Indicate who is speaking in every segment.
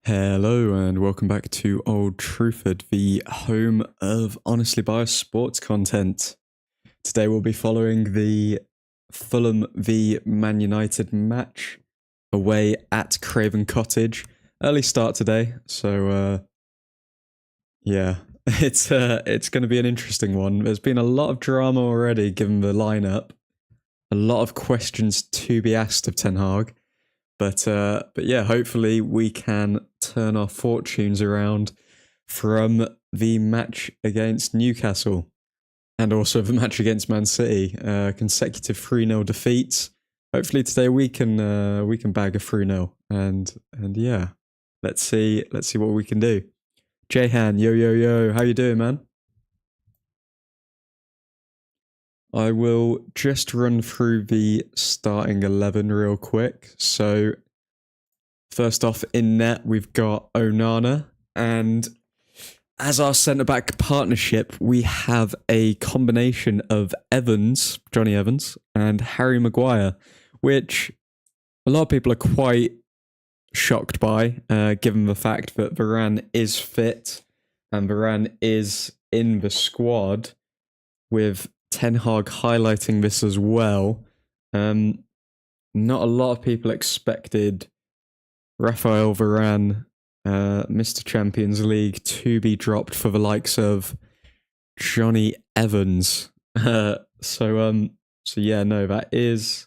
Speaker 1: Hello and welcome back to Old Truthford, the home of honestly biased sports content. Today we'll be following the Fulham v Man United match away at Craven Cottage. Early start today, so yeah, it's going to be an interesting one. There's been a lot of drama already given the lineup, a lot of questions to be asked of Ten Hag. But yeah, hopefully we can turn our fortunes around from the match against Newcastle and also the match against Man City. Consecutive 3-0 defeats. Hopefully today we can bag a 3-0 and yeah, let's see what we can do. Jayhan, yo, how you doing, man? I will just run through the starting 11 real quick. So, first off, in net, we've got Onana. And as our centre-back partnership, we have a combination of Evans, Johnny Evans, and Harry Maguire, which a lot of people are quite shocked by, given the fact that Varane is fit and Varane is in the squad, with Ten Hag highlighting this as well. Not a lot of people expected Raphael Varane, Mr. Champions League, to be dropped for the likes of Johnny Evans. So yeah, no, that is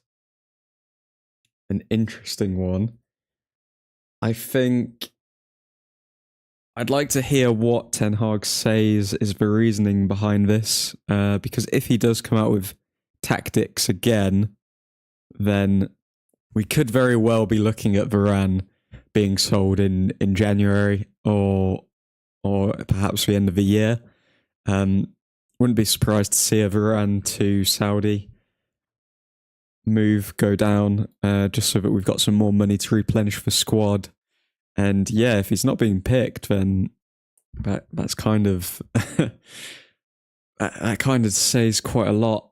Speaker 1: an interesting one. I think I'd like to hear what Ten Hag says is the reasoning behind this, because if he does come out with tactics again, then we could very well be looking at Varane being sold in January or perhaps the end of the year. Wouldn't be surprised to see a Varane to Saudi move go down, just so that we've got some more money to replenish the squad. And yeah, if he's not being picked, then that's kind of that kind of says quite a lot.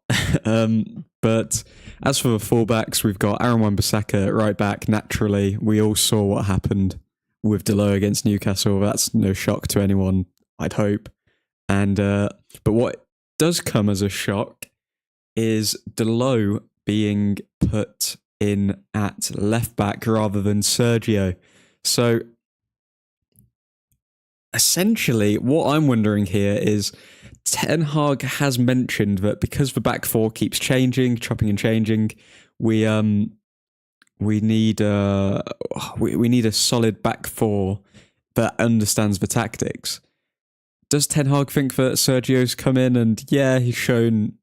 Speaker 1: But as for the fullbacks, we've got Aaron Wan-Bissaka at right back. Naturally, we all saw what happened with Delo against Newcastle. That's no shock to anyone, I'd hope. And but what does come as a shock is Delo being put in at left back rather than Sergio. So essentially, what I'm wondering here is Ten Hag has mentioned that because the back four keeps changing, chopping and changing, we need a solid back four that understands the tactics. Does Ten Hag think that Sergio's come in and yeah, he's shown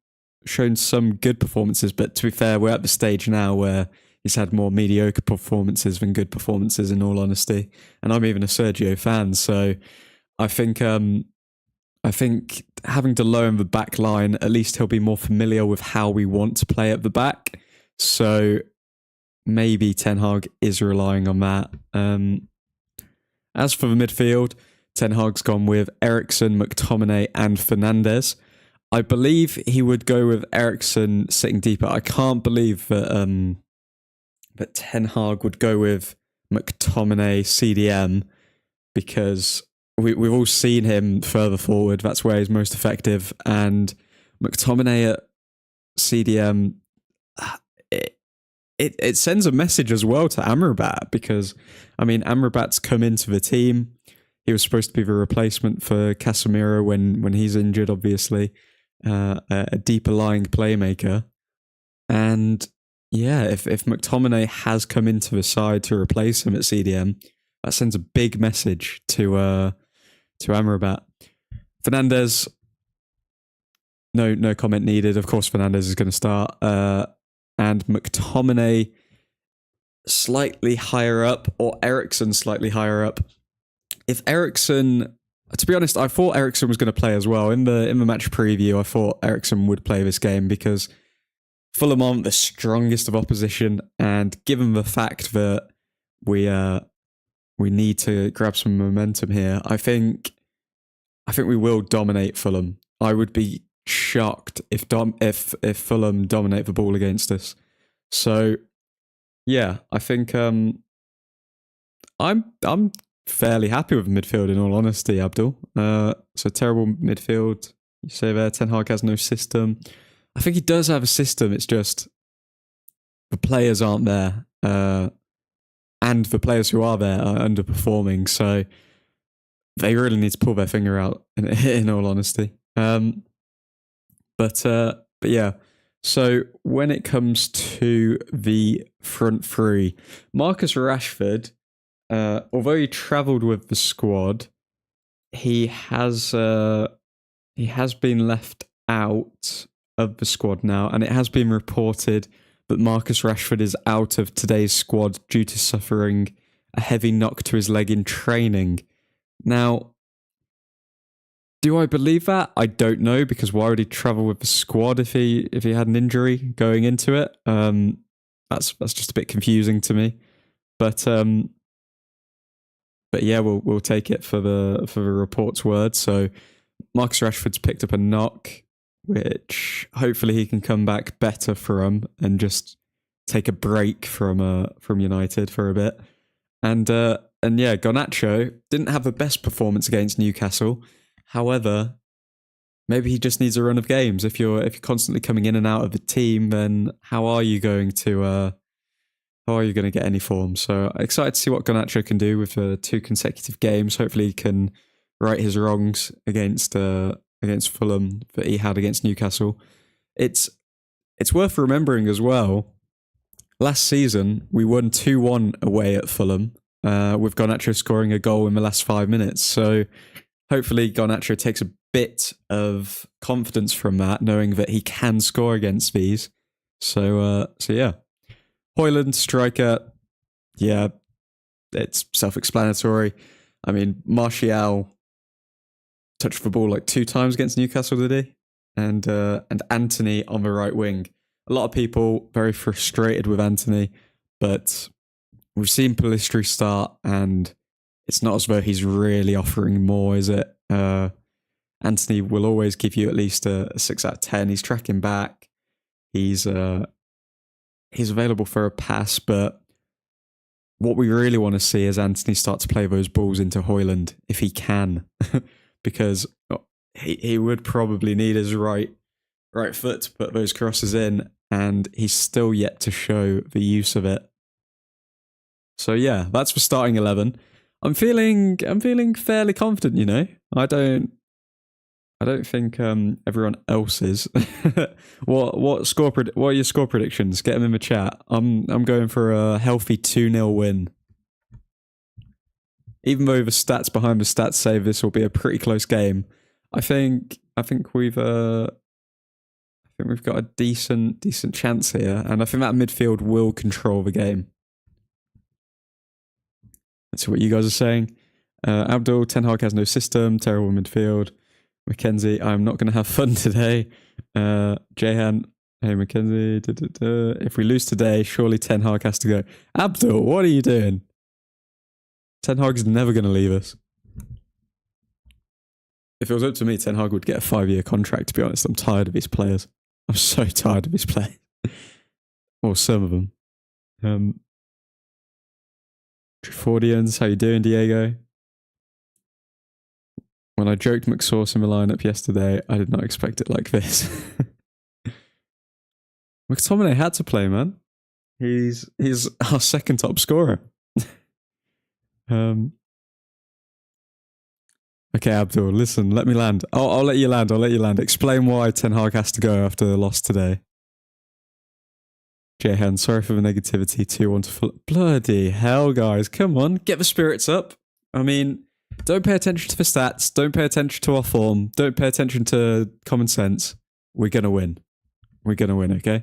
Speaker 1: some good performances, but to be fair, we're at the stage now where he's had more mediocre performances than good performances, in all honesty. And I'm even a Sergio fan, so I think having Delo in the back line, at least he'll be more familiar with how we want to play at the back. So maybe Ten Hag is relying on that. As for the midfield, Ten Hag's gone with Eriksen, McTominay and Fernandes. I believe he would go with Eriksen sitting deeper. I can't believe that Ten Hag would go with McTominay CDM, because we've all seen him further forward. That's where he's most effective. And McTominay at CDM, it sends a message as well to Amrabat, because, I mean, Amrabat's come into the team. He was supposed to be the replacement for Casemiro when he's injured, obviously. A deeper lying playmaker. And yeah, if McTominay has come into the side to replace him at CDM, that sends a big message to Amrabat. Fernandes, no comment needed. Of course, Fernandes is going to start. And McTominay slightly higher up, or Eriksen slightly higher up. If Eriksen, to be honest, I thought Eriksen was going to play as well. In the match preview, I thought Eriksen would play this game because Fulham aren't the strongest of opposition, and given the fact that we need to grab some momentum here, I think we will dominate Fulham. I would be shocked if Fulham dominate the ball against us. So yeah, I think I'm fairly happy with midfield, in all honesty, Abdul. So terrible midfield. You say there, Ten Hag has no system. I think he does have a system. It's just the players aren't there. And the players who are there are underperforming. So they really need to pull their finger out, in all honesty. But yeah. So when it comes to the front three, Marcus Rashford, although he travelled with the squad, he has been left out of the squad now, and it has been reported that Marcus Rashford is out of today's squad due to suffering a heavy knock to his leg in training. Now, do I believe that? I don't know, because why would he travel with the squad if he had an injury going into it? That's just a bit confusing to me. But yeah, we'll take it for the report's word. So Marcus Rashford's picked up a knock, which hopefully he can come back better from and just take a break from United for a bit. And yeah, Garnacho didn't have the best performance against Newcastle. However, maybe he just needs a run of games. If you're constantly coming in and out of the team, then how are you going to get any form? So excited to see what Garnacho can do with 2 consecutive games. Hopefully he can right his wrongs against Fulham that he had against Newcastle. It's worth remembering as well, last season we won 2-1 away at Fulham, with Garnacho scoring a goal in the last 5 minutes. So hopefully Garnacho takes a bit of confidence from that, knowing that he can score against these. So yeah. Højlund, striker, yeah, it's self-explanatory. I mean, Martial touched the ball like 2 times against Newcastle, did he? And Anthony on the right wing. A lot of people very frustrated with Anthony, but we've seen Pellistri start, and it's not as though he's really offering more, is it? Anthony will always give you at least a 6 out of 10. He's tracking back. He's available for a pass, but what we really want to see is Anthony start to play those balls into Højlund if he can, because he would probably need his right foot to put those crosses in, and he's still yet to show the use of it. So yeah, that's the starting 11. I'm feeling fairly confident, you know. I don't think everyone else is. What are your score predictions? Get them in the chat. I'm going for a healthy 2-0 win. Even though the stats behind the stats say this will be a pretty close game, I think we've got a decent chance here, and I think that midfield will control the game. That's what you guys are saying. Abdul, Ten Hag has no system, terrible midfield. Mackenzie, I'm not going to have fun today. Jehan, hey Mackenzie, if we lose today, surely Ten Hag has to go. Abdul, what are you doing? Ten Hag's never going to leave us. If it was up to me, Ten Hag would get a 5-year contract, to be honest. I'm tired of his players. I'm so tired of his players. Or some of them. Truthfordians, how you doing, Diego? When I joked McSauce in the lineup yesterday, I did not expect it like this. McTominay had to play, man. He's our second top scorer. Okay, Abdul, listen, let me land. I'll let you land. Explain why Ten Hag has to go after the loss today. Jehan, sorry for the negativity. 2-1 to Fulham. Bloody hell, guys. Come on, get the spirits up. I mean, don't pay attention to the stats. Don't pay attention to our form. Don't pay attention to common sense. We're going to win. We're going to win, okay?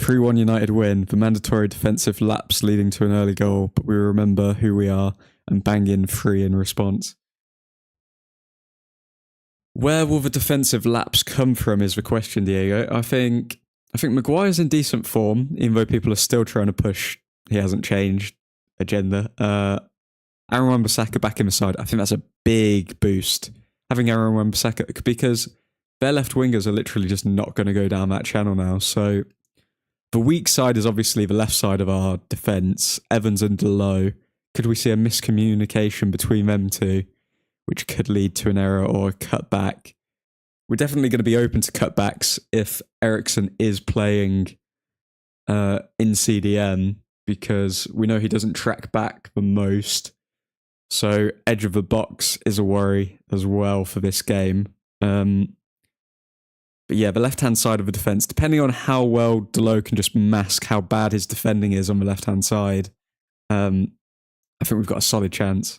Speaker 1: 3-1 United win. The mandatory defensive lapse leading to an early goal, but we remember who we are and bang in 3 in response. Where will the defensive lapse come from is the question, Diego. I think Maguire's in decent form, even though people are still trying to push he hasn't changed agenda. Aaron Wan-Bissaka back in the side, I think that's a big boost. Having Aaron Wan-Bissaka, because their left wingers are literally just not going to go down that channel now. So The weak side is obviously the left side of our defence, Evans and Delow. Could we see a miscommunication between them two, which could lead to an error or a cutback? We're definitely going to be open to cutbacks if Ericsson is playing in CDM, because we know he doesn't track back the most. So edge of the box is a worry as well for this game. But yeah, the left-hand side of the defence, depending on how well Delow can just mask how bad his defending is on the left-hand side, I think we've got a solid chance.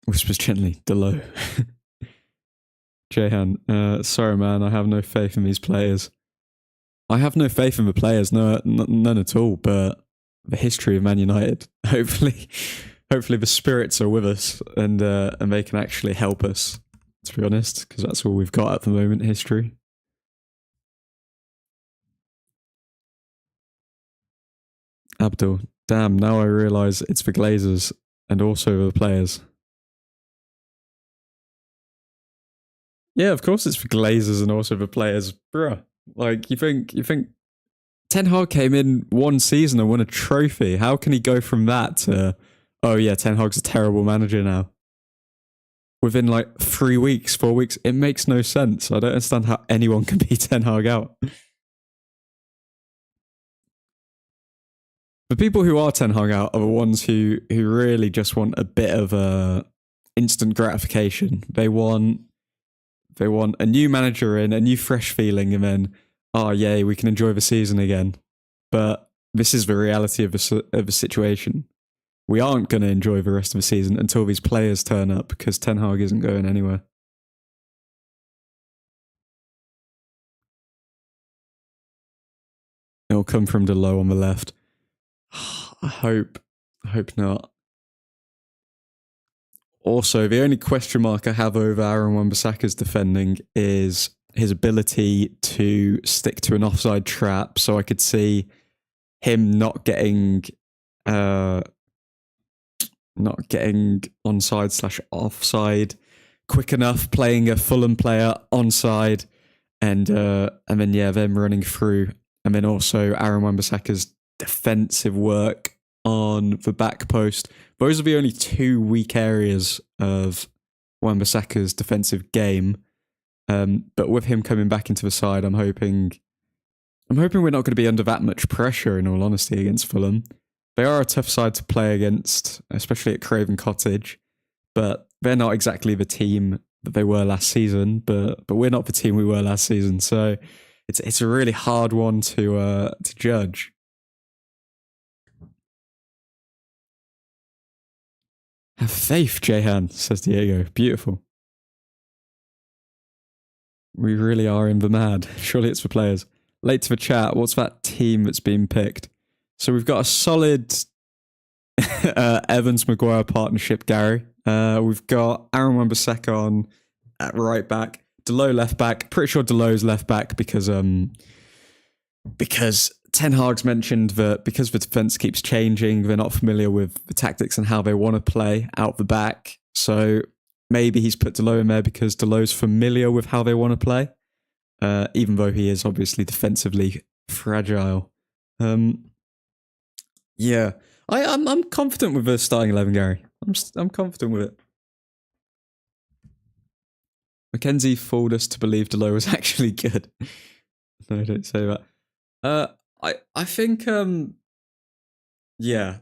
Speaker 1: Whispers gently, Delow. Jehan, sorry man, I have no faith in these players. I have no faith in the players, none at all, but the history of Man United, hopefully the spirits are with us and they can actually help us, to be honest, because that's all we've got at the moment, history. Abdul, damn, now I realise it's the Glazers and also the players. Yeah, of course it's for Glazers and also for players. Bruh, like, you think Ten Hag came in one season and won a trophy. How can he go from that to, oh yeah, Ten Hag's a terrible manager now? Within like 3 weeks, 4 weeks, it makes no sense. I don't understand how anyone can beat Ten Hag out. The people who are Ten Hag out are the ones who really just want a bit of instant gratification. They want a new manager in, a new fresh feeling, and then, oh yay, we can enjoy the season again. But this is the reality of the situation. We aren't going to enjoy the rest of the season until these players turn up, because Ten Hag isn't going anywhere. It'll come from Delow on the left. I hope not. Also, the only question mark I have over Aaron Wan-Bissaka's defending is his onside to stick to an offside trap. So I could see him not getting onside/offside quick enough, playing a Fulham player onside, and then yeah, them running through, and then also Aaron Wan-Bissaka's defensive work on the back post. Those are the only two weak areas of Wan-Bissaka's defensive game. But with him coming back into the side, I'm hoping we're not going to be under that much pressure, in all honesty, against Fulham. They are a tough side to play against, especially at Craven Cottage, but they're not exactly the team that they were last season, but we're not the team we were last season, so it's a really hard one to judge. Have faith, Jehan, says Diego. Beautiful. We really are in the mad. Surely it's for players. Late to the chat, what's that team that's been picked? So we've got a solid Evans-Maguire partnership, Gary. We've got Aaron Wan-Bissaka on at right back, Delow left back. Pretty sure Delow's left back because Ten Hag's mentioned that because the defence keeps changing, they're not familiar with the tactics and how they want to play out the back. So maybe he's put Delow in there because Delow's familiar with how they want to play, even though he is obviously defensively fragile. Yeah, I'm confident with the starting 11, Gary. I'm confident with it. Mackenzie fooled us to believe Delow was actually good. No, don't say that. I think yeah,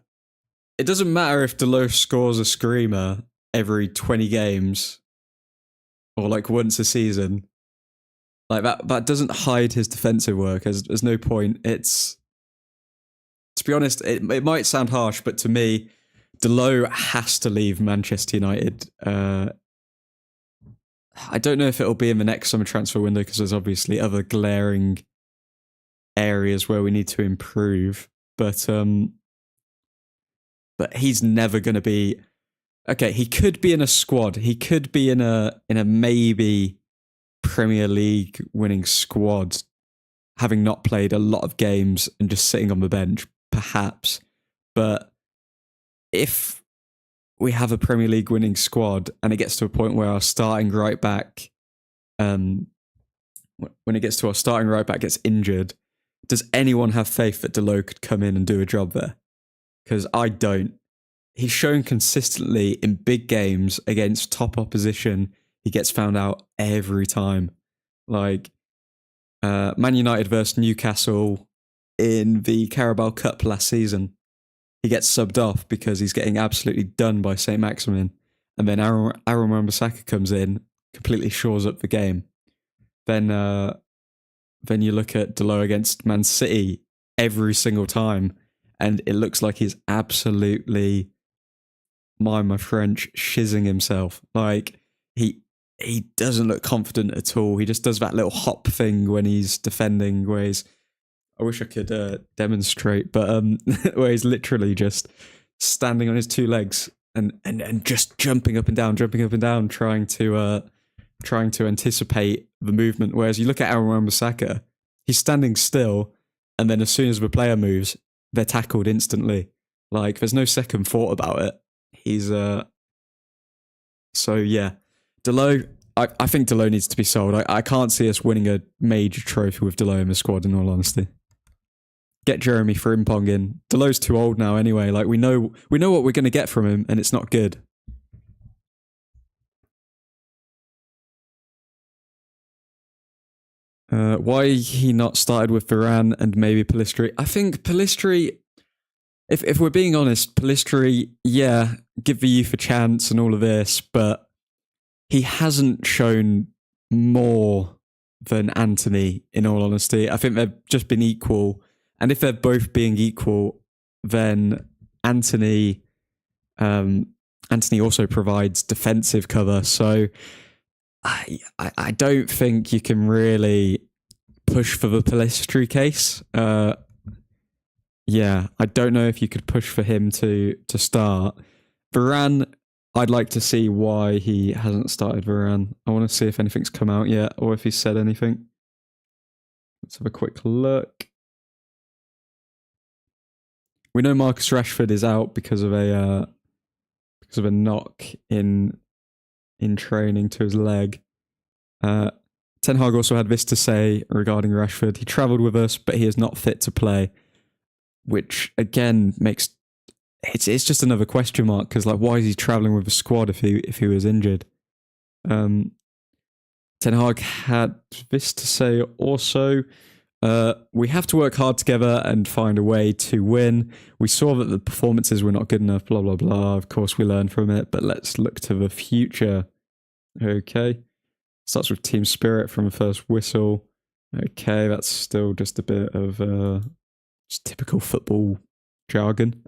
Speaker 1: it doesn't matter if Delow scores a screamer every 20 games or like once a season. Like that doesn't hide his defensive work. There's no point. It's, to be honest, it might sound harsh, but to me, Delow has to leave Manchester United. I don't know if it'll be in the next summer transfer window because there's obviously other glaring areas where we need to improve. But he's never going to be. Okay, he could be in a squad. He could be in a maybe Premier League winning squad, having not played a lot of games and just sitting on the bench, perhaps. But if we have a Premier League winning squad, and it gets to a point where our starting right back, when it gets to our starting right back gets injured, does anyone have faith that Delo could come in and do a job there? Because I don't. He's shown consistently in big games against top opposition, he gets found out every time. Like Man United versus Newcastle in the Carabao Cup last season, he gets subbed off because he's getting absolutely done by St. Maximin. And then Aaron Wan-Bissaka comes in, completely shores up the game. Then you look at Delo against Man City every single time, and it looks like he's absolutely, mind my French, shizzing himself. Like, he doesn't look confident at all. He just does that little hop thing when he's defending, where he's, I wish I could demonstrate, but where he's literally just standing on his two legs and just jumping up and down, trying to anticipate the movement. Whereas you look at Aaron Wan-Bissaka, he's standing still, and then as soon as the player moves, they're tackled instantly. Like, there's no second thought about it. He's so yeah. Delo, I think Delo needs to be sold. I can't see us winning a major trophy with Delo in the squad, in all honesty. Get Jeremy Frimpong in. Delo's too old now anyway. Like, we know what we're going to get from him, and it's not good. Why he not started with Varane and maybe Pellistri? I think Pellistri, if we're being honest, Pellistri, yeah, give the youth a chance and all of this, but he hasn't shown more than Anthony, in all honesty. I think they've just been equal. And if they're both being equal, then Anthony also provides defensive cover. So I don't think you can really push for the Pellistri case. Yeah, I don't know if you could push for him to start. Varane, I'd like to see why he hasn't started Varane. I want to see if anything's come out yet, or if he's said anything. Let's have a quick look. We know Marcus Rashford is out because of a knock in training to his leg. Ten Hag also had this to say regarding Rashford. He travelled with us, but he is not fit to play, which again makes it's just another question mark, because like, why is he travelling with the squad if he was injured? Ten Hag had this to say also. We have to work hard together and find a way to win. We saw that the performances were not good enough, blah, blah, blah. Of course, we learned from it, but let's look to the future. Okay. Starts with team spirit from the first whistle. Okay, that's still just a bit of just typical football jargon.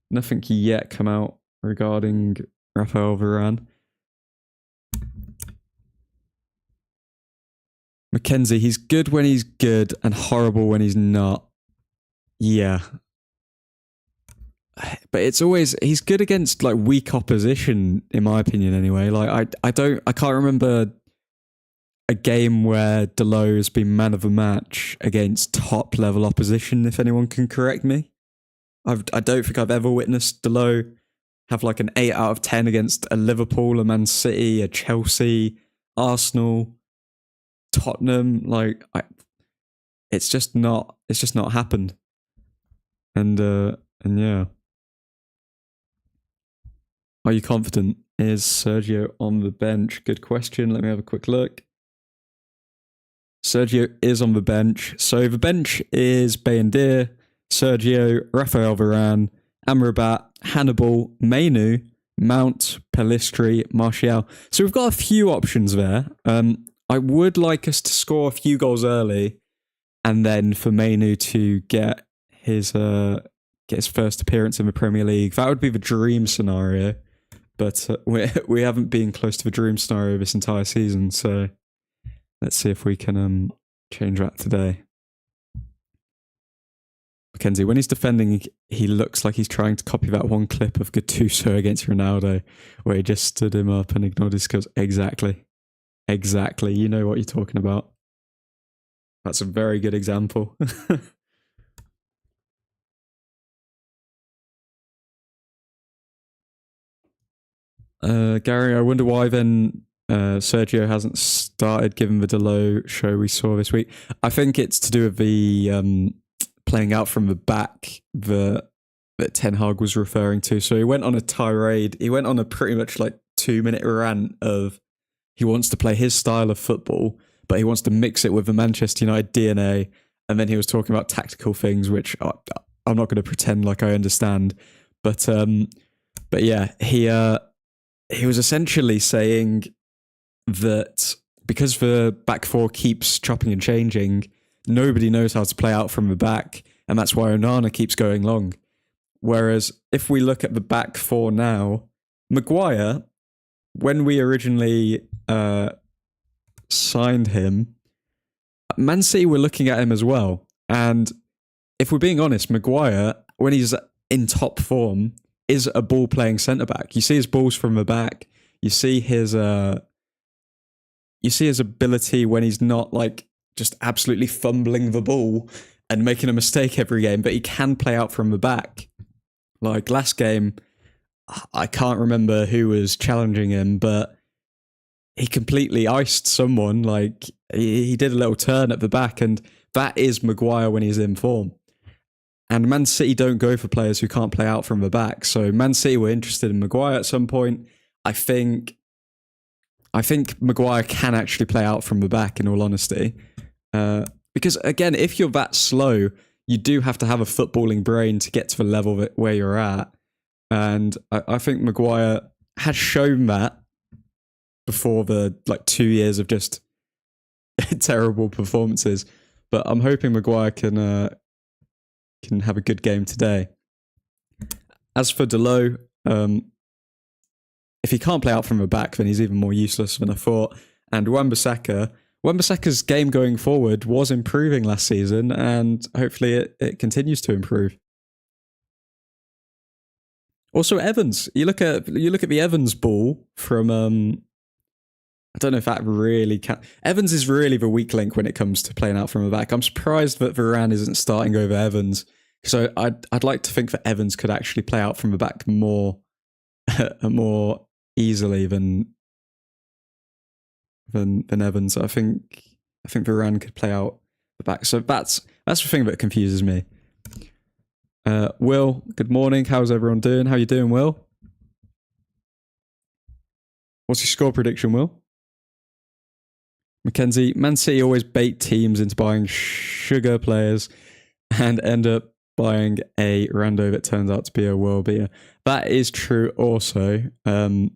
Speaker 1: Nothing yet come out regarding Raphael Varane. Mackenzie, he's good when he's good and horrible when he's not. Yeah. But it's always, he's good against like weak opposition, in my opinion anyway. Like I can't remember a game where Delo has been man of the match against top level opposition, if anyone can correct me. I don't think I've ever witnessed Delo have like an 8 out of 10 against a Liverpool, a Man City, a Chelsea, Arsenal, Tottenham. Like, it's just not happened. And yeah. Are you confident? Is Sergio on the bench? Good question. Let me have a quick look. Sergio is on the bench. So the bench is Bayendir, Sergio, Raphael Varane, Amrabat, Hannibal, Mainu, Mount, Pellistri, Martial. So we've got a few options there. I would like us to score a few goals early, and then for Mainu to get his first appearance in the Premier League. That would be the dream scenario, but we haven't been close to the dream scenario this entire season. So let's see if we can change that today. Mackenzie, when he's defending, he looks like he's trying to copy that one clip of Gattuso against Ronaldo, where he just stood him up and ignored his skills. Exactly. You know what you're talking about. That's a very good example. Gary, I wonder why then Sergio hasn't started given the Delo show we saw this week. I think it's to do with the playing out from the back that Ten Hag was referring to. So he went on a tirade. He went on a pretty much like 2-minute rant of he wants to play his style of football, but he wants to mix it with the Manchester United DNA. And then he was talking about tactical things, which I'm not going to pretend like I understand. But yeah, he was essentially saying that because the back four keeps chopping and changing, nobody knows how to play out from the back, and that's why Onana keeps going long. Whereas if we look at the back four now, Maguire, when we originally signed him, Man City were looking at him as well. And if we're being honest, Maguire, when he's in top form, is a ball-playing centre-back. You see his balls from the back. You see his ability when he's not like just absolutely fumbling the ball and making a mistake every game, but he can play out from the back. Like last game, I can't remember who was challenging him, but he completely iced someone. Like he did a little turn at the back, and that is Maguire when he's in form. And Man City don't go for players who can't play out from the back. So Man City were interested in Maguire at some point. I think Maguire can actually play out from the back, in all honesty. Because again, if you're that slow, you do have to have a footballing brain to get to the level where you're at. And I think Maguire has shown that before the 2 years of just terrible performances. But I'm hoping Maguire can have a good game today. As for Delo, if he can't play out from the back, then he's even more useless than I thought. And Wan-Bissaka's game going forward was improving last season, and hopefully it continues to improve. Also, Evans. You look at the Evans ball from. I don't know if that really can. Evans is really the weak link when it comes to playing out from the back. I'm surprised that Varane isn't starting over Evans. So I'd like to think that Evans could actually play out from the back more easily than Evans. I think Varane could play out the back. So that's the thing that confuses me. Will, good morning. How's everyone doing? How you doing, Will? What's your score prediction, Will? Mackenzie, Man City always bait teams into buying sugar players and end up buying a rando that turns out to be a world beater. That is true also. But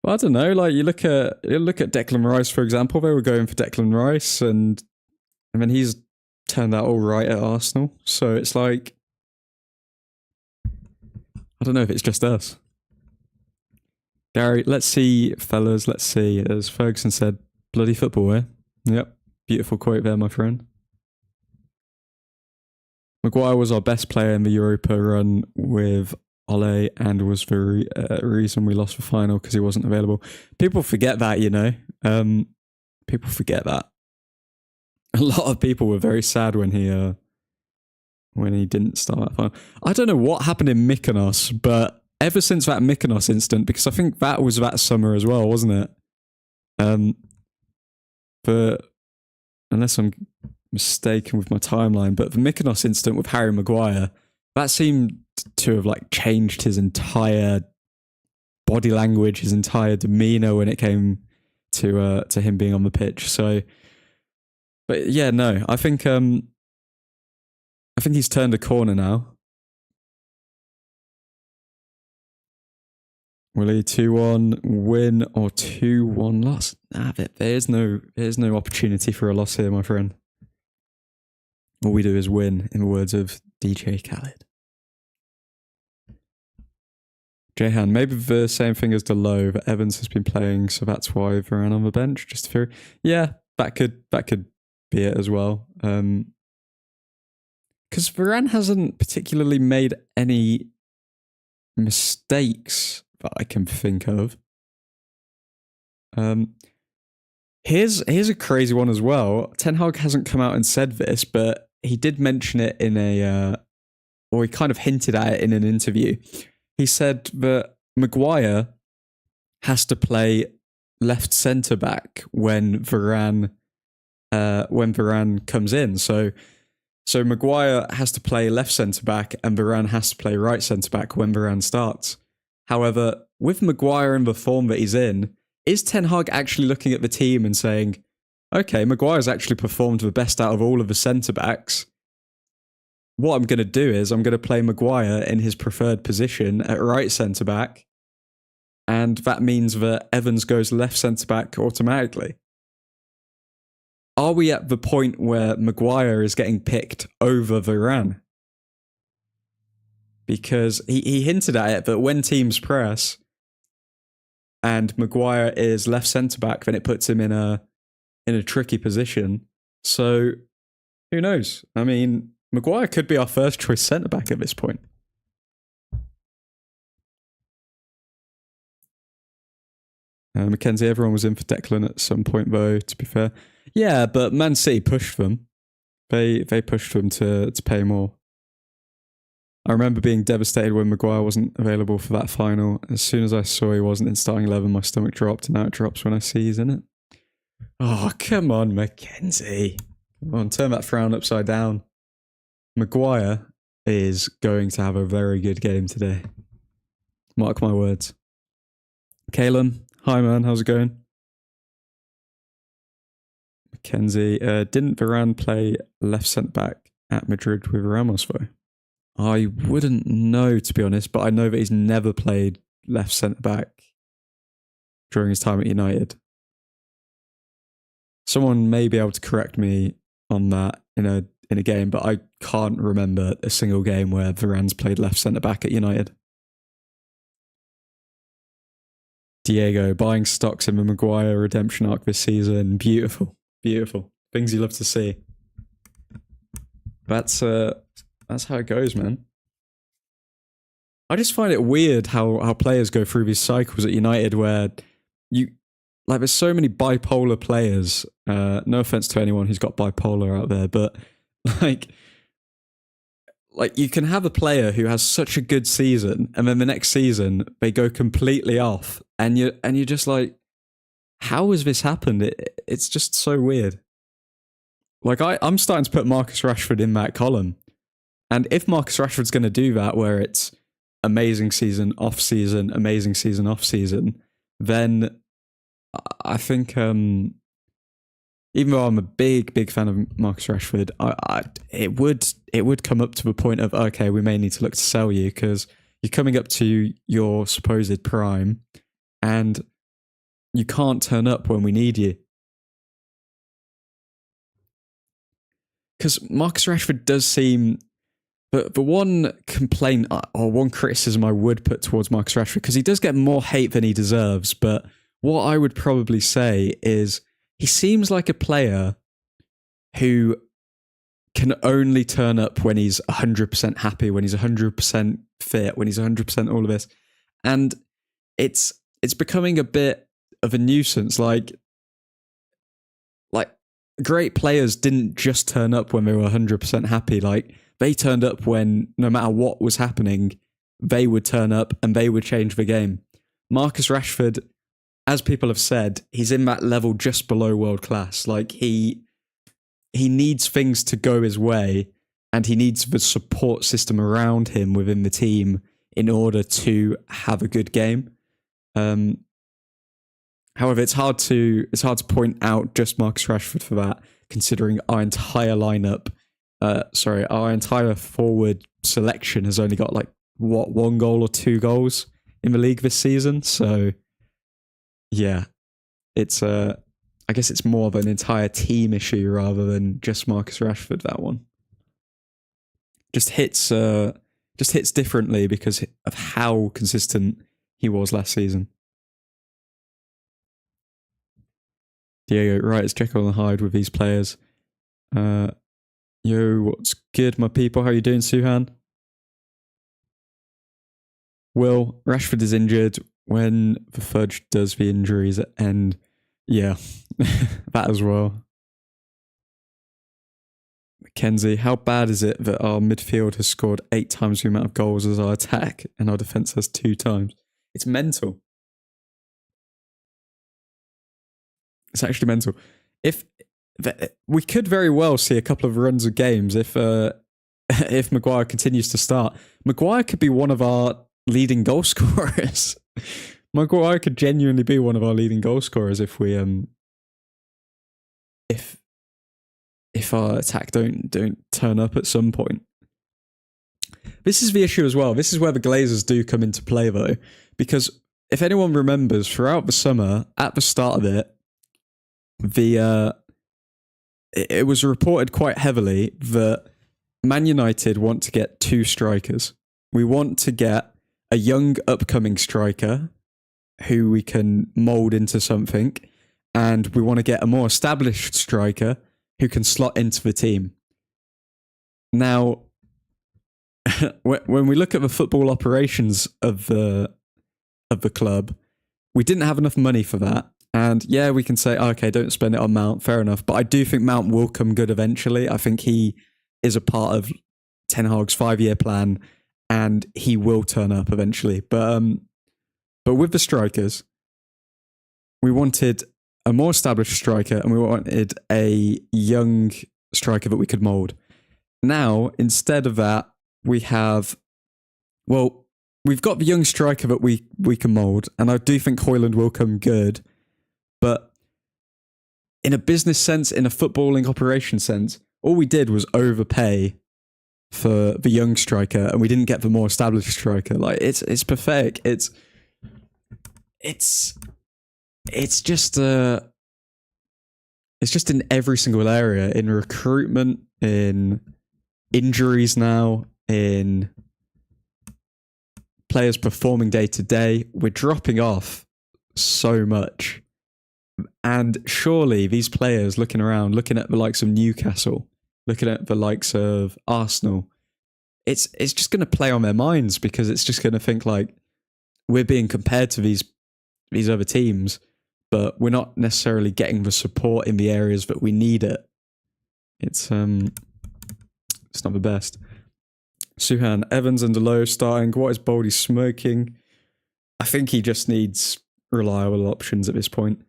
Speaker 1: I don't know, like you look at Declan Rice, for example. They were going for Declan Rice, and then he's turned out all right at Arsenal. So it's like, I don't know if it's just us. Gary, let's see, fellas, let's see. As Ferguson said, bloody football, eh? Yep, beautiful quote there, my friend. Maguire was our best player in the Europa run with Ole, and was the reason we lost the final because he wasn't available. People forget that, you know. People forget that. A lot of people were very sad when he didn't start that final. I don't know what happened in Mykonos, but ever since that Mykonos incident, because I think that was that summer as well, wasn't it? But unless I'm mistaken with my timeline, but the Mykonos incident with Harry Maguire, that seemed to have like changed his entire body language, his entire demeanor when it came to him being on the pitch. So, but yeah, no, I think he's turned a corner now. Will he 2-1 win or 2-1 loss? Nah, there's no opportunity for a loss here, my friend. All we do is win, in the words of DJ Khaled. Jehan, maybe the same thing as Delo, that Evans has been playing, so that's why Varane on the bench. Just for, yeah, that could be it as well. Because Varane hasn't particularly made any mistakes that I can think of. Here's a crazy one as well. Ten Hag hasn't come out and said this, but he did mention it in or he kind of hinted at it in an interview. He said that Maguire has to play left centre back when Varane comes in. So Maguire has to play left centre back and Varane has to play right centre back when Varane starts. However, with Maguire in the form that he's in, is Ten Hag actually looking at the team and saying, okay, Maguire's actually performed the best out of all of the centre backs. What I'm going to do is I'm going to play Maguire in his preferred position at right centre back, and that means that Evans goes left centre back automatically. Are we at the point where Maguire is getting picked over Varane? Because he hinted at it that when teams press and Maguire is left centre back, then it puts him in a tricky position. So who knows? I mean, Maguire could be our first choice centre back at this point. Mackenzie, everyone was in for Declan at some point, though, to be fair. Yeah, but Man City pushed them. They pushed them to pay more. I remember being devastated when Maguire wasn't available for that final. As soon as I saw he wasn't in starting 11, my stomach dropped, and now it drops when I see he's in it. Oh, come on, Mackenzie. Come on, turn that frown upside down. Maguire is going to have a very good game today. Mark my words. Calum, hi man, how's it going? Mackenzie, didn't Varane play left centre back at Madrid with Ramos though? I wouldn't know, to be honest, but I know that he's never played left centre back during his time at United. Someone may be able to correct me on that in a game, but I can't remember a single game where Varane's played left centre back at United. Diego, buying stocks in the Maguire redemption arc this season. Beautiful. Beautiful. Things you love to see. That's how it goes, man. I just find it weird how players go through these cycles at United where there's so many bipolar players. No offense to anyone who's got bipolar out there, but like you can have a player who has such a good season and then the next season they go completely off and you're just like, how has this happened? It's just so weird. Like I'm starting to put Marcus Rashford in that column. And if Marcus Rashford's going to do that where it's amazing season, off season, amazing season, off season, then I think even though I'm a big fan of Marcus Rashford, it would come up to the point of, okay, we may need to look to sell you because you're coming up to your supposed prime and you can't turn up when we need you. Because Marcus Rashford does seem... But the one complaint or one criticism I would put towards Marcus Rashford, because he does get more hate than he deserves, but what I would probably say is he seems like a player who can only turn up when he's 100% happy, when he's 100% fit, when he's 100% all of this. And it's becoming a bit of a nuisance. Like great players didn't just turn up when they were 100% happy. Like they turned up when no matter what was happening, they would turn up and they would change the game. Marcus Rashford, as people have said, he's in that level just below world class. Like he needs things to go his way and he needs the support system around him within the team in order to have a good game. However, it's hard to point out just Marcus Rashford for that, considering our entire lineup, our entire forward selection has only got one goal or 2 goals in the league this season. So, yeah, it's I guess it's more of an entire team issue rather than just Marcus Rashford. That one just hits differently because of how consistent he was last season. Diego, right, it's Jekyll and Hyde with these players. Yo, what's good, my people? How you doing, Suhan? Will, Rashford is injured when the fudge does the injuries at end. Yeah, that as well. Mackenzie, how bad is it that our midfield has scored 8 times the amount of goals as our attack and our defence has 2 times? It's mental. It's actually mental. If we could very well see a couple of runs of games if if Maguire continues to start. Maguire could be one of our leading goal scorers. Maguire could genuinely be one of our leading goal scorers if we if our attack don't turn up at some point. This is the issue as well. This is where the Glazers do come into play though, because if anyone remembers, throughout the summer, at the start of it, it was reported quite heavily that Man United want to get 2 strikers. We want to get a young upcoming striker who we can mould into something, and we want to get a more established striker who can slot into the team. Now, when we look at the football operations of the club, we didn't have enough money for that. And yeah, we can say, oh, okay, don't spend it on Mount, fair enough. But I do think Mount will come good eventually. I think he is a part of Ten Hag's 5-year plan, and he will turn up eventually. But with the strikers, we wanted a more established striker, and we wanted a young striker that we could mould. Now, instead of that, we have, well, we've got the young striker that we can mould, and I do think Højlund will come good. But in a business sense, in a footballing operation sense, all we did was overpay for the young striker, and we didn't get the more established striker. Like, it's pathetic. It's just in every single area, in recruitment, in injuries now, in players performing day to day. We're dropping off so much. And surely these players looking around, looking at the likes of Newcastle, looking at the likes of Arsenal, it's just going to play on their minds, because it's just going to think like, we're being compared to these other teams, but we're not necessarily getting the support in the areas that we need it. It's not the best. Suhan, Evans and Delo starting. What is Baldy smoking? I think he just needs reliable options at this point.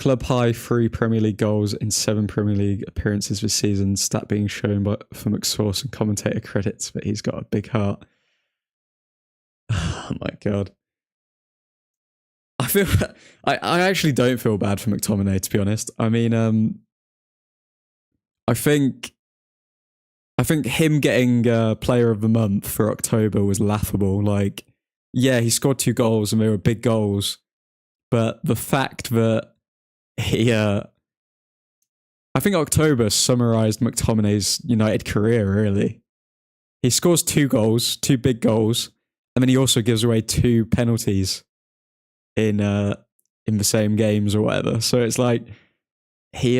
Speaker 1: Club high 3 Premier League goals in 7 Premier League appearances this season. Stat being shown for McSauce, and commentator credits that he's got a big heart. Oh my God. I actually don't feel bad for McTominay, to be honest. I mean, I think him getting Player of the Month for October was laughable. Like, yeah, he scored 2 goals and they were big goals, but the fact that I think October summarised McTominay's United career, really. He scores 2 goals, 2 big goals, and then he also gives away 2 penalties in the same games or whatever. So it's like he's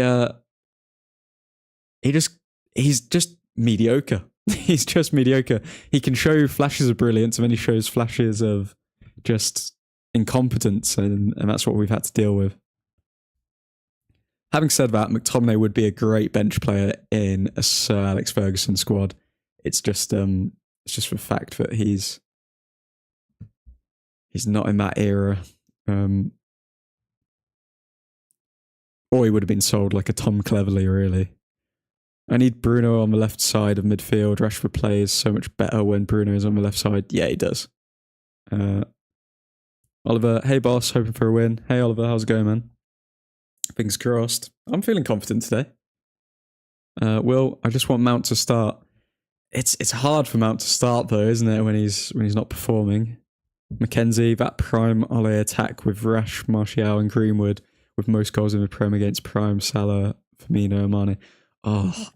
Speaker 1: just mediocre. He's just mediocre. He can show flashes of brilliance, and then he shows flashes of just incompetence, and that's what we've had to deal with. Having said that, McTominay would be a great bench player in a Sir Alex Ferguson squad. It's just the fact that he's not in that era. Or he would have been sold like a Tom Cleverley, really. I need Bruno on the left side of midfield. Rashford plays so much better when Bruno is on the left side. Yeah, he does. Oliver, hey boss, hoping for a win. Hey Oliver, how's it going, man? Fingers crossed. I'm feeling confident today. Will, I just want Mount to start. It's hard for Mount to start though, isn't it, when he's not performing? Mackenzie, that prime Ole attack with Rash, Martial and Greenwood, with most goals in the Prem against Prime, Salah, Firmino, Mane. Oh,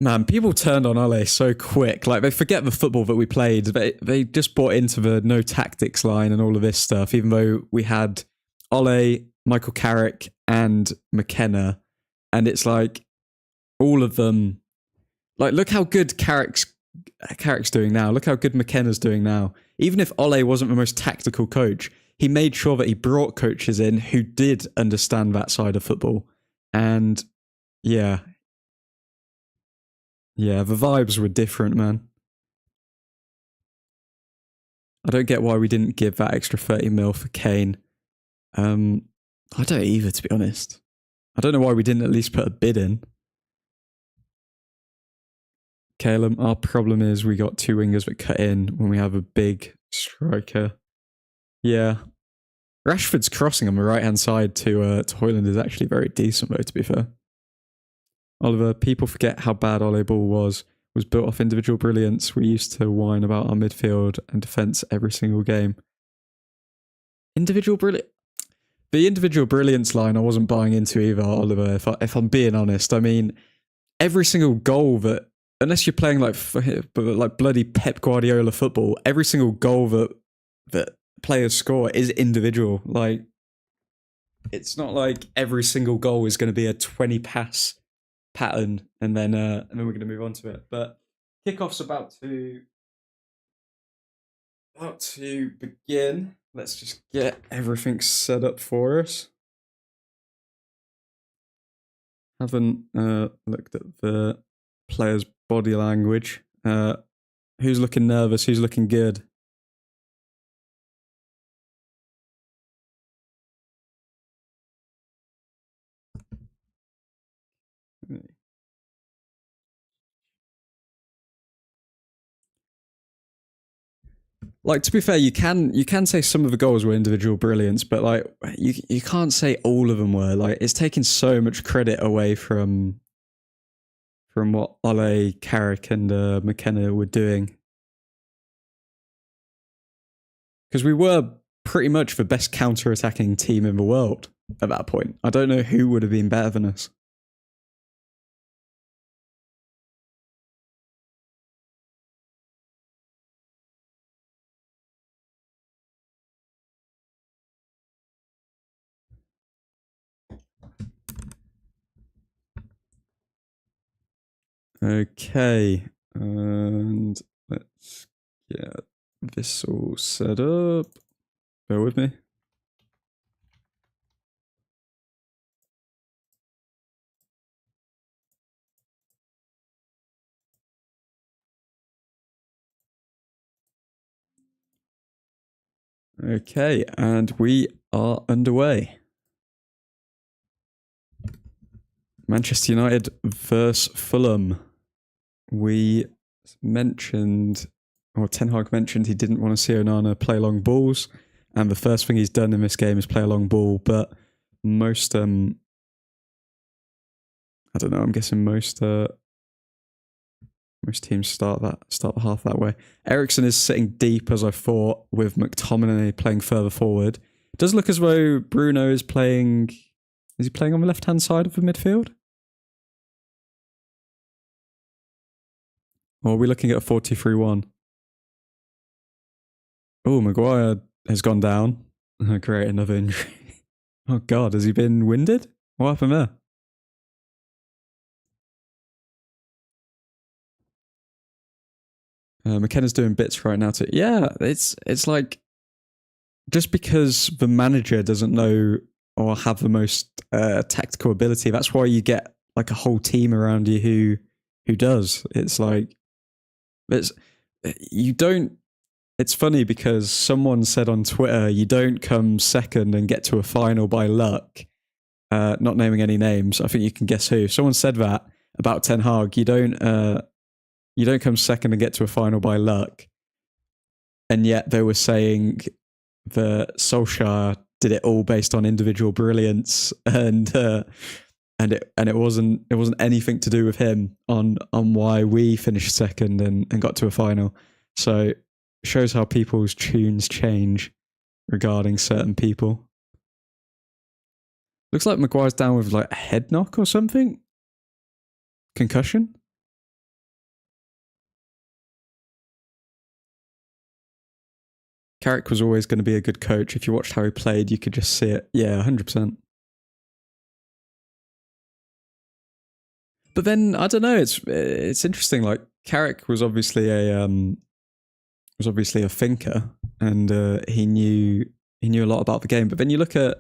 Speaker 1: man, people turned on Ole so quick. Like, they forget the football that we played. They just bought into the no tactics line and all of this stuff, even though we had Ole, Michael Carrick and McKenna, and it's like all of them. Like, look how good Carrick's doing now. Look how good McKenna's doing now. Even if Ole wasn't the most tactical coach, he made sure that he brought coaches in who did understand that side of football. And yeah, the vibes were different, man. I don't get why we didn't give that extra 30 mil for Kane. I don't either, to be honest. I don't know why we didn't at least put a bid in. Calum, our problem is we got 2 wingers that cut in when we have a big striker. Yeah. Rashford's crossing on the right-hand side to Højlund is actually very decent, though, to be fair. Oliver, people forget how bad Ole Ball was built off individual brilliance. We used to whine about our midfield and defence every single game. Individual brilliance? The individual brilliance line I wasn't buying into either, Oliver, if I'm being honest. I mean, every single goal that, unless you're playing like bloody Pep Guardiola football, every single goal that players score is individual. Like, it's not like every single goal is going to be a 20 pass pattern and then we're going to move on to it. But kickoff's about to begin. Let's just get everything set up for us. Haven't looked at the players' body language. Who's looking nervous? Who's looking good? Like, to be fair, you can say some of the goals were individual brilliance, but like you can't say all of them were. Like, it's taking so much credit away from what Ole, Carrick, and McKenna were doing. Because we were pretty much the best counter-attacking team in the world at that point. I don't know who would have been better than us. Okay, and let's get this all set up. Bear with me. Okay, and we are underway. Manchester United versus Fulham. We mentioned, or Ten Hag mentioned, he didn't want to see Onana play long balls, and the first thing he's done in this game is play a long ball. But most, I don't know. I'm guessing most teams start the half that way. Eriksen is sitting deep, as I thought, with McTominay playing further forward. It does look as though Bruno is playing. Is he playing on the left-hand side of the midfield? Or are we looking at a 4-2-3-1? Oh, Maguire has gone down. Oh, great, another injury. Oh, God, has he been winded? What happened there? McKenna's doing bits right now too. Yeah, it's like, just because the manager doesn't know or have the most tactical ability, that's why you get like a whole team around you who does. It's like, you don't. It's funny because someone said on Twitter, you don't come second and get to a final by luck. Not naming any names, I think you can guess who. Someone said that about Ten Hag. You don't come second and get to a final by luck. And yet they were saying that Solskjaer did it all based on individual brilliance, and it wasn't anything to do with him on why we finished second and got to a final. So it shows how people's tunes change regarding certain people. Looks like Maguire's down with like a head knock or something. Concussion. Carrick was always going to be a good coach. If you watched how he played, you could just see it. Yeah, 100%. But then I don't know. It's interesting. Like, Carrick was obviously a thinker, and he knew a lot about the game. But then you look at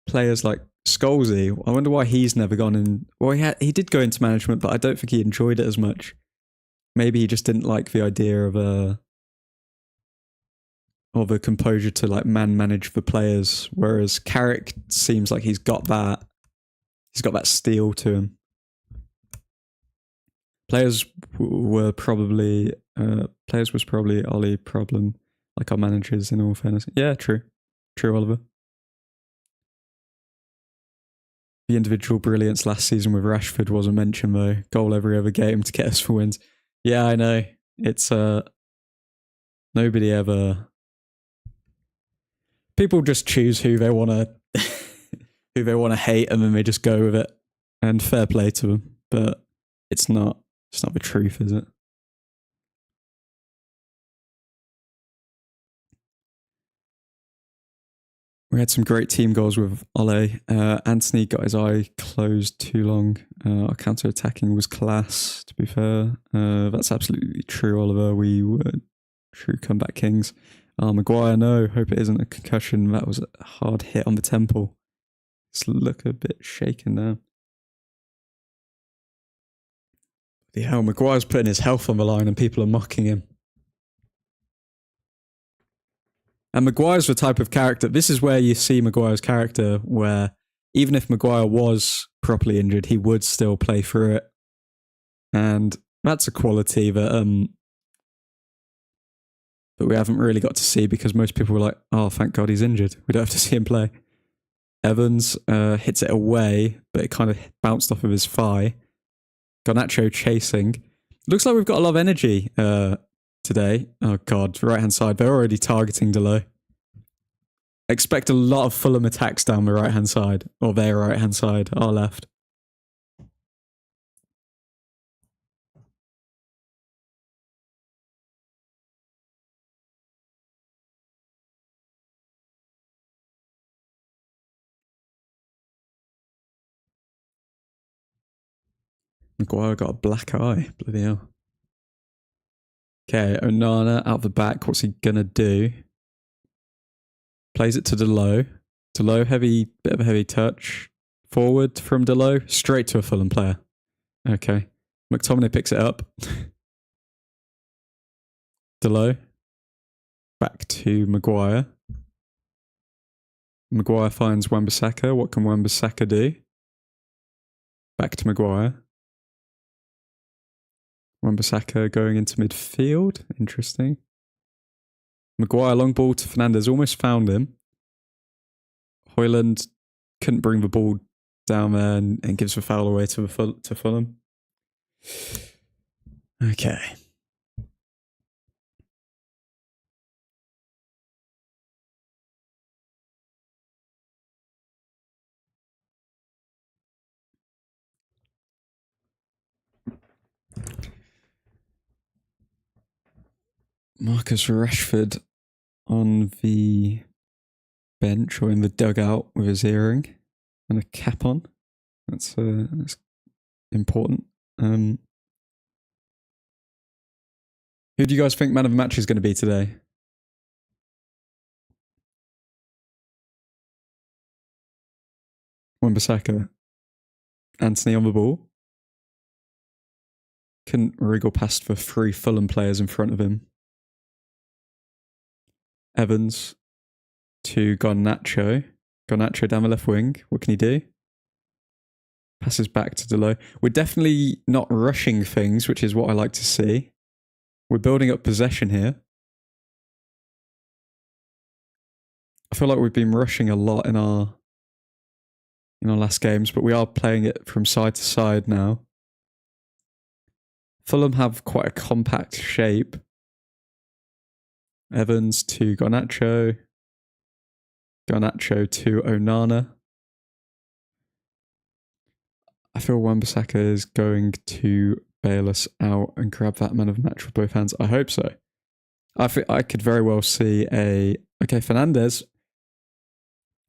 Speaker 1: players like Scholesy. I wonder why he's never gone in. Well, he did go into management, but I don't think he enjoyed it as much. Maybe he just didn't like the idea of of a composure to like manage the players, whereas Carrick seems like he's got that steel to him. Players was probably Ollie problem, like our managers in all fairness. Yeah, true, Oliver. The individual brilliance last season with Rashford wasn't mentioned though. Goal every other game to get us for wins. Yeah, I know. It's nobody ever. People just choose who they want to hate, and then they just go with it. And fair play to them, but it's not the truth, is it? We had some great team goals with Ole. Anthony got his eye closed too long. Our counter-attacking was class, to be fair. That's absolutely true, Oliver. We were true comeback kings. Maguire, no. Hope it isn't a concussion. That was a hard hit on the temple. Just look a bit shaken now. The hell, Maguire's putting his health on the line and people are mocking him. And Maguire's the type of character, this is where you see Maguire's character, where even if Maguire was properly injured, he would still play through it. And that's a quality that we haven't really got to see, because most people were like, oh, thank God he's injured. We don't have to see him play. Evans hits it away, but it kind of bounced off of his thigh. Garnacho chasing. Looks like we've got a lot of energy today. Oh God, right-hand side. They're already targeting Delo. Expect a lot of Fulham attacks down the right-hand side, or their right-hand side, our left. Maguire got a black eye. Bloody hell. Okay, Onana out the back. What's he gonna do? Plays it to Delo. Delo, bit of a heavy touch. Forward from Delo, straight to a Fulham player. Okay. McTominay picks it up. Delo. Back to Maguire. Maguire finds Wan-Bissaka. What can Wan-Bissaka do? Back to Maguire. Wan-Bissaka going into midfield. Interesting. Maguire long ball to Fernandes. Almost found him. Højlund couldn't bring the ball down there and gives the foul away to Fulham. Okay. Marcus Rashford on the bench or in the dugout with his earring and a cap on. That's important. Who do you guys think man of the match is going to be today? Wan-Bissaka. Anthony on the ball. Couldn't wriggle past the 3 Fulham players in front of him. Evans to Garnacho. Garnacho down the left wing. What can he do? Passes back to Delo. We're definitely not rushing things, which is what I like to see. We're building up possession here. I feel like we've been rushing a lot in our last games, but we are playing it from side to side now. Fulham have quite a compact shape. Evans to Garnacho. Garnacho to Onana. I feel Wan-Bissaka is going to bail us out and grab that man of the match with both hands. I hope so. I could very well see okay, Fernandes.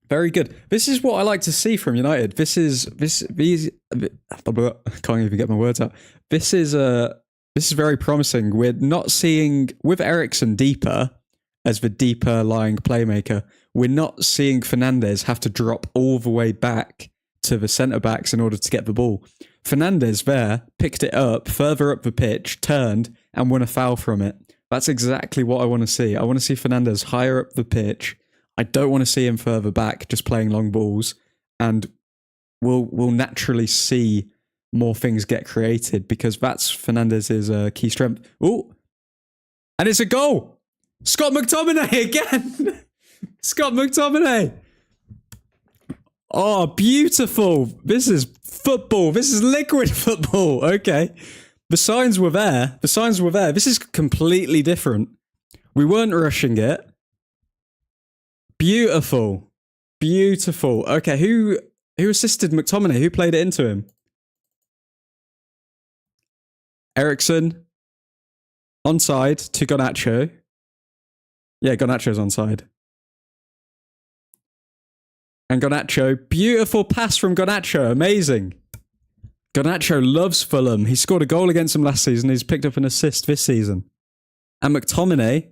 Speaker 1: Very good. This is what I like to see from United. These I can't even get my words out. This is very promising. We're not seeing, with Eriksen deeper as the deeper lying playmaker, we're not seeing Fernandes have to drop all the way back to the centre-backs in order to get the ball. Fernandes there picked it up, further up the pitch, turned, and won a foul from it. That's exactly what I want to see. I want to see Fernandez higher up the pitch. I don't want to see him further back, just playing long balls. And we'll naturally see more things get created because that's Fernandez's key strength. Oh, and it's a goal. Scott McTominay again. Scott McTominay. Oh, beautiful. This is football. This is liquid football. Okay. The signs were there. The signs were there. This is completely different. We weren't rushing it. Beautiful. Beautiful. Okay, who assisted McTominay? Who played it into him? Ericsson. Onside to Garnacho. Yeah, Garnacho's onside. And Garnacho. Beautiful pass from Garnacho. Amazing. Garnacho loves Fulham. He scored a goal against them last season. He's picked up an assist this season. And McTominay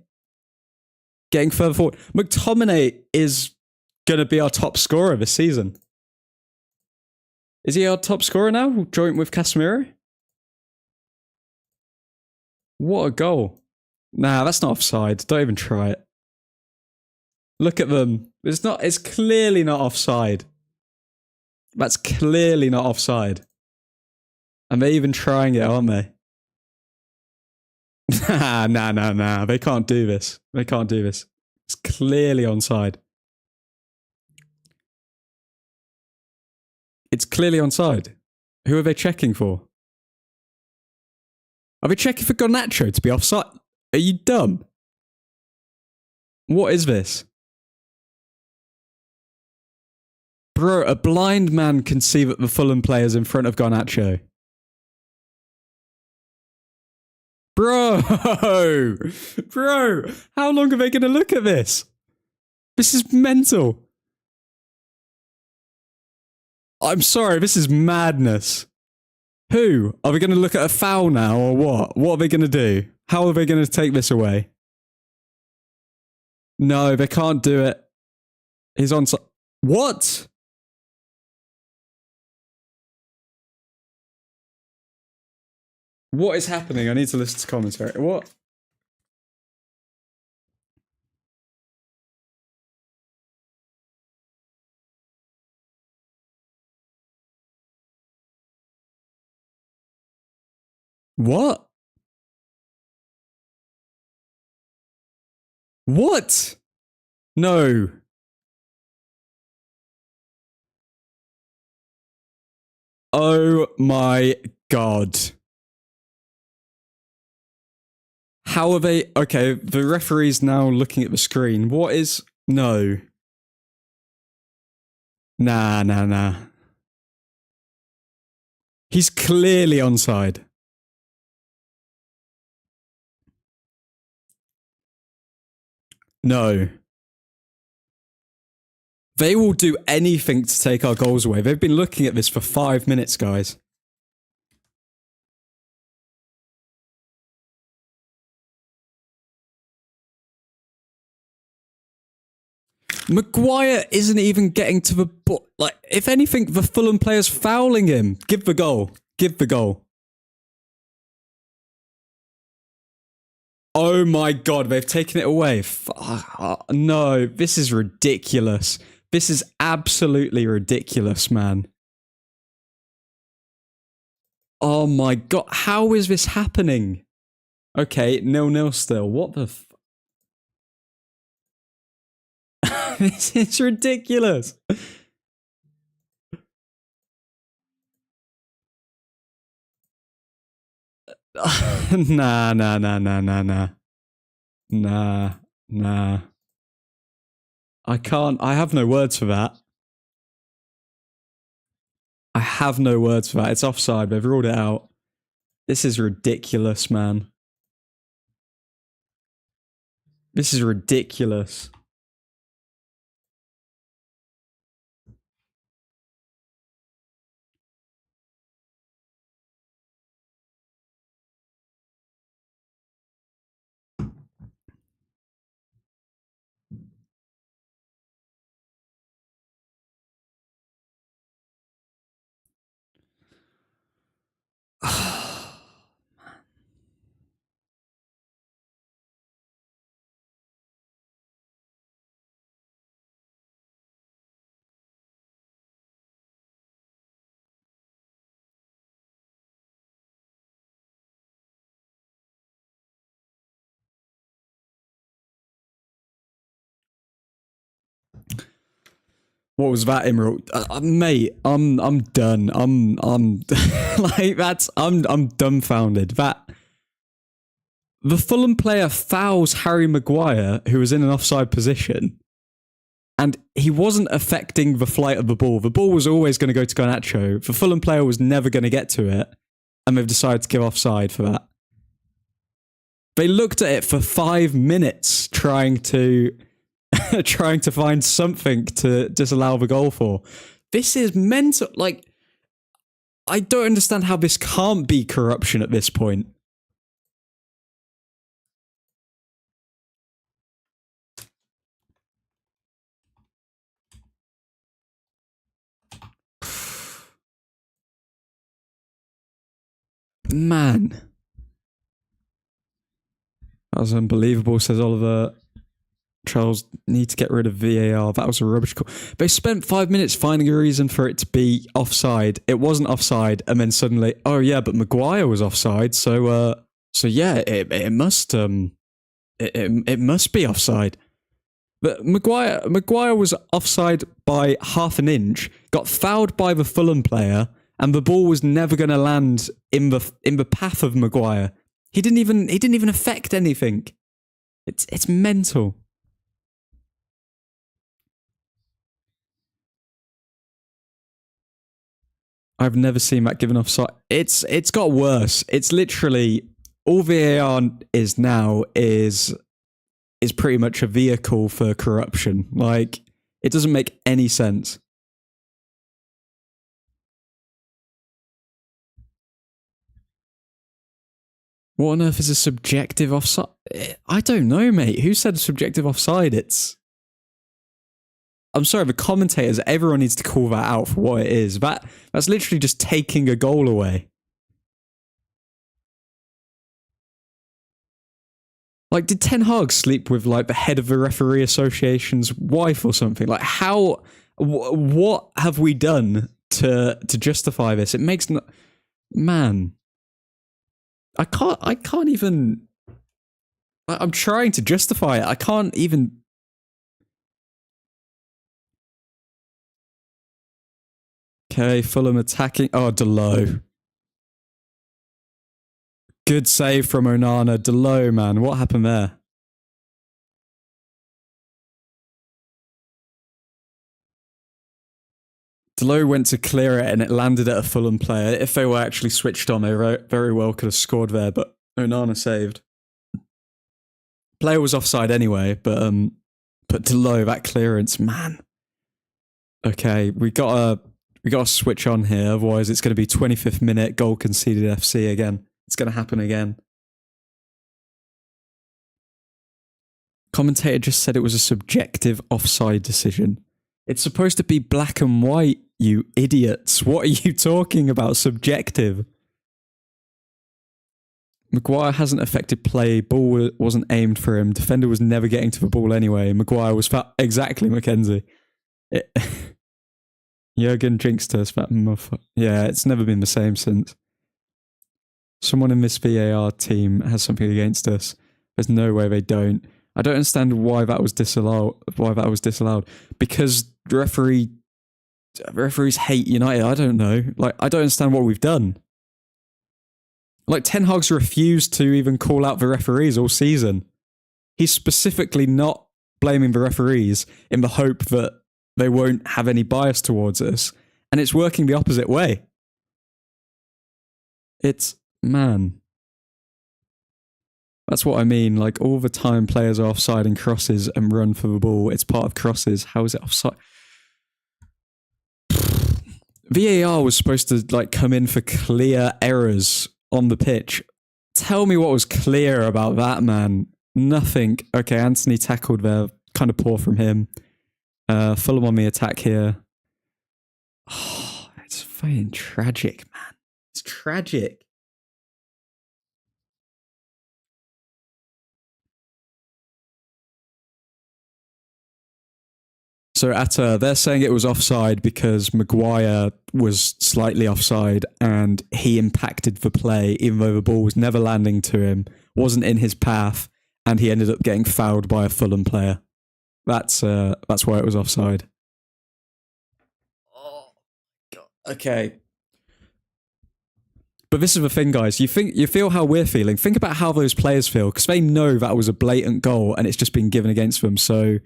Speaker 1: getting further forward. McTominay is going to be our top scorer this season. Is he our top scorer now, joint with Casemiro? What a goal. Nah, that's not offside. Don't even try it. Look at them. It's clearly not offside. That's clearly not offside. And they're even trying it, aren't they? Nah. They can't do this. They can't do this. It's clearly onside. It's clearly onside. Who are they checking for? Are they checking for Garnacho to be offside? Are you dumb? What is this? Bro, a blind man can see that the Fulham player's in front of Garnacho. Bro, how long are they going to look at this? This is mental. I'm sorry, this is madness. Who? Are we going to look at a foul now or what? What are they going to do? How are they going to take this away? No, they can't do it. He's on... What? What is happening? I need to listen to commentary. What? What? What? No. Oh my God. How are they? Okay, the referee's now looking at the screen. What is... No. Nah. He's clearly onside. No. They will do anything to take our goals away. They've been looking at this for 5 minutes, guys. Maguire isn't even getting to the ball. Like, if anything, the Fulham player's fouling him. Give the goal. Give the goal. Oh my God, they've taken it away. No, this is ridiculous. This is absolutely ridiculous, man. Oh my God, how is this happening? Okay, 0-0 still. What the This is ridiculous. Nah. I can't. I have no words for that. I have no words for that. It's offside. They've ruled it out. This is ridiculous, man. This is ridiculous. What was that, Emerald? Mate, I'm done. I'm like I'm dumbfounded. That the Fulham player fouls Harry Maguire, who was in an offside position, and he wasn't affecting the flight of the ball. The ball was always going to go to Garnacho. The Fulham player was never going to get to it, and they've decided to give offside for that. They looked at it for 5 minutes trying to find something to disallow the goal for. This is mental. Like, I don't understand how this can't be corruption at this point. Man. That was unbelievable, says Oliver. Charles, need to get rid of VAR. That was a rubbish call. They spent 5 minutes finding a reason for it to be offside. It wasn't offside, and then suddenly, oh yeah, but Maguire was offside. So yeah, it must be offside. But Maguire was offside by half an inch. Got fouled by the Fulham player, and the ball was never going to land in the path of Maguire. He didn't even affect anything. It's mental. I've never seen that given offside. It's got worse. It's literally all VAR is now is pretty much a vehicle for corruption. Like, it doesn't make any sense. What on earth is a subjective offside? I don't know, mate. Who said subjective offside? I'm sorry, the commentators, everyone needs to call that out for what it is. That's literally just taking a goal away. Like, did Ten Hag sleep with, like, the head of the referee association's wife or something? Like, how... What have we done to justify this? It makes no... Man. I can't even... I'm trying to justify it. I can't even... Okay, Fulham attacking. Oh, Delo. Good save from Onana. Delo, man. What happened there? Delo went to clear it and it landed at a Fulham player. If they were actually switched on, they very well could have scored there, but Onana saved. Player was offside anyway, but Delo, that clearance, man. Okay, we got to switch on here, otherwise it's going to be 25th minute, goal conceded FC again. It's going to happen again. Commentator just said it was a subjective offside decision. It's supposed to be black and white, you idiots. What are you talking about? Subjective. Maguire hasn't affected play. Ball wasn't aimed for him. Defender was never getting to the ball anyway. Maguire was fat. Exactly, Mackenzie. Jurgen jinxed us. That motherfucker. Yeah, it's never been the same since. Someone in this VAR team has something against us. There's no way they don't. I don't understand why that was disallowed. Because referees hate United. I don't know. Like, I don't understand what we've done. Like, Ten Hag's refused to even call out the referees all season. He's specifically not blaming the referees in the hope that they won't have any bias towards us. And it's working the opposite way. Man. That's what I mean. Like, all the time players are offside in crosses and run for the ball. It's part of crosses. How is it offside? VAR was supposed to, like, come in for clear errors on the pitch. Tell me what was clear about that, man. Nothing. Okay, Anthony tackled there. Kind of poor from him. Fulham on the attack here. Oh, it's fucking tragic, man. It's tragic. So they're saying it was offside because Maguire was slightly offside and he impacted the play, even though the ball was never landing to him, wasn't in his path, and he ended up getting fouled by a Fulham player. That's why it was offside. Okay. But this is the thing, guys. You feel how we're feeling. Think about how those players feel, because they know that was a blatant goal and it's just been given against them. So,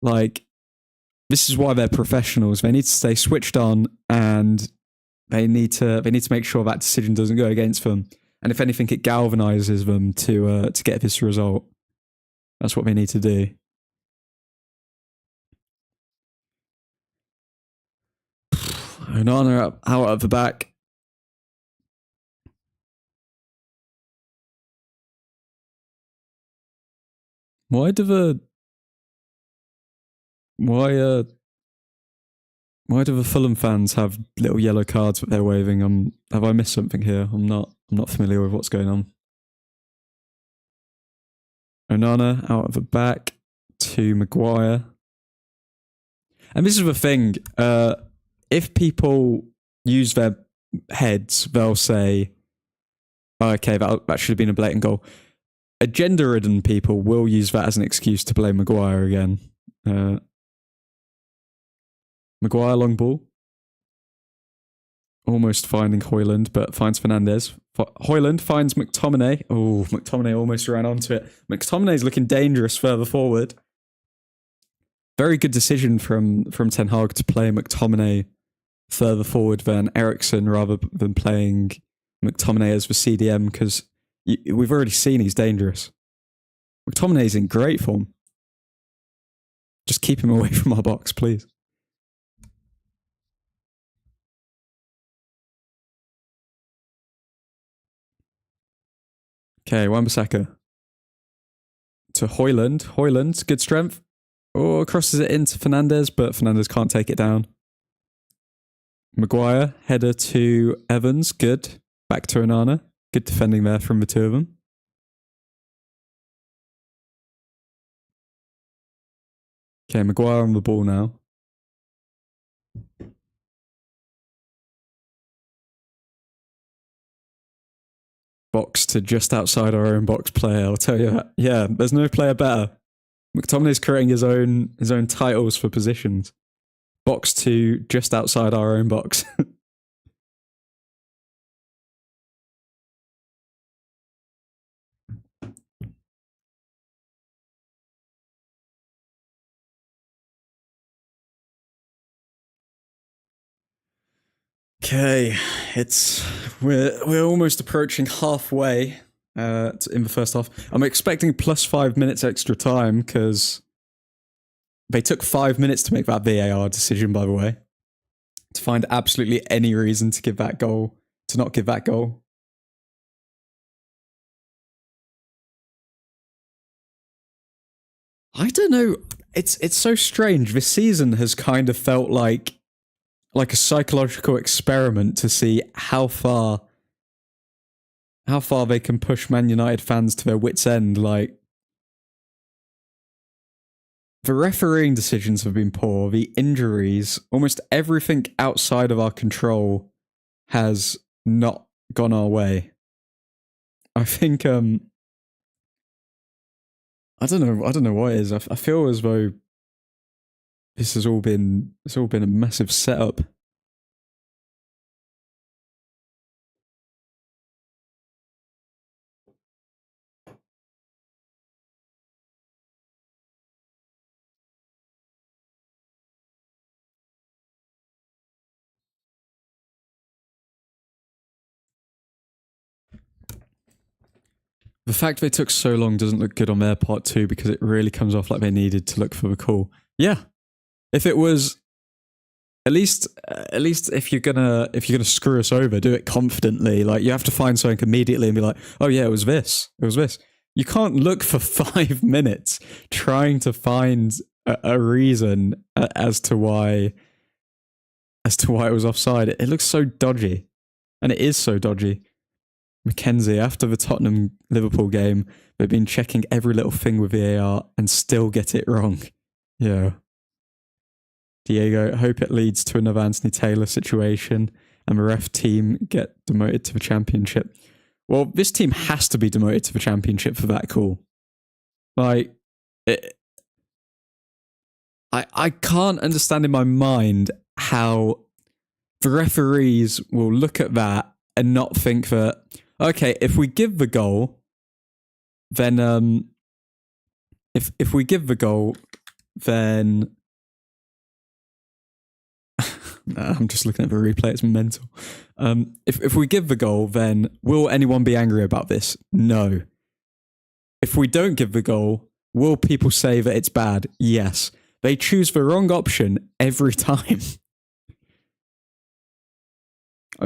Speaker 1: like, this is why they're professionals. They need to stay switched on, and they need to make sure that decision doesn't go against them. And if anything, it galvanizes them to get this result. That's what they need to do. Onana out at the back. Why do the Fulham fans have little yellow cards that they're waving? Have I missed something here? I'm not familiar with what's going on. Onana out of the back to Maguire. And this is the thing. If people use their heads, they'll say, oh, okay, that should have been a blatant goal. Agenda-ridden people will use that as an excuse to blame Maguire again. Maguire long ball. Almost finding Højlund, but finds Fernandes. Højlund finds McTominay. Oh, McTominay almost ran onto it. McTominay's looking dangerous further forward. Very good decision from Ten Hag to play McTominay further forward than Eriksen, rather than playing McTominay as the CDM, because we've already seen he's dangerous. McTominay's in great form. Just keep him away from our box, please. Okay, Wan-Bissaka. To Højlund. Højlund, good strength. Oh, crosses it into Fernandes, but Fernandes can't take it down. Maguire, header to Evans, good. Back to Onana. Good defending there from the two of them. Okay, Maguire on the ball now. Box to just outside our own box player, I'll tell you that. Yeah, there's no player better. McTominay's creating his own titles for positions. Box to just outside our own box. Okay, we're almost approaching halfway in the first half. I'm expecting plus 5 minutes extra time, because they took 5 minutes to make that VAR decision, by the way, to find absolutely any reason to give that goal, to not give that goal. I don't know. It's so strange. This season has kind of felt like a psychological experiment to see how far they can push Man United fans to their wits' end. Like, the refereeing decisions have been poor, the injuries, almost everything outside of our control has not gone our way. I think I don't know what it is. I feel as though it's all been a massive setup. The fact they took so long doesn't look good on their part too, because it really comes off like they needed to look for the call. Yeah, if it was, at least if you're gonna screw us over, do it confidently. Like, you have to find something immediately and be like, oh yeah, it was this. You can't look for 5 minutes trying to find a reason as to why it was offside. It looks so dodgy, and it is so dodgy. Mackenzie, after the Tottenham-Liverpool game, they've been checking every little thing with VAR and still get it wrong. Yeah. Diego, hope it leads to another Anthony Taylor situation and the ref team get demoted to the Championship. Well, this team has to be demoted to the Championship for that call. Like, I can't understand in my mind how the referees will look at that and not think that, okay, if we give the goal, then if we give the goal, then nah, I'm just looking at the replay, it's mental. If we give the goal, then will anyone be angry about this? No. If we don't give the goal, will people say that it's bad? Yes. They choose the wrong option every time.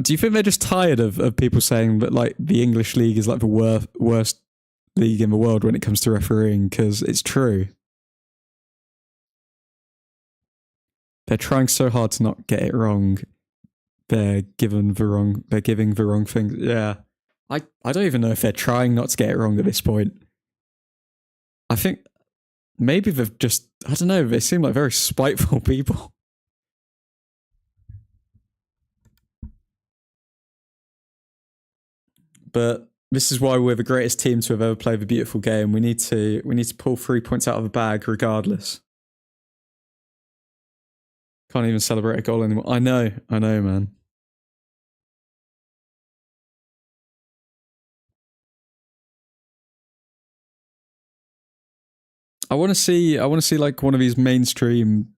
Speaker 1: Do you think they're just tired of people saying that like the English league is like the worst league in the world when it comes to refereeing? Because it's true. They're trying so hard to not get it wrong. They're giving the wrong things. Yeah. I don't even know if they're trying not to get it wrong at this point. I think maybe they've just, I don't know, they seem like very spiteful people. But this is why we're the greatest team to have ever played the beautiful game. We need to pull 3 points out of the bag regardless. Can't even celebrate a goal anymore. I know, man. I want to see like one of these mainstream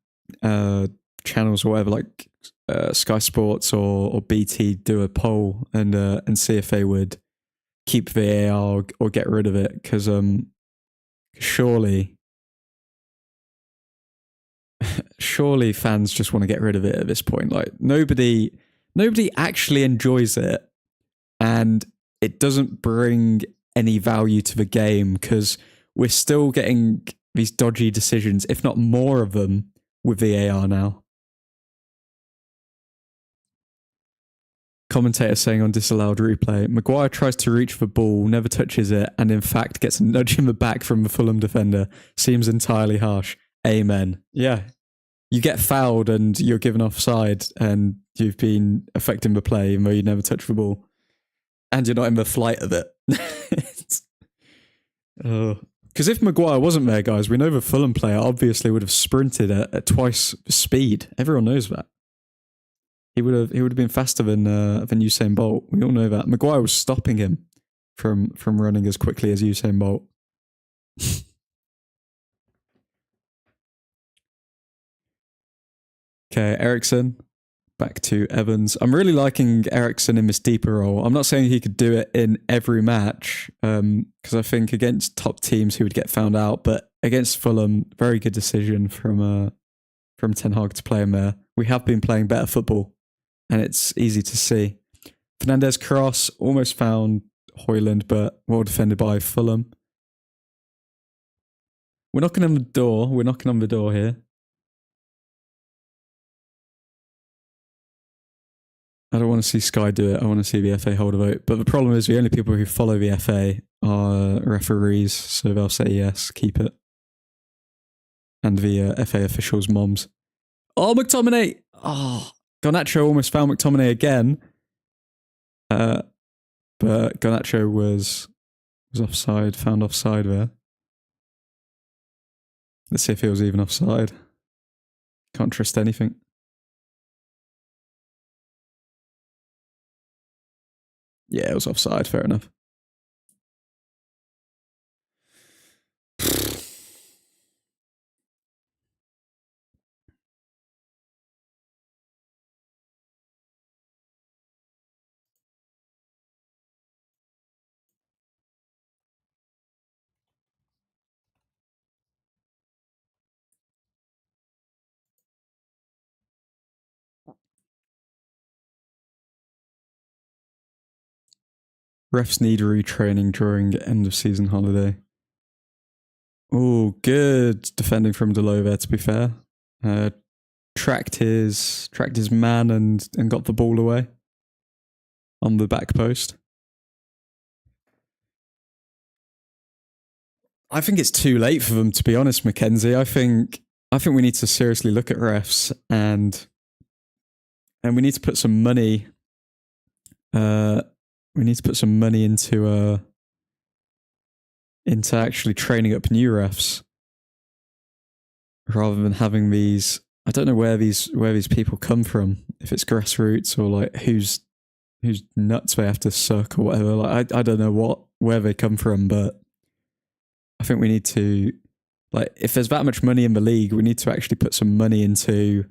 Speaker 1: channels or whatever, like Sky Sports or BT, do a poll and see if they would keep VAR or get rid of it, because surely fans just want to get rid of it at this point. Like nobody actually enjoys it, and it doesn't bring any value to the game because we're still getting these dodgy decisions, if not more of them, with VAR now. Commentator saying on disallowed replay, Maguire tries to reach the ball, never touches it, and in fact gets a nudge in the back from the Fulham defender. Seems entirely harsh. Amen. Yeah. You get fouled and you're given offside and you've been affecting the play even though you never touch the ball. And you're not in the flight of it. Because if Maguire wasn't there, guys, we know the Fulham player obviously would have sprinted at twice the speed. Everyone knows that. He would have been faster than Usain Bolt. We all know that. Maguire was stopping him from running as quickly as Usain Bolt. Okay, Ericsson. Back to Evans. I'm really liking Ericsson in this deeper role. I'm not saying he could do it in every match, because I think against top teams he would get found out. But against Fulham, very good decision from Ten Hag to play him there. We have been playing better football, and it's easy to see. Fernandez cross almost found Højlund, but well defended by Fulham. We're knocking on the door. We're knocking on the door here. I don't want to see Sky do it. I want to see the FA hold a vote. But the problem is the only people who follow the FA are referees, so they'll say yes, keep it. And the FA officials' moms. Oh, McTominay! Oh, Garnacho almost found McTominay again. But Garnacho was offside, found offside there. Let's see if he was even offside. Can't trust anything. Yeah, it was offside, fair enough. Refs need retraining during end of season holiday. Oh, good defending from Delo there, to be fair. Tracked his man and got the ball away on the back post. I think it's too late for them, to be honest, Mackenzie. I think we need to seriously look at refs and we need to put some money. We need to put some money into actually training up new refs rather than having these. I don't know where these people come from. if it's grassroots or like whose nuts they have to suck or whatever. Like I don't know where they come from, but I think we need to, like, if there's that much money in the league, we need to actually put some money into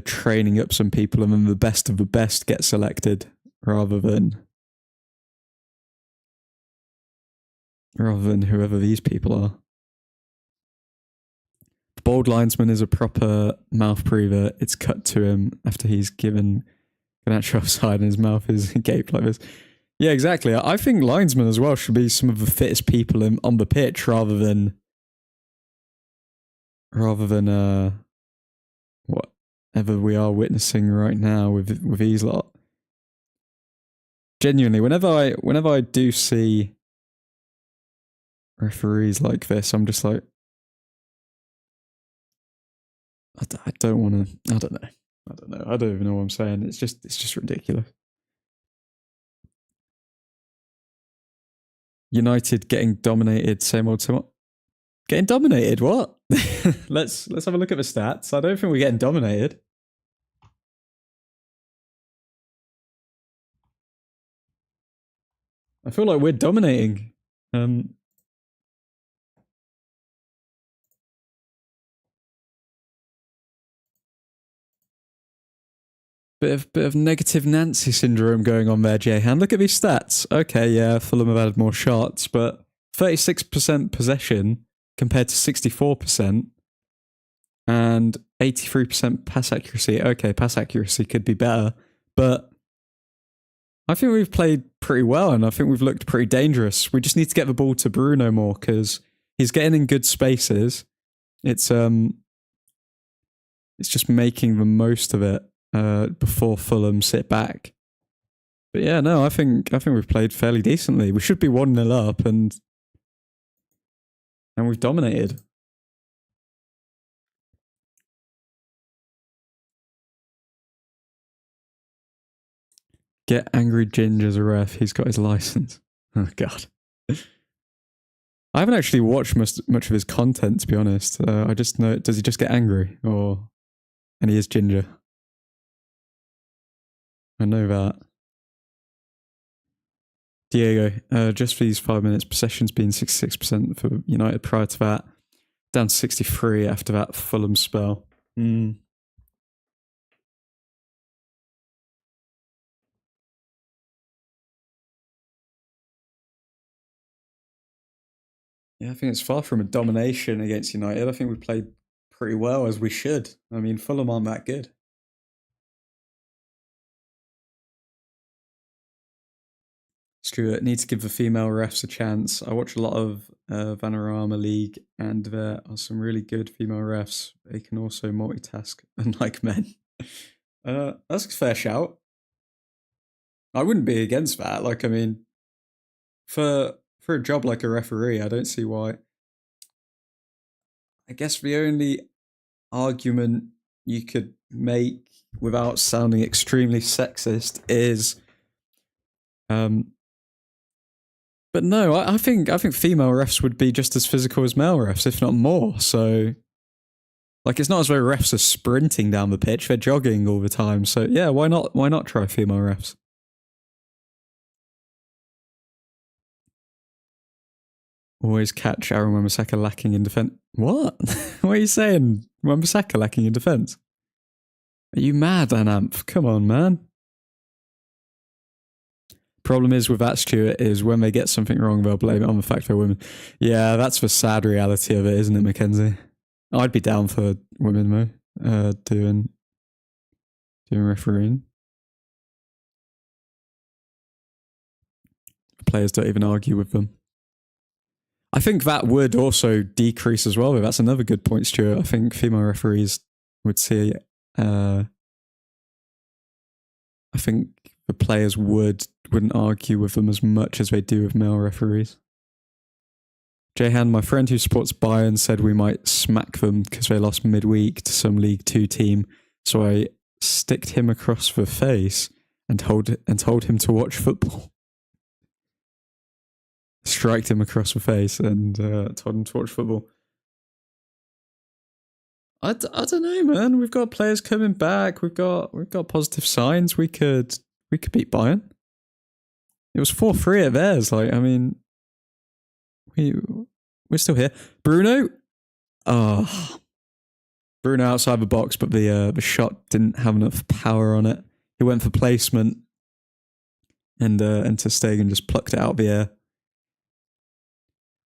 Speaker 1: training up some people, and then the best of the best get selected rather than whoever these people are. The bald linesman is a proper mouth breather. It's cut to him after he's given an actual offside and his mouth is gaped like this. Yeah, exactly. I think linesmen as well should be some of the fittest people on the pitch rather than whatever we are witnessing right now with these lot. Genuinely, whenever I do see referees like this, I'm just like, I don't want to. I don't know. I don't even know what I'm saying. It's just ridiculous. United getting dominated. Same old. Getting dominated? What? let's have a look at the stats. I don't think we're getting dominated. I feel like we're dominating. Bit of negative Nancy syndrome going on there, J-Han. Look at these stats. Okay, yeah, Fulham have added more shots, but 36% possession compared to 64% and 83% pass accuracy. Okay, pass accuracy could be better, but I think we've played pretty well and I think we've looked pretty dangerous. We just need to get the ball to Bruno more because he's getting in good spaces. It's just making the most of it before Fulham sit back. But yeah, no, I think we've played fairly decently. We should be 1-0 up and we've dominated. Get Angry Ginger's a ref. He's got his license. Oh, God. I haven't actually watched much of his content, to be honest. I just know, does he just get angry? And he is Ginger. I know that. Diego, just for these 5 minutes, possession's been 66% for United prior to that. Down to 63 after that Fulham spell. Yeah, I think it's far from a domination against United. I think we played pretty well as we should. I mean, Fulham aren't that good. Stuart, need to give the female refs a chance. I watch a lot of Vanarama League, and there are some really good female refs. They can also multitask, unlike men. That's a fair shout. I wouldn't be against that. Like, I mean, for a job like a referee, I don't see why. I guess the only argument you could make without sounding extremely sexist is but no, I think female refs would be just as physical as male refs, if not more. So, like, it's not as though refs are sprinting down the pitch; they're jogging all the time. So, yeah, why not? Why not try female refs? Always catch Aaron Wan-Bissaka lacking in defence. What? What are you saying? Wan-Bissaka lacking in defence? Are you mad, Anamp? Come on, man. Problem is with that, Stuart, is when they get something wrong, they'll blame it on the fact they're women. Yeah, that's the sad reality of it, isn't it, Mackenzie? I'd be down for women, though, doing refereeing. Players don't even argue with them. I think that would also decrease as well. But that's another good point, Stuart. I think female referees would see. I think the players wouldn't argue with them as much as they do with male referees. Jehan, my friend who supports Bayern, said we might smack them because they lost midweek to some League 2 team. So I sticked him across the face and told him to watch football. Striked him across the face and told him to watch football. I don't know, man. We've got players coming back. We've got positive signs. We could beat Bayern. It was 4-3 at theirs. Like, I mean, we're still here. Bruno, Bruno outside the box, but the shot didn't have enough power on it. He went for placement, and Ter Stegen just plucked it out of the air.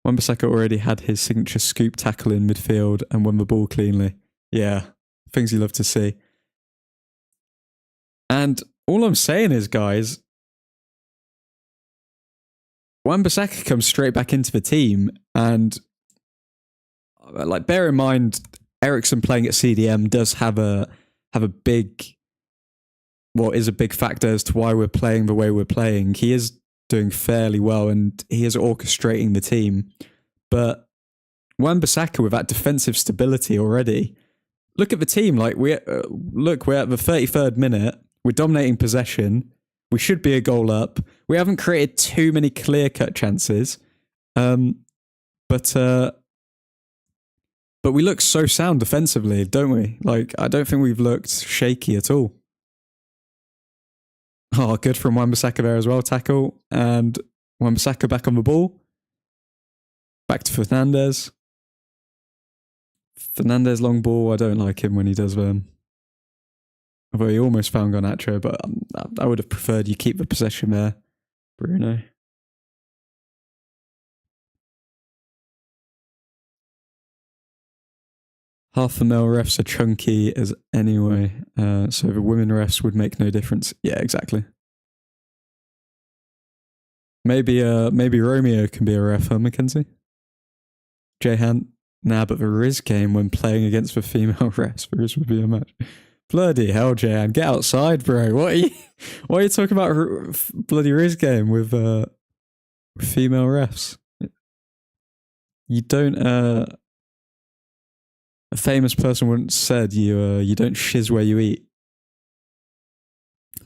Speaker 1: Wan-Bissaka already had his signature scoop tackle in midfield and won the ball cleanly. Yeah, things you love to see. And all I'm saying is, guys, Wan-Bissaka comes straight back into the team, and like, bear in mind, Eriksen playing at CDM does have a big, is a big factor as to why we're playing the way we're playing. He is doing fairly well, and he is orchestrating the team. But Wan-Bissaka, with that defensive stability already, look at the team. Like, we're at the 33rd minute. We're dominating possession. We should be a goal up. We haven't created too many clear-cut chances, but we look so sound defensively, don't we? Like, I don't think we've looked shaky at all. Oh, good from Wan-Bissaka there as well. Tackle, and Wan-Bissaka back on the ball. Back to Fernandes. Fernandes long ball. I don't like him when he does them. Although he almost found Garnacho, but I would have preferred you keep the possession there, Bruno. Half the male refs are chunky as anyway, so the women refs would make no difference. Yeah, exactly. Maybe Romeo can be a ref, huh, Mackenzie? Jehan, nah, but the Riz game when playing against the female refs, the Riz would be a match. Bloody hell, Jehan, get outside, bro. What are you talking about? Bloody Riz game with female refs? You don't. A famous person once said, "You don't shiz where you eat."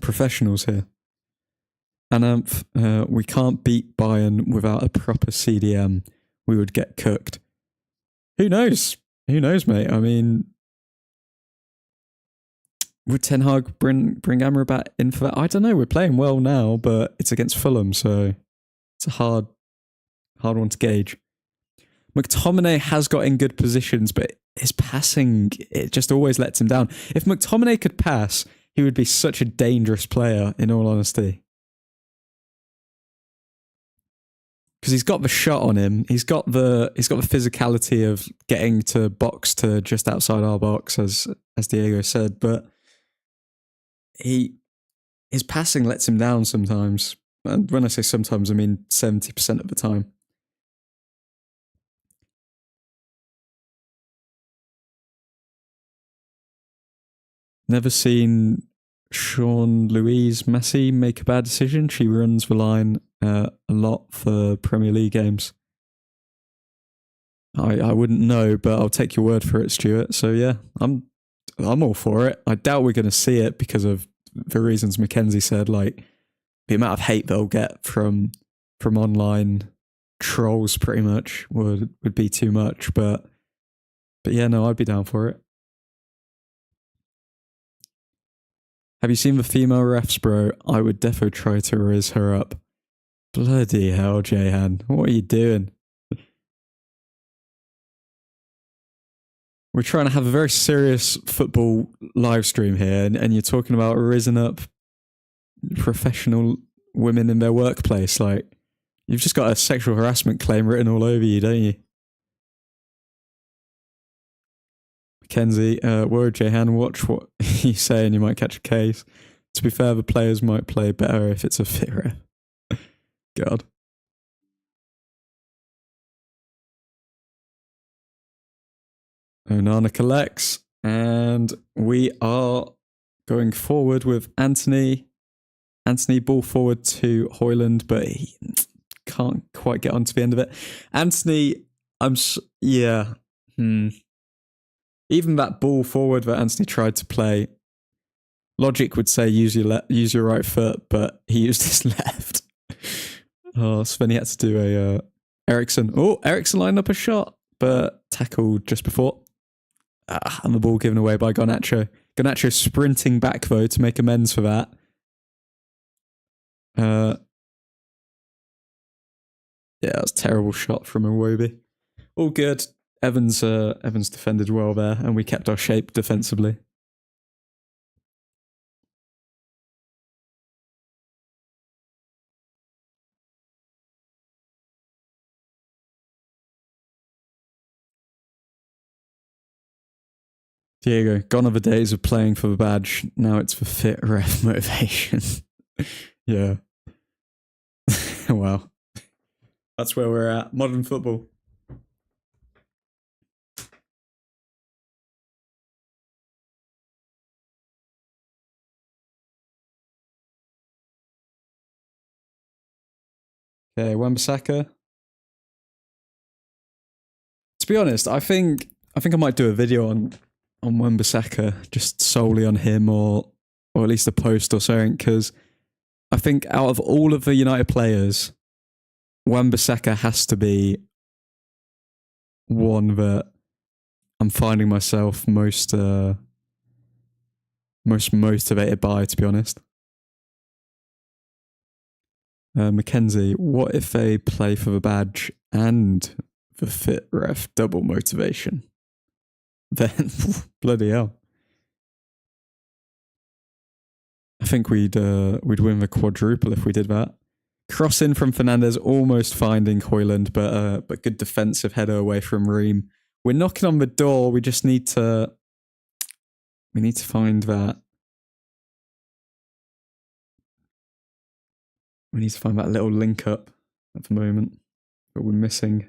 Speaker 1: Professionals here. And we can't beat Bayern without a proper CDM. We would get cooked. Who knows? Who knows, mate? I mean, would Ten Hag bring Amrabat in for that? I don't know. We're playing well now, but it's against Fulham, so it's a hard one to gauge. McTominay has got in good positions, but his passing, it just always lets him down. If McTominay could pass, he would be such a dangerous player, in all honesty. Because he's got the shot on him. He's got the physicality of getting to box to just outside our box, as Diego said, but his passing lets him down sometimes. And when I say sometimes, I mean 70% of the time. Never seen Sean Louise Massey make a bad decision. She runs the line a lot for Premier League games. I wouldn't know, but I'll take your word for it, Stuart. So yeah, I'm all for it. I doubt we're going to see it because of the reasons Mackenzie said, like the amount of hate they'll get from online trolls pretty much would be too much. But yeah, no, I'd be down for it. Have you seen the female refs, bro? I would defo try to raise her up. Bloody hell, Jehan. What are you doing? We're trying to have a very serious football live stream here, and you're talking about risen up professional women in their workplace. Like, you've just got a sexual harassment claim written all over you, don't you? Mackenzie, word Jehan, watch what you say and you might catch a case. To be fair, the players might play better if it's a fit ref. God. Onana collects, and we are going forward with Anthony. Anthony ball forward to Højlund, but he can't quite get onto the end of it. Anthony, even that ball forward that Anthony tried to play, logic would say use your right foot, but he used his left. Oh, so then he had to do a Eriksen. Oh, Eriksen lined up a shot, but tackled just before. And the ball given away by Garnacho. Garnacho sprinting back, though, to make amends for that. Yeah, that's a terrible shot from Iwobi. All good. Evans defended well there, and we kept our shape defensively. Diego, gone are the days of playing for the badge. Now it's for fit ref motivation. Yeah. Wow. That's where we're at. Modern football. Okay, Wan-Bissaka. To be honest, I think I might do a video on Wan-Bissaka, just solely on him, or at least a post or something, because I think out of all of the United players, Wan-Bissaka has to be one that I'm finding myself most motivated by, to be honest. Mackenzie, what if they play for the badge and the fit ref double motivation? Then, bloody hell. I think we'd win the quadruple if we did that. Cross in from Fernandez, almost finding Højlund, but good defensive header away from Ream. We're knocking on the door. We just need to find that. We need to find that little link up at the moment that we're missing.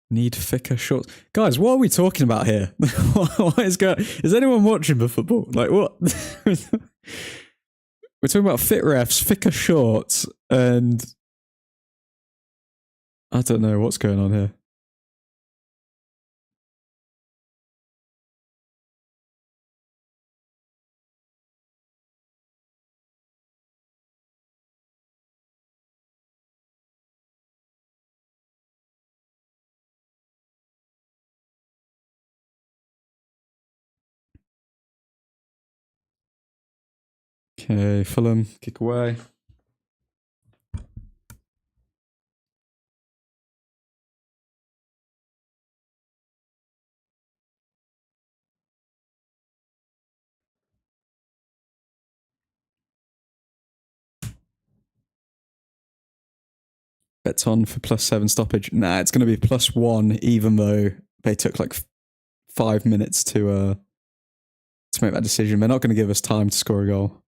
Speaker 1: Need thicker shorts. Guys, what are we talking about here? What is going? Is anyone watching the football? Like, what? We're talking about fit refs, thicker shorts, and I don't know what's going on here. Okay, Fulham, kick away. Bets on for +7 stoppage. Nah, it's going to be +1, even though they took like 5 minutes to make that decision. They're not going to give us time to score a goal.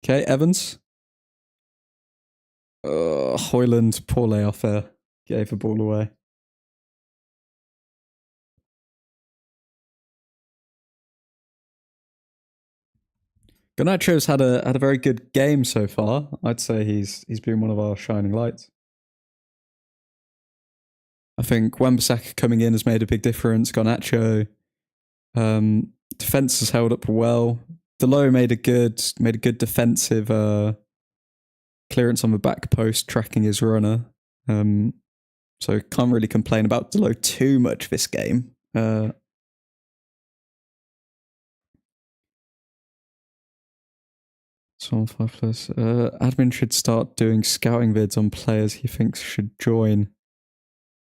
Speaker 1: Okay, Evans. Højlund, poor layoff there. Gave the ball away. Garnacho's had a very good game so far. I'd say he's been one of our shining lights. I think Wan-Bissaka coming in has made a big difference. Garnacho, defense has held up well. Delo made a good defensive clearance on the back post, tracking his runner. So can't really complain about Delo too much this game. So on 5+. Admin should start doing scouting vids on players he thinks should join.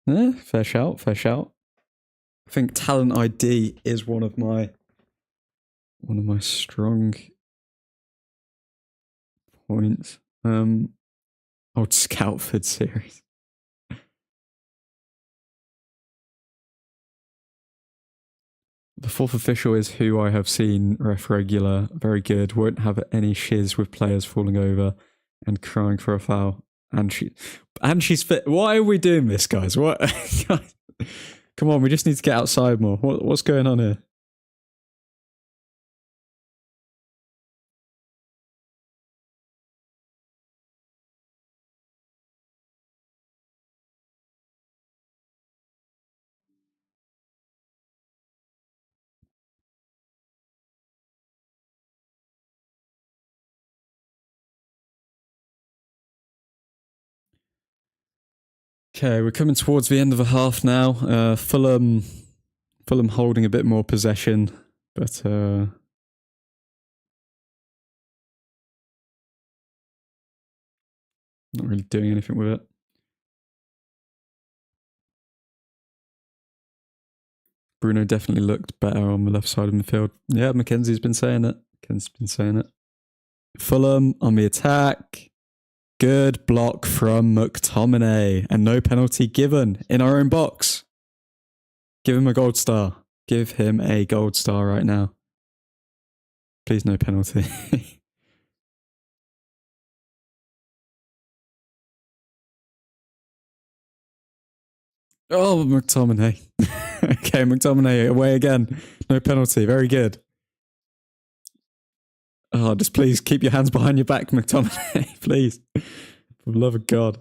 Speaker 1: Fair shout, fair shout. I think talent ID is one of my strong points. Old Scoutford series. The fourth official is who I have seen ref regular. Very good. Won't have any shiz with players falling over and crying for a foul. And she's fit. Why are we doing this, guys? What? Come on, we just need to get outside more. What's going on here? Okay, we're coming towards the end of the half now. Fulham holding a bit more possession, but not really doing anything with it. Bruno definitely looked better on the left side of midfield. Yeah, Mackenzie's been saying it. Ken's been saying it. Fulham on the attack. Good block from McTominay and no penalty given in our own box. Give him a gold star. Give him a gold star right now. Please no penalty. Oh, McTominay. Okay, McTominay away again. No penalty. Very good. Oh, just please keep your hands behind your back, McTominay. Please. For the love of God.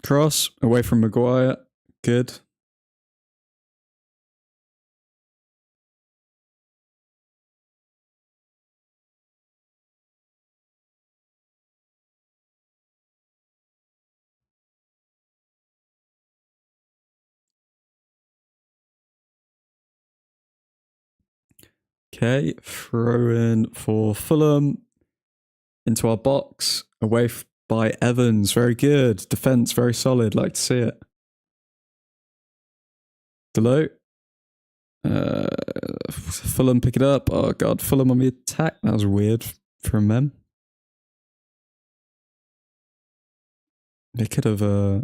Speaker 1: Cross away from Maguire. Good. Okay, throw in for Fulham into our box, away by Evans. Very good. Defense, very solid. Like to see it. Delo. Fulham pick it up. Oh, God. Fulham on the attack. That was weird from them. They could have...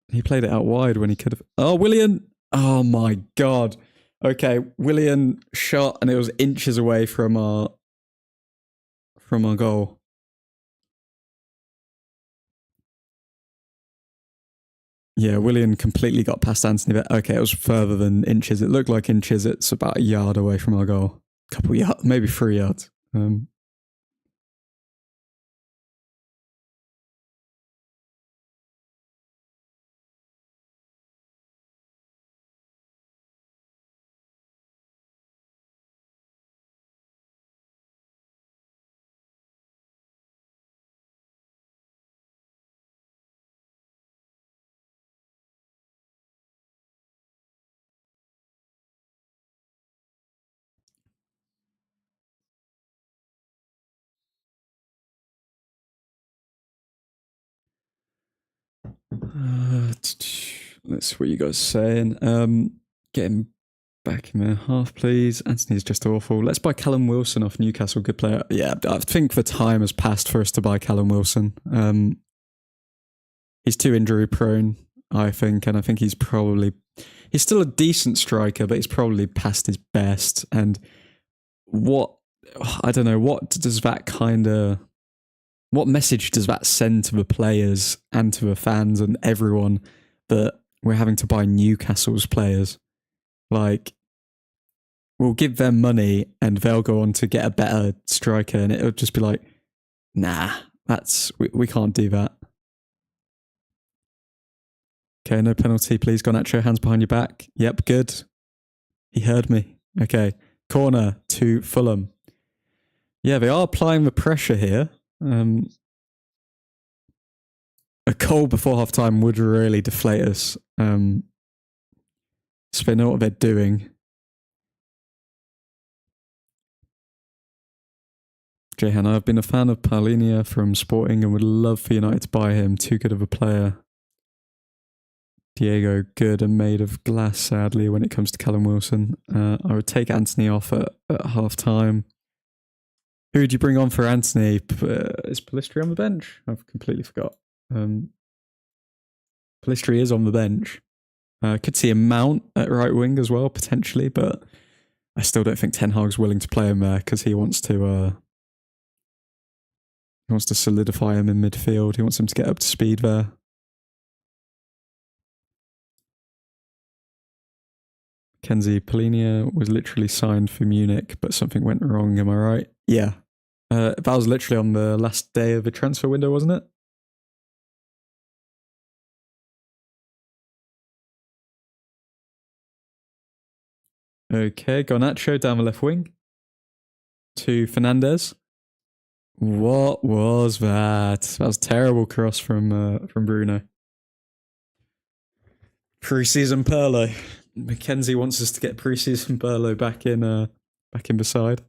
Speaker 1: he played it out wide when he could have... Oh, Willian! Oh, my God. Okay, Willian shot and it was inches away from our goal. Yeah, Willian completely got past Anthony. But okay, it was further than inches. It looked like inches. It's about a yard away from our goal. A couple yards, maybe 3 yards. Let's see what you guys are saying. Get him back in their half, please. Anthony's just awful. Let's buy Callum Wilson off Newcastle. Good player. Yeah, I think the time has passed for us to buy Callum Wilson. He's too injury prone, I think, and I think he's still a decent striker, but he's probably past his best. And I don't know, what message does that send to the players and to the fans and everyone that we're having to buy Newcastle's players? Like, we'll give them money and they'll go on to get a better striker, and it'll just be like, nah, we can't do that. Okay, no penalty, please. Garnacho, hands behind your back. Yep, good. He heard me. Okay, corner to Fulham. Yeah, they are applying the pressure here. A goal before half time would really deflate us. So they know what they're doing. Jehan, I've been a fan of Paulinho from Sporting and would love for United to buy him. Too good of a player. Diego, good and made of glass, sadly, when it comes to Callum Wilson. I would take Anthony off at half time. Who would you bring on for Anthony? Is Pellistri on the bench? I've completely forgot. Pellistri is on the bench. Could see a Mount at right wing as well, potentially, but I still don't think Ten Hag's willing to play him there because he wants to solidify him in midfield. He wants him to get up to speed there. Kenzie, Polinia was literally signed for Munich, but something went wrong, am I right? Yeah. That was literally on the last day of the transfer window, wasn't it? Okay, Garnacho down the left wing. To Fernandez. What was that? That was a terrible cross from Bruno. Pre-season Perlo. Mackenzie wants us to get pre-season Perlo back in beside.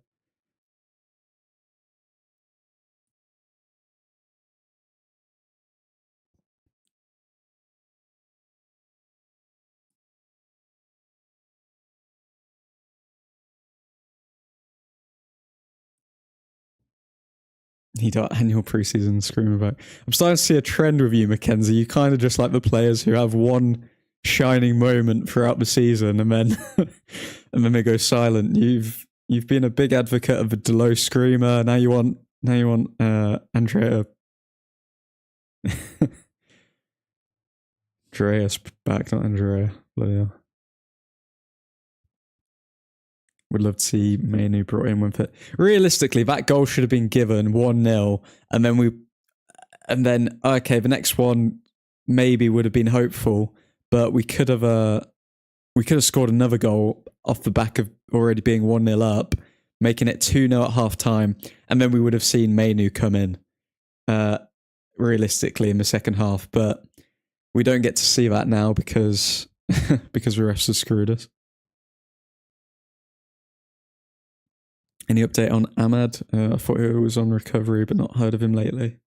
Speaker 1: He got annual preseason screaming back. I'm starting to see a trend with you, Mackenzie. You kind of just like the players who have one shining moment throughout the season and then and then they go silent. You've been a big advocate of the Delos screamer. Now you want Andrea Andreas back, not Andrea. Would love to see Manu brought in with it. Realistically, that goal should have been given 1-0, and then okay, the next one maybe would have been hopeful, but we could have scored another goal off the back of already being 1-0 up, making it 2-0 at half time, and then we would have seen Manu come in realistically in the second half, but we don't get to see that now because because the refs have screwed us. Any update on Ahmad? I thought he was on recovery, but not heard of him lately.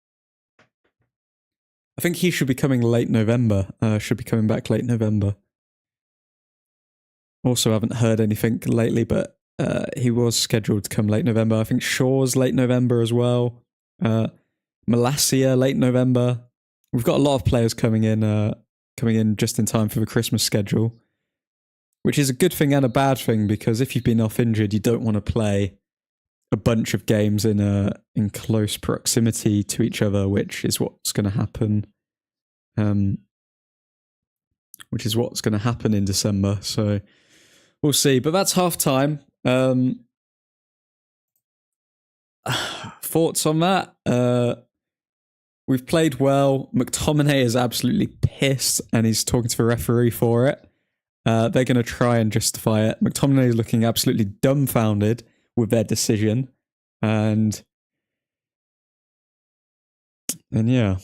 Speaker 1: I think he should be coming late November. Should be coming back late November. Also haven't heard anything lately, but he was scheduled to come late November. I think Shaw's late November as well. Malacia late November. We've got a lot of players coming in just in time for the Christmas schedule, which is a good thing and a bad thing, because if you've been off injured, you don't want to play a bunch of games in close proximity to each other, which is what's going to happen. Which is what's going to happen in December. So we'll see. But that's half time. Thoughts on that? We've played well. McTominay is absolutely pissed, and he's talking to the referee for it. They're going to try and justify it. McTominay is looking absolutely dumbfounded with their decision, and yeah.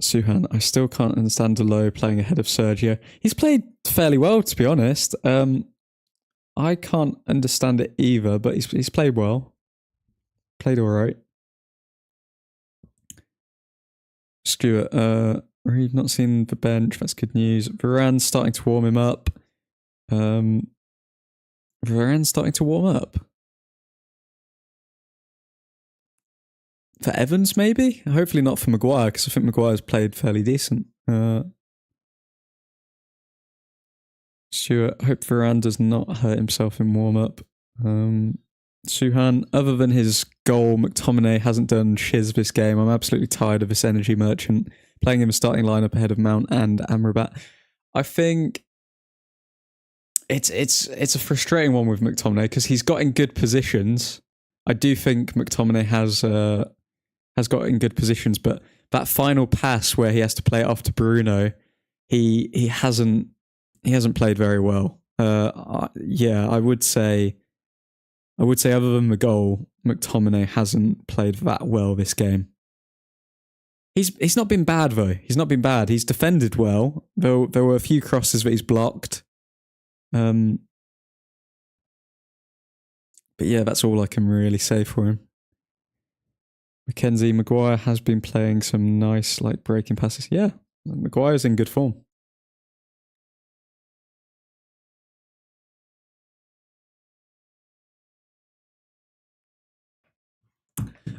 Speaker 1: Suhan, I still can't understand Delo playing ahead of Sergio. He's played fairly well, to be honest. I can't understand it either, but he's played well. Played all right. Stuart, we've not seen the bench. That's good news. Varane's starting to warm him up. Varane's starting to warm up. For Evans, maybe? Hopefully not for Maguire, because I think Maguire's played fairly decent. Stuart, hope Varane does not hurt himself in warm-up. Suhan, other than his goal, McTominay hasn't done shiz this game. I'm absolutely tired of this energy merchant playing in the starting lineup ahead of Mount and Amrabat. I think it's a frustrating one with McTominay because he's got in good positions. I do think McTominay has got in good positions, but that final pass where he has to play it off to Bruno, he hasn't played very well. Yeah, I would say other than the goal, McTominay hasn't played that well this game. He's not been bad though. He's not been bad. He's defended well. There were a few crosses that he's blocked. But yeah, that's all I can really say for him. Mackenzie, Maguire has been playing some nice breaking passes. Yeah, Maguire's in good form.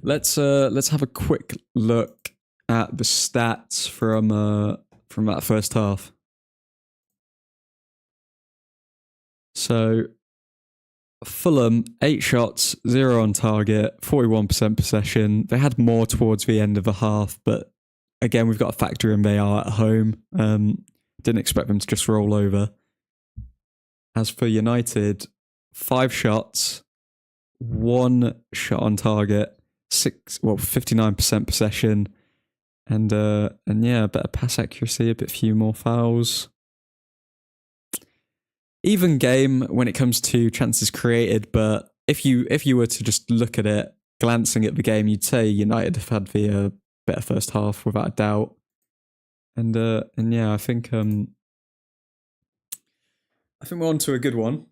Speaker 1: Let's have a quick look at the stats from that first half. So Fulham, 8 shots, 0 on target, 41% possession. They had more towards the end of the half, but again, we've got to factor in they are at home. Didn't expect them to just roll over. As for United, 5 shots, 1 shot on target, 59% possession, and yeah, better pass accuracy, a bit few more fouls. Even game when it comes to chances created, but if you were to just look at it, glancing at the game, you'd say United have had the better first half without a doubt. And yeah, I think we're on to a good one.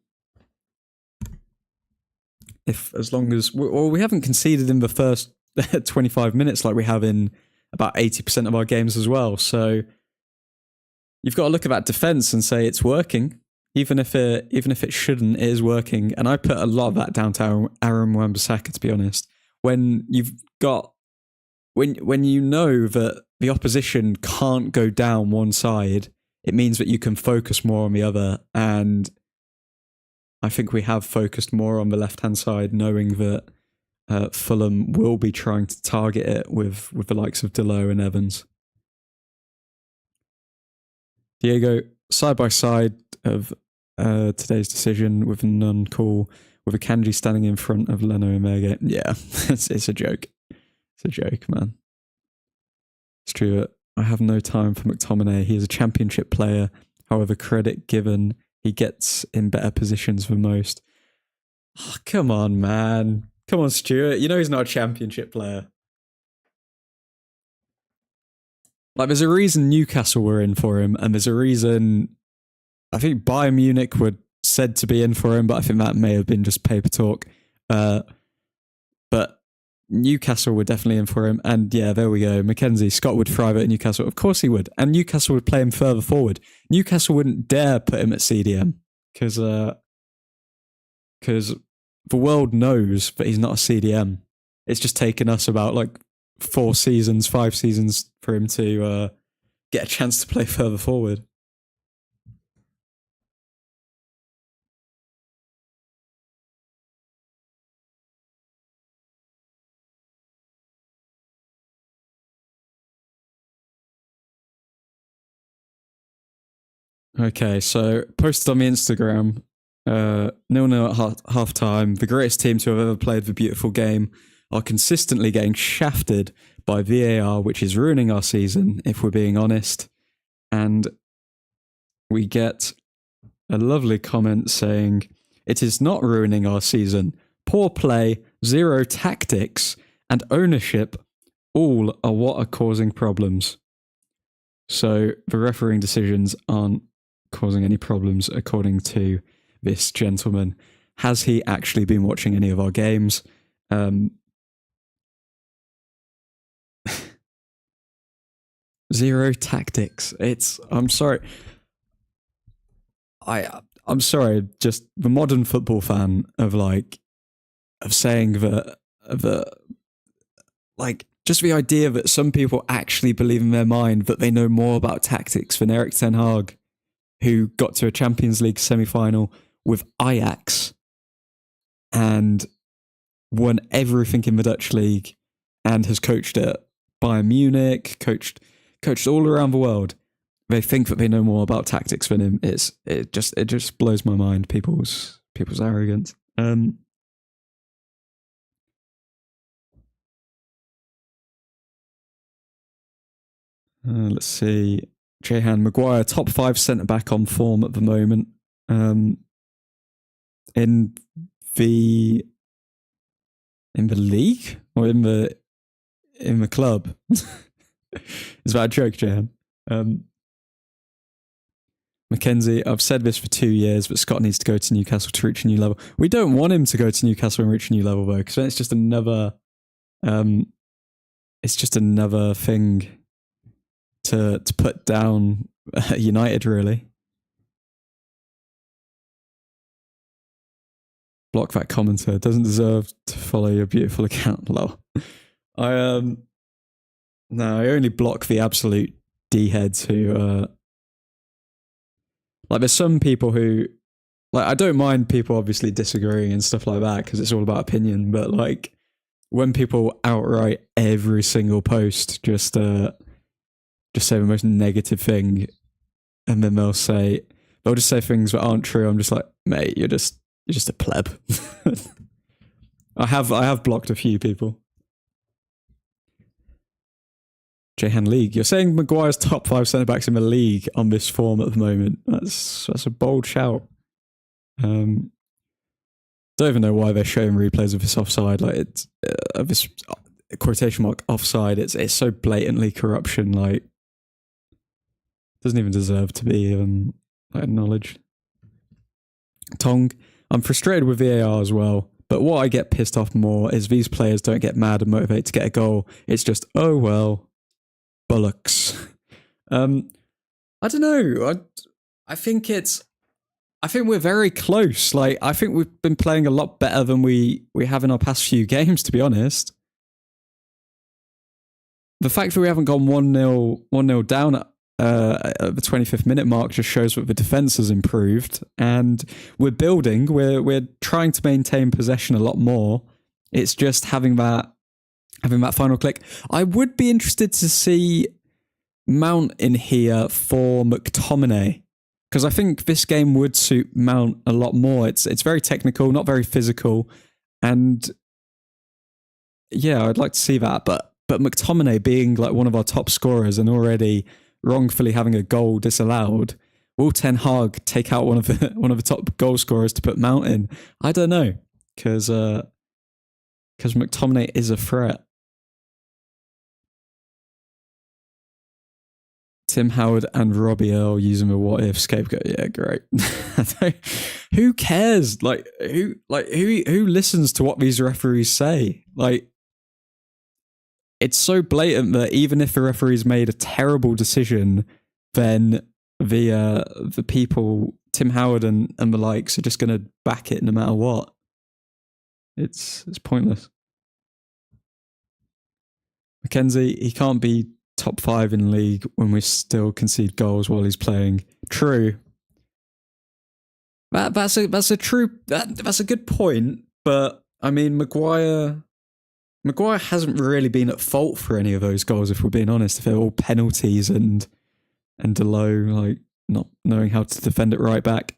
Speaker 1: As long as we haven't conceded in the first 25 minutes like we have in about 80% of our games as well. So you've got to look at that defense and say it's working. Even if it shouldn't, it is working. And I put a lot of that down to Aaron Wan-Bissaka, to be honest. When you know that the opposition can't go down one side, it means that you can focus more on the other. And I think we have focused more on the left-hand side, knowing that Fulham will be trying to target it with the likes of Delo and Evans. Diego, side by side of today's decision with a non-call, with a Kanji standing in front of Leno and Merge. Yeah, it's a joke. It's a joke, man. It's true. I have no time for McTominay. He is a championship player. However, credit given, he gets in better positions than most. Oh, come on, man. Come on, Stuart. You know he's not a championship player. Like, there's a reason Newcastle were in for him, and there's a reason I think Bayern Munich were said to be in for him, but I think that may have been just paper talk. But Newcastle were definitely in for him. And yeah, there we go. Mackenzie, Scott would thrive at Newcastle. Of course he would. And Newcastle would play him further forward. Newcastle wouldn't dare put him at CDM because the world knows that he's not a CDM. It's just taken us about 5 seasons for him to get a chance to play further forward. Okay, so posted on the Instagram, 0-0 at half time. The greatest team to have ever played the beautiful game are consistently getting shafted by VAR, which is ruining our season, if we're being honest. And we get a lovely comment saying, it is not ruining our season. Poor play, zero tactics, and ownership all are what are causing problems. So the refereeing decisions aren't causing any problems, according to this gentleman. Has he actually been watching any of our games? Zero tactics. I'm sorry. I'm sorry. Just the modern football fan of saying that just the idea that some people actually believe in their mind that they know more about tactics than Erik ten Hag, who got to a Champions League semi-final with Ajax and won everything in the Dutch league and has coached at Bayern Munich, coached all around the world. They think that they know more about tactics than him. It just blows my mind, people's arrogance. Let's see. Jehan Maguire, top 5 centre-back on form at the moment. In the league or in the club? Is that a joke, Jehan? Mackenzie, I've said this for 2 years, but Scott needs to go to Newcastle to reach a new level. We don't want him to go to Newcastle and reach a new level, though, because then it's just another thing to put down United, really. Block that commenter. Doesn't deserve to follow your beautiful account. Lol. I only block the absolute D-heads who there's some people who Like, I don't mind people obviously disagreeing and stuff like that because it's all about opinion. But like, when people outright every single post just say the most negative thing, and then they'll just say things that aren't true. I'm just like, mate, you're just a pleb. I have blocked a few people. Jahan League, you're saying Maguire's top 5 centre backs in the league on this form at the moment. That's a bold shout. Don't even know why they're showing replays of this offside. Like, it's of this quotation mark offside. It's so blatantly corruption. Like, doesn't even deserve to be acknowledged. Tong, I'm frustrated with VAR as well. But what I get pissed off more is these players don't get mad and motivated to get a goal. It's just, oh well, bollocks. I don't know. I think we're very close. Like, I think we've been playing a lot better than we have in our past few games, to be honest. The fact that we haven't gone 1-0 down at the 25th minute mark just shows that the defense has improved, and we're building. We're trying to maintain possession a lot more. It's just having that final click. I would be interested to see Mount in here for McTominay, because I think this game would suit Mount a lot more. It's very technical, not very physical, and yeah, I'd like to see that. But McTominay being like one of our top scorers and already wrongfully having a goal disallowed, will Ten Hag take out one of the top goal scorers to put Mount in? I don't know, because McTominay is a threat. Tim Howard and Robbie Earl using a what if scapegoat. Yeah, great. Who cares? Who listens to what these referees say? Like, it's so blatant that even if the referees made a terrible decision, then the people, Tim Howard and the likes, are just going to back it no matter what. It's pointless. Mackenzie, he can't be top 5 in the league when we still concede goals while he's playing. True. That's a good point, but I mean, Maguire hasn't really been at fault for any of those goals, if we're being honest. If they're all penalties and Delo like not knowing how to defend it right back.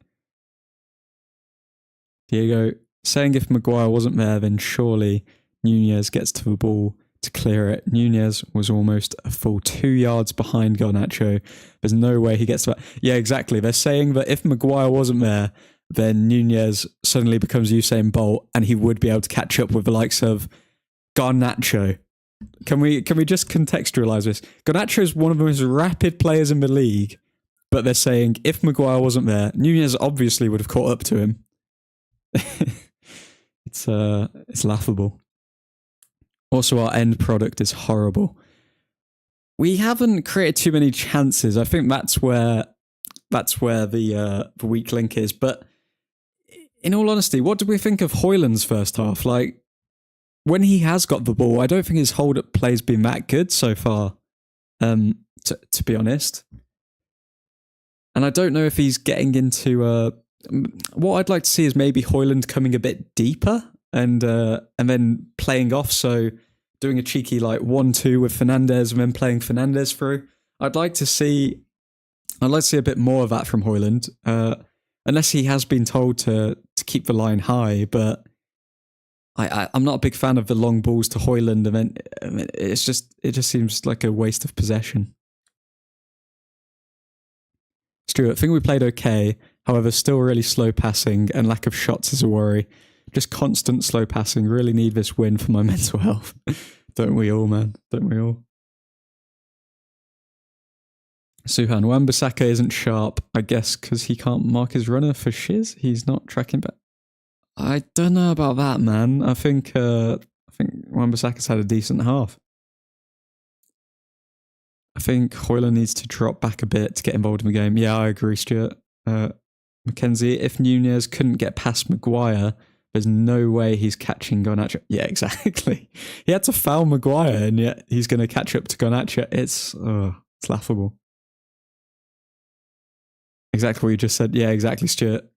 Speaker 1: Diego saying if Maguire wasn't there, then surely Nunez gets to the ball to clear it. Nunez was almost a full 2 yards behind Garnacho. There's no way he gets to that. Yeah, exactly. They're saying that if Maguire wasn't there, then Nunez suddenly becomes Usain Bolt and he would be able to catch up with the likes of Garnacho. Can we just contextualize this? Garnacho is one of the most rapid players in the league, but they're saying if Maguire wasn't there, Nunez obviously would have caught up to him. It's laughable. Also, our end product is horrible. We haven't created too many chances. I think that's where the weak link is. But in all honesty, what do we think of Højlund's first half? Like, when he has got the ball, I don't think his hold-up play's been that good so far, to be honest. And I don't know if he's getting into... what I'd like to see is maybe Højlund coming a bit deeper and then playing off, so doing a cheeky like 1-2 with Fernandes and then playing Fernandes through. I'd like to see a bit more of that from Højlund, unless he has been told to keep the line high, but I'm not a big fan of the long balls to Højlund, and then it just seems like a waste of possession. Stuart, I think we played okay, however, still really slow passing and lack of shots is a worry. Just constant slow passing. Really need this win for my mental health. Don't we all, man? Don't we all? Suhan, Wan-Bissaka isn't sharp, I guess, because he can't mark his runner for shiz. He's not tracking back. I don't know about that, man. I think Wan-Bissaka's had a decent half. I think Højlund needs to drop back a bit to get involved in the game. Yeah, I agree, Stuart. Mackenzie, if Nunez couldn't get past Maguire, there's no way he's catching Garnacho. Yeah, exactly. He had to foul Maguire, and yet he's going to catch up to Garnacho. It's laughable. Exactly what you just said. Yeah, exactly, Stuart.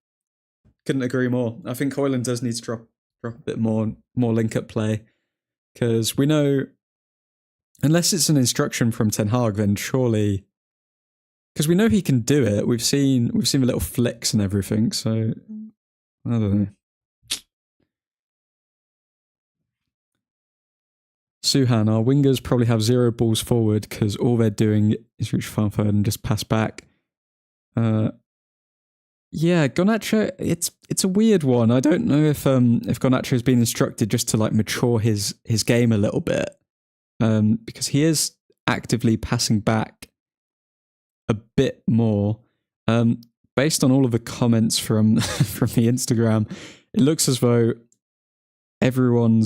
Speaker 1: Couldn't agree more. I think Hoyland does need to drop a bit more link-up play, because we know, unless it's an instruction from Ten Hag, then surely, because we know he can do it. We've seen the little flicks and everything. So I don't know. Suhan, our wingers probably have 0 balls forward because all they're doing is reach far forward and just pass back. Yeah, Garnacho, it's a weird one. I don't know if Garnacho has been instructed just to like mature his game a little bit, because he is actively passing back a bit more. Based on all of the comments from the Instagram, it looks as though everyone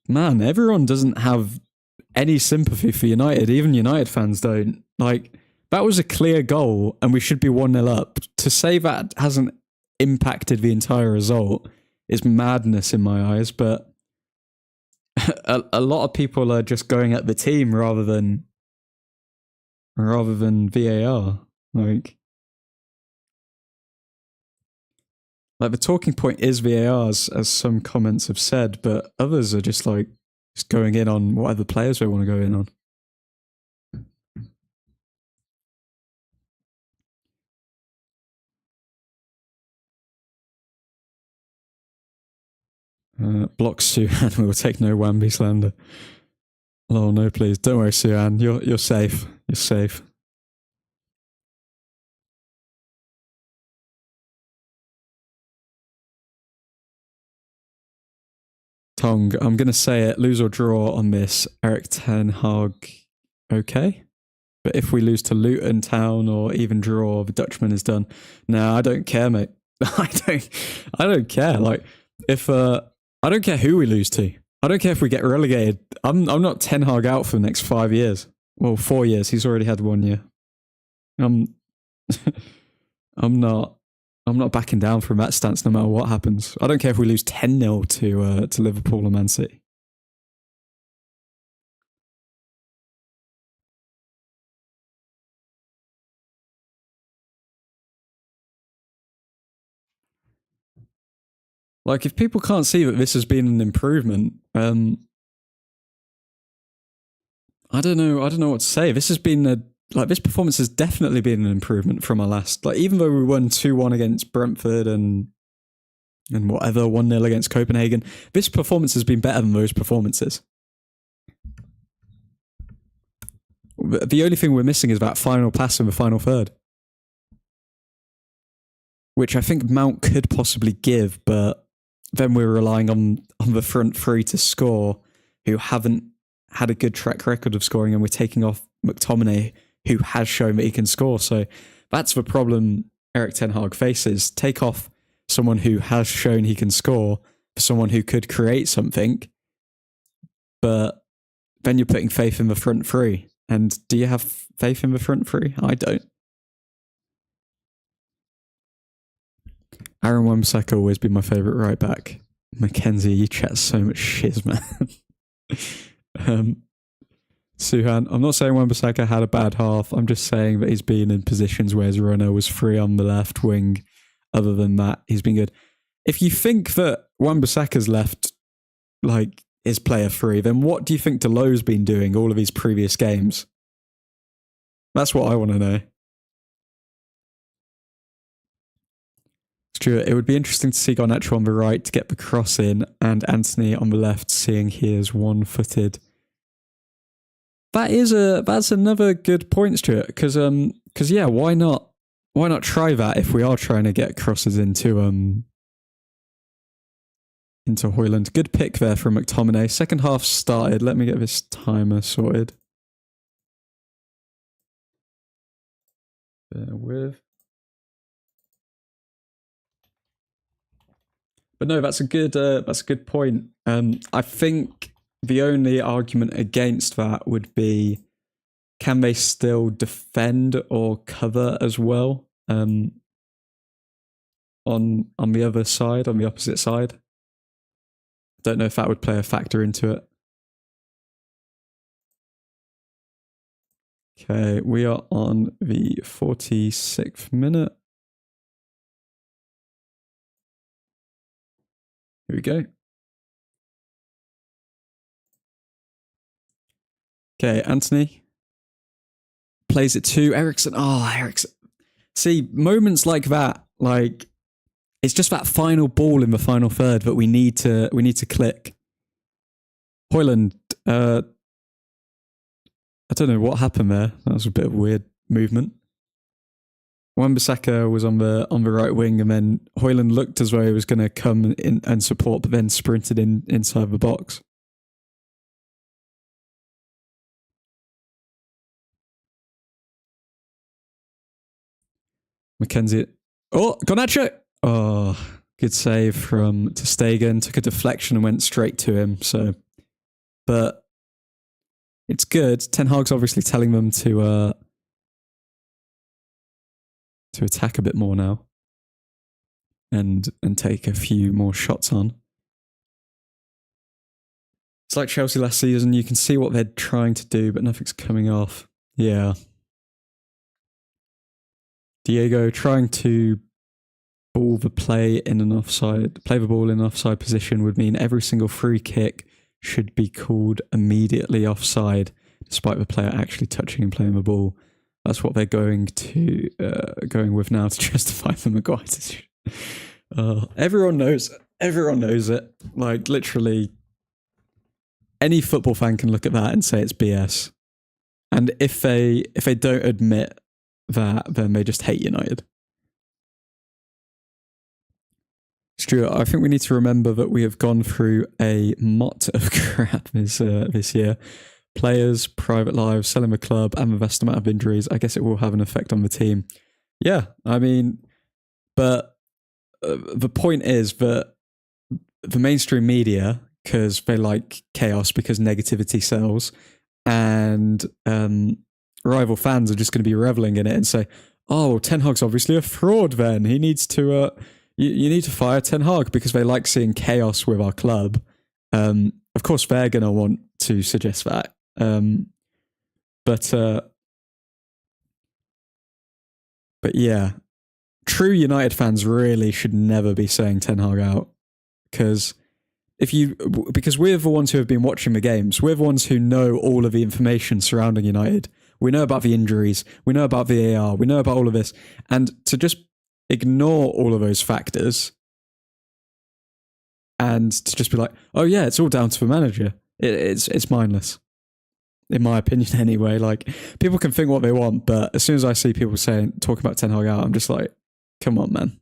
Speaker 1: doesn't have any sympathy for United. Even United fans don't. Like, that was a clear goal and we should be 1-0 up. To say that hasn't impacted the entire result is madness in my eyes, but a lot of people are just going at the team rather than VAR. Like the talking point is VARs, as some comments have said, but others are just like just going in on whatever players they want to go in on. Block Suhan. We will take no Wamby slander. Oh no, please don't worry, Suhan. You're safe. You're safe. Tong, I'm gonna say it. Lose or draw on this. Erik Ten Hag, okay. But if we lose to Luton Town or even draw, the Dutchman is done. No, I don't care, mate. I don't care. Like, if I don't care who we lose to. I don't care if we get relegated. I'm not Ten Hag out for the next 5 years. Well, 4 years. He's already had 1 year. I'm not backing down from that stance no matter what happens. I don't care if we lose 10-0 to Liverpool or Man City. Like, if people can't see that this has been an improvement, I don't know what to say. This has been this performance has definitely been an improvement from our last. Like, even though we won 2-1 against Brentford and whatever, 1-0 against Copenhagen, this performance has been better than those performances. The only thing we're missing is that final pass in the final third, which I think Mount could possibly give, but then we're relying on the front three to score, who haven't had a good track record of scoring, and we're taking off McTominay, who has shown that he can score. So that's the problem Erik Ten Hag faces. Take off someone who has shown he can score for someone who could create something, but then you're putting faith in the front three. And do you have faith in the front three? I don't. Aaron Wan-Bissaka always been my favourite right back. Mackenzie, you chat so much shiz, man. Suhan, I'm not saying Wan-Bissaka had a bad half. I'm just saying that he's been in positions where his runner was free on the left wing. Other than that, he's been good. If you think that Wan-Bissaka's left like is player free, then what do you think Deleu's been doing all of his previous games? That's what I want to know. Stuart, it would be interesting to see Garnacho on the right to get the cross in, and Anthony on the left, seeing he is one-footed. That's another good point, Stuart. Because yeah, why not try that if we are trying to get crosses into Hoyland? Good pick there from McTominay. Second half started. Let me get this timer sorted. Bear with. But no, that's a good point. I think the only argument against that would be, can they still defend or cover as well on the other side, on the opposite side? Don't know if that would play a factor into it. Okay, we are on the 46th minute. Here we go. Okay, Anthony plays it to Ericsson. Oh, Ericsson. See, moments like that, like it's just that final ball in the final third that we need to click. Hoyland, I don't know what happened there. That was a bit of a weird movement. Wan-Bissaka was on the right wing, and then Hoyland looked as though he was going to come in and support, but then sprinted inside the box. Mackenzie. Oh, Garnacho! Oh, good save from ter Stegen. Took a deflection and went straight to him. So, but it's good. Ten Hag's obviously telling them to attack a bit more now, and take a few more shots on. It's like Chelsea last season. You can see what they're trying to do, but nothing's coming off. Yeah. Diego trying to play the ball in an offside position would mean every single free kick should be called immediately offside, despite the player actually touching and playing the ball. That's what they're going with now to justify the Maguire decision. Everyone knows it. Like literally, any football fan can look at that and say it's BS. And if they don't admit that, then they just hate United. Stuart, I think we need to remember that we have gone through a lot of crap this year. Players, private lives, selling the club, and the vast amount of injuries. I guess it will have an effect on the team. Yeah, I mean, but the point is that the mainstream media, because they like chaos, because negativity sells, and rival fans are just going to be reveling in it and say, oh, Ten Hag's obviously a fraud then. He needs to... You need to fire Ten Hag because they like seeing chaos with our club. Of course, they're going to want to suggest that. But yeah, true United fans really should never be saying Ten Hag out, because we're the ones who have been watching the games. We're the ones who know all of the information surrounding United. We know about the injuries. We know about VAR. We know about all of this, and to just ignore all of those factors and to just be like, oh yeah, it's all down to the manager. It's mindless, in my opinion anyway. Like, people can think what they want, but as soon as I see people talking about Ten Hag out, I'm just like, come on, man.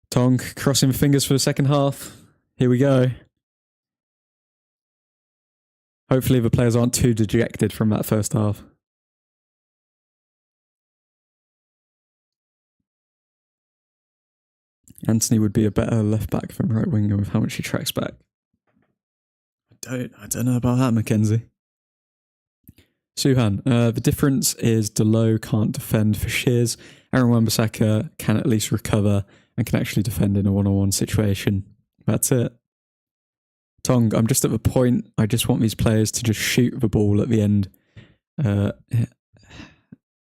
Speaker 1: Tong crossing fingers for the second half. Here we go. Hopefully the players aren't too dejected from that first half. Anthony would be a better left back than right winger with how much he tracks back. I don't know about that, Mackenzie. Suhan, the difference is Delo can't defend for Shears. Aaron Wan-Bissaka can at least recover and can actually defend in a one-on-one situation. That's it. Tong, I'm just at the point, I just want these players to just shoot the ball at the end. And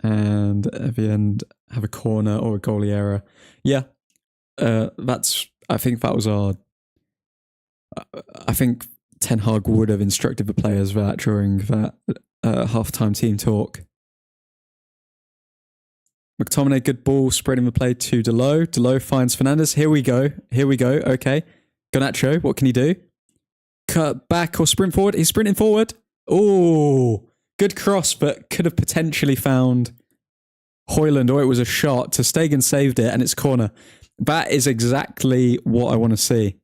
Speaker 1: at the end, have a corner or a goalie error. Yeah. I think Ten Hag would have instructed the players that during that halftime team talk. McTominay, good ball, spreading the play to Delo. Delo finds Fernandes. Here we go. Okay. Garnacho, what can he do? Cut back or sprint forward? He's sprinting forward. Oh, good cross, but could have potentially found Hoyland, or it was a shot. ter Stegen saved it, and it's corner. That is exactly what I want to see.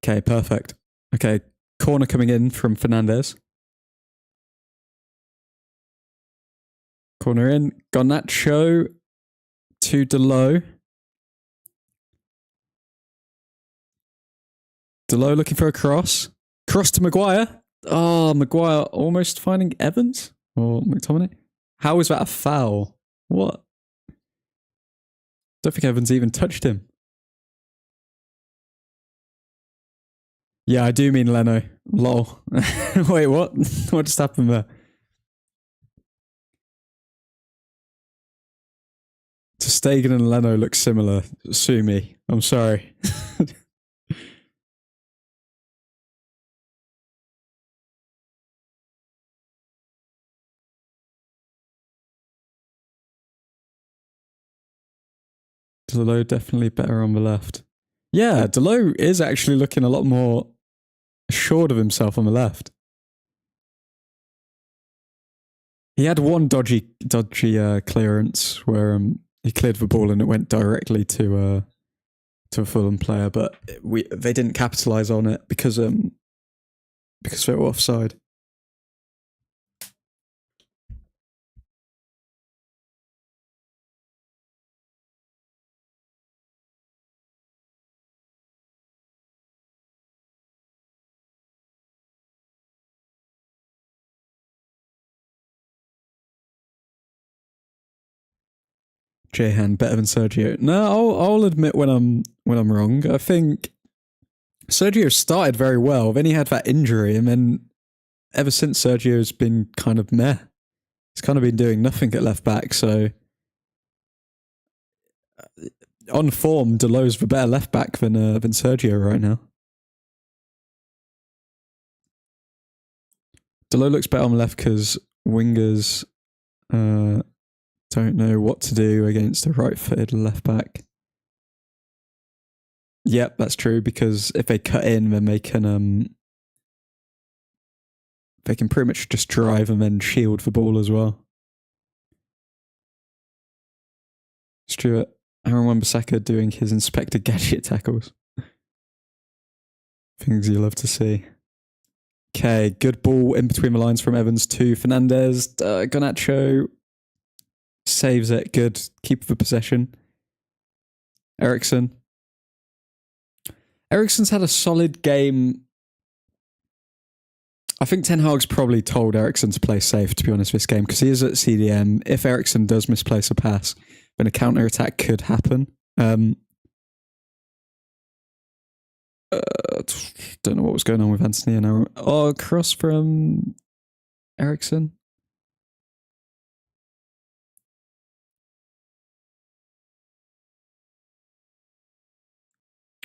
Speaker 1: Okay, perfect. Okay, corner coming in from Fernandes. Corner in. Garnacho to Delo. Delo looking for a cross. Cross to Maguire. Oh, Maguire almost finding Evans or McTominay. How is that a foul? What? Don't think Evans even touched him. Yeah, I do mean Leno. Lol. Wait, what? What just happened there? To Stegen and Leno look similar. Sue me. I'm sorry. Delo definitely better on the left. Yeah, Delo is actually looking a lot more assured of himself on the left. He had one dodgy clearance where he cleared the ball and it went directly to a Fulham player, but they didn't capitalise on it because they were offside. Jehan better than Sergio. No, I'll admit when I'm wrong. I think Sergio started very well, then he had that injury, and then ever since Sergio's been kind of meh. He's kind of been doing nothing at left back. So on form, Delo's the better left back than Sergio right now. Delo looks better on the left because wingers don't know what to do against a right-footed left back. Yep, that's true, because if they cut in, then they can pretty much just drive and then shield the ball as well. Stuart, Aaron Wan-Bissaka doing his Inspector Gadget tackles. Things you love to see. Okay, good ball in between the lines from Evans to Fernandez. Garnacho saves it. Good. Keep the possession. Eriksen. Eriksen's had a solid game. I think Ten Hag's probably told Eriksen to play safe, to be honest, this game, because he is at CDM. If Eriksen does misplace a pass, then a counter-attack could happen. Don't know what was going on with Anthony and Aaron. Oh, cross from Eriksen.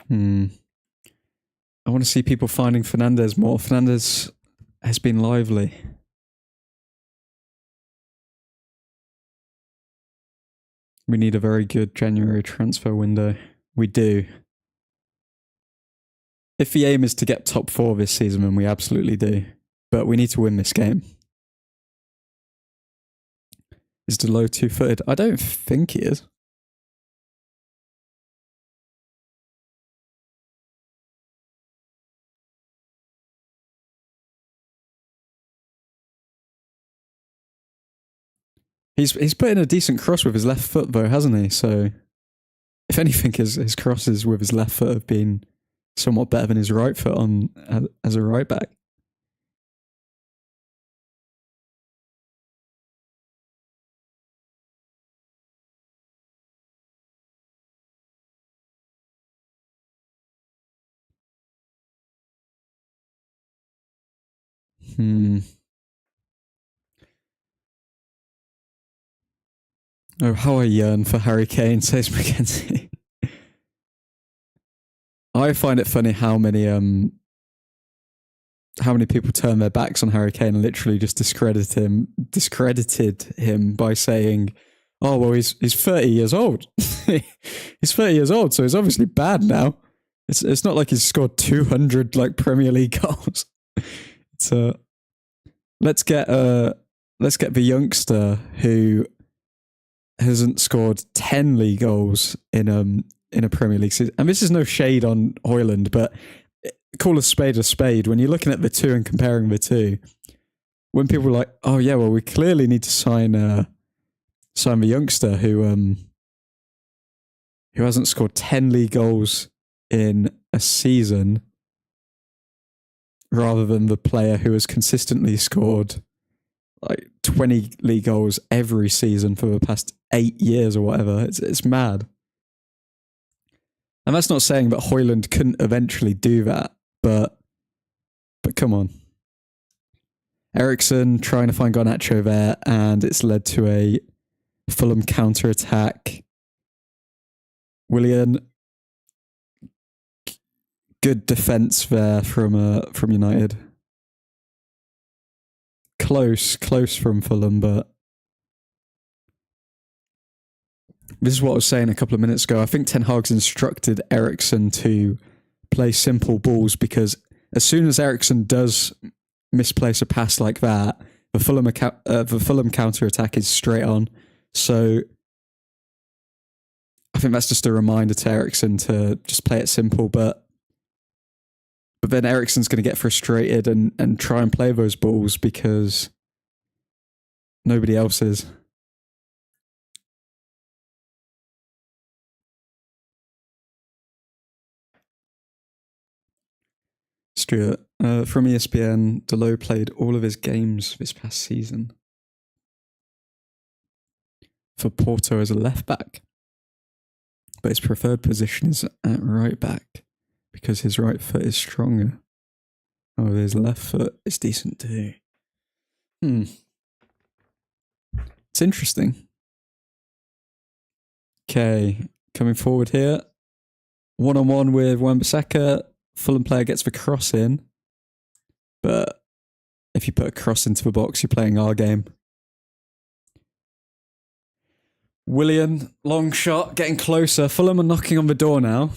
Speaker 1: I want to see people finding Fernandez more. Fernandez has been lively. We need a very good January transfer window. We do. If the aim is to get top 4 this season, then we absolutely do. But we need to win this game. Is Delo 2-footed? I don't think he is. He's put in a decent cross with his left foot though, hasn't he? So, if anything, his crosses with his left foot have been somewhat better than his right foot on as a right back. Oh, how I yearn for Harry Kane, says Mackenzie. I find it funny how many people turn their backs on Harry Kane and literally just discredited him by saying, "Oh well, he's 30 years old. He's 30 years old, so he's obviously bad now. It's not like he's scored 200 like Premier League goals. It's let's get the youngster who hasn't scored 10 league goals in a Premier League season. And this is no shade on Højlund, but call a spade. When you're looking at the two and comparing the two, when people are like, "Oh yeah, well we clearly need to sign the youngster who hasn't scored 10 league goals in a season, rather than the player who has consistently scored like 20 league goals every season for the past 8 years or whatever." It's mad. And that's not saying that Højlund couldn't eventually do that, but come on. Ericsson trying to find Garnacho there, and it's led to a Fulham counter-attack. Willian, good defence there from United. Close from Fulham, but this is what I was saying a couple of minutes ago. I think Ten Hag's instructed Ericsson to play simple balls, because as soon as Ericsson does misplace a pass like that, the Fulham counter-attack is straight on. So I think that's just a reminder to Ericsson to just play it simple, but then Ericsson's going to get frustrated and try and play those balls because nobody else is. Stuart, from ESPN, Delo played all of his games this past season for Porto as a left back, but his preferred position is at right back because his right foot is stronger. Oh, his left foot is decent too. It's interesting. Okay, coming forward here. One-on-one with Wan-Bissaka. Fulham player gets the cross in, but if you put a cross into the box, you're playing our game. Willian, long shot, getting closer. Fulham are knocking on the door now.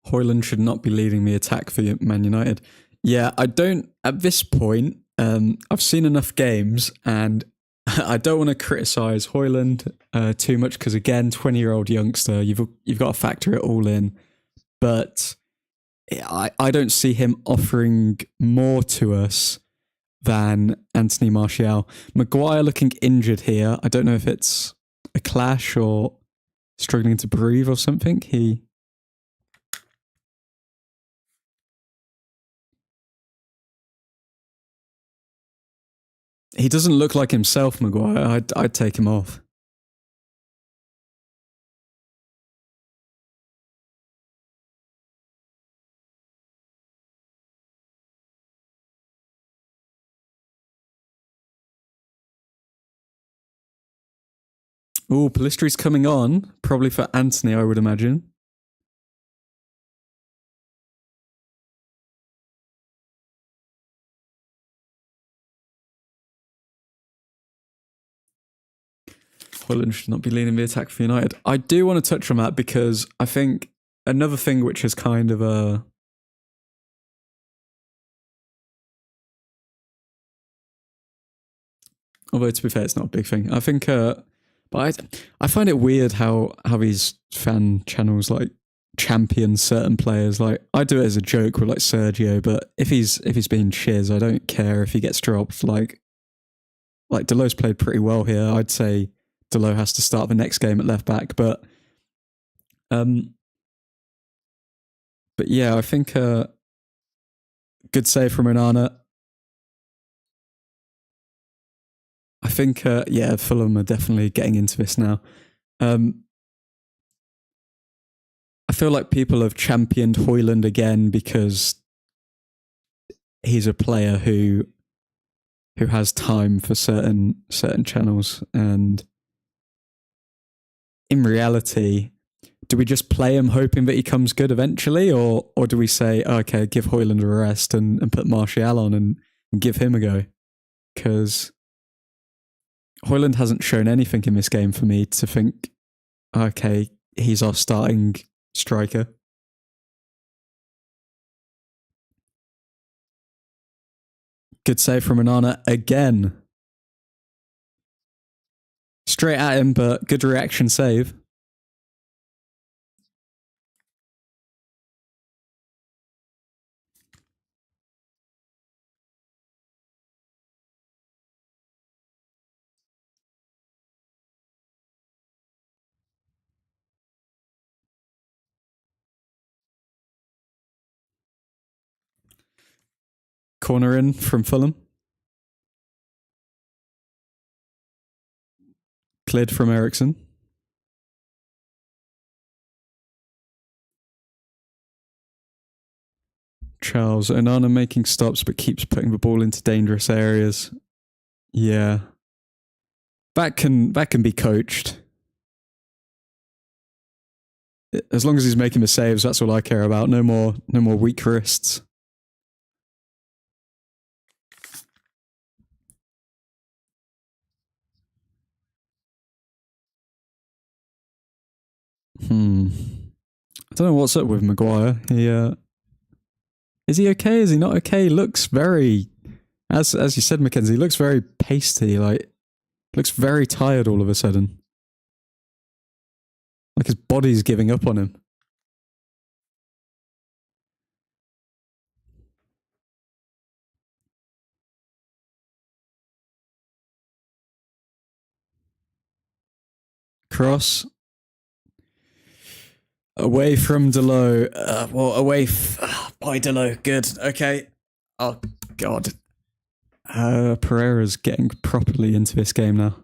Speaker 1: Højlund should not be leading the attack for Man United. Yeah, I don't, at this point, I've seen enough games and I don't want to criticise Højlund too much because, again, 20-year-old youngster, you've got to factor it all in. But I don't see him offering more to us than Anthony Martial. Maguire looking injured here. I don't know if it's a clash or struggling to breathe or something. He doesn't look like himself, Maguire. I'd take him off. Oh, Palistri's coming on. Probably for Anthony, I would imagine. Højlund should not be leading the attack for United. I do want to touch on that because I think another thing which is kind of a... Although, to be fair, it's not a big thing. I think... but I find it weird how these fan channels like champion certain players. Like, I do it as a joke with like Sergio, but if he's being chiz, I don't care if he gets dropped. Like Delo's played pretty well here. I'd say Delo has to start the next game at left back, but yeah, I think good save from Onana. I think yeah, Fulham are definitely getting into this now. I feel like people have championed Højlund again because he's a player who has time for certain channels, and in reality, do we just play him hoping that he comes good eventually, or do we say, okay, give Højlund a rest and put Martial on and give him a go? Because Højlund hasn't shown anything in this game for me to think, okay, he's our starting striker. Good save from Onana again. Straight at him, but good reaction save. Corner in from Fulham. Cleared from Ericsson. Charles. Onana making stops but keeps putting the ball into dangerous areas. Yeah. That can be coached. As long as he's making the saves, that's all I care about. No more weak wrists. I don't know what's up with Maguire. Is he okay? Is he not okay? He looks very, as you said, Mackenzie, he looks very pasty. Like, looks very tired all of a sudden. Like his body's giving up on him. Cross. Away from Delo. By Delo. Good. Okay. Oh, God. Pereira's getting properly into this game now.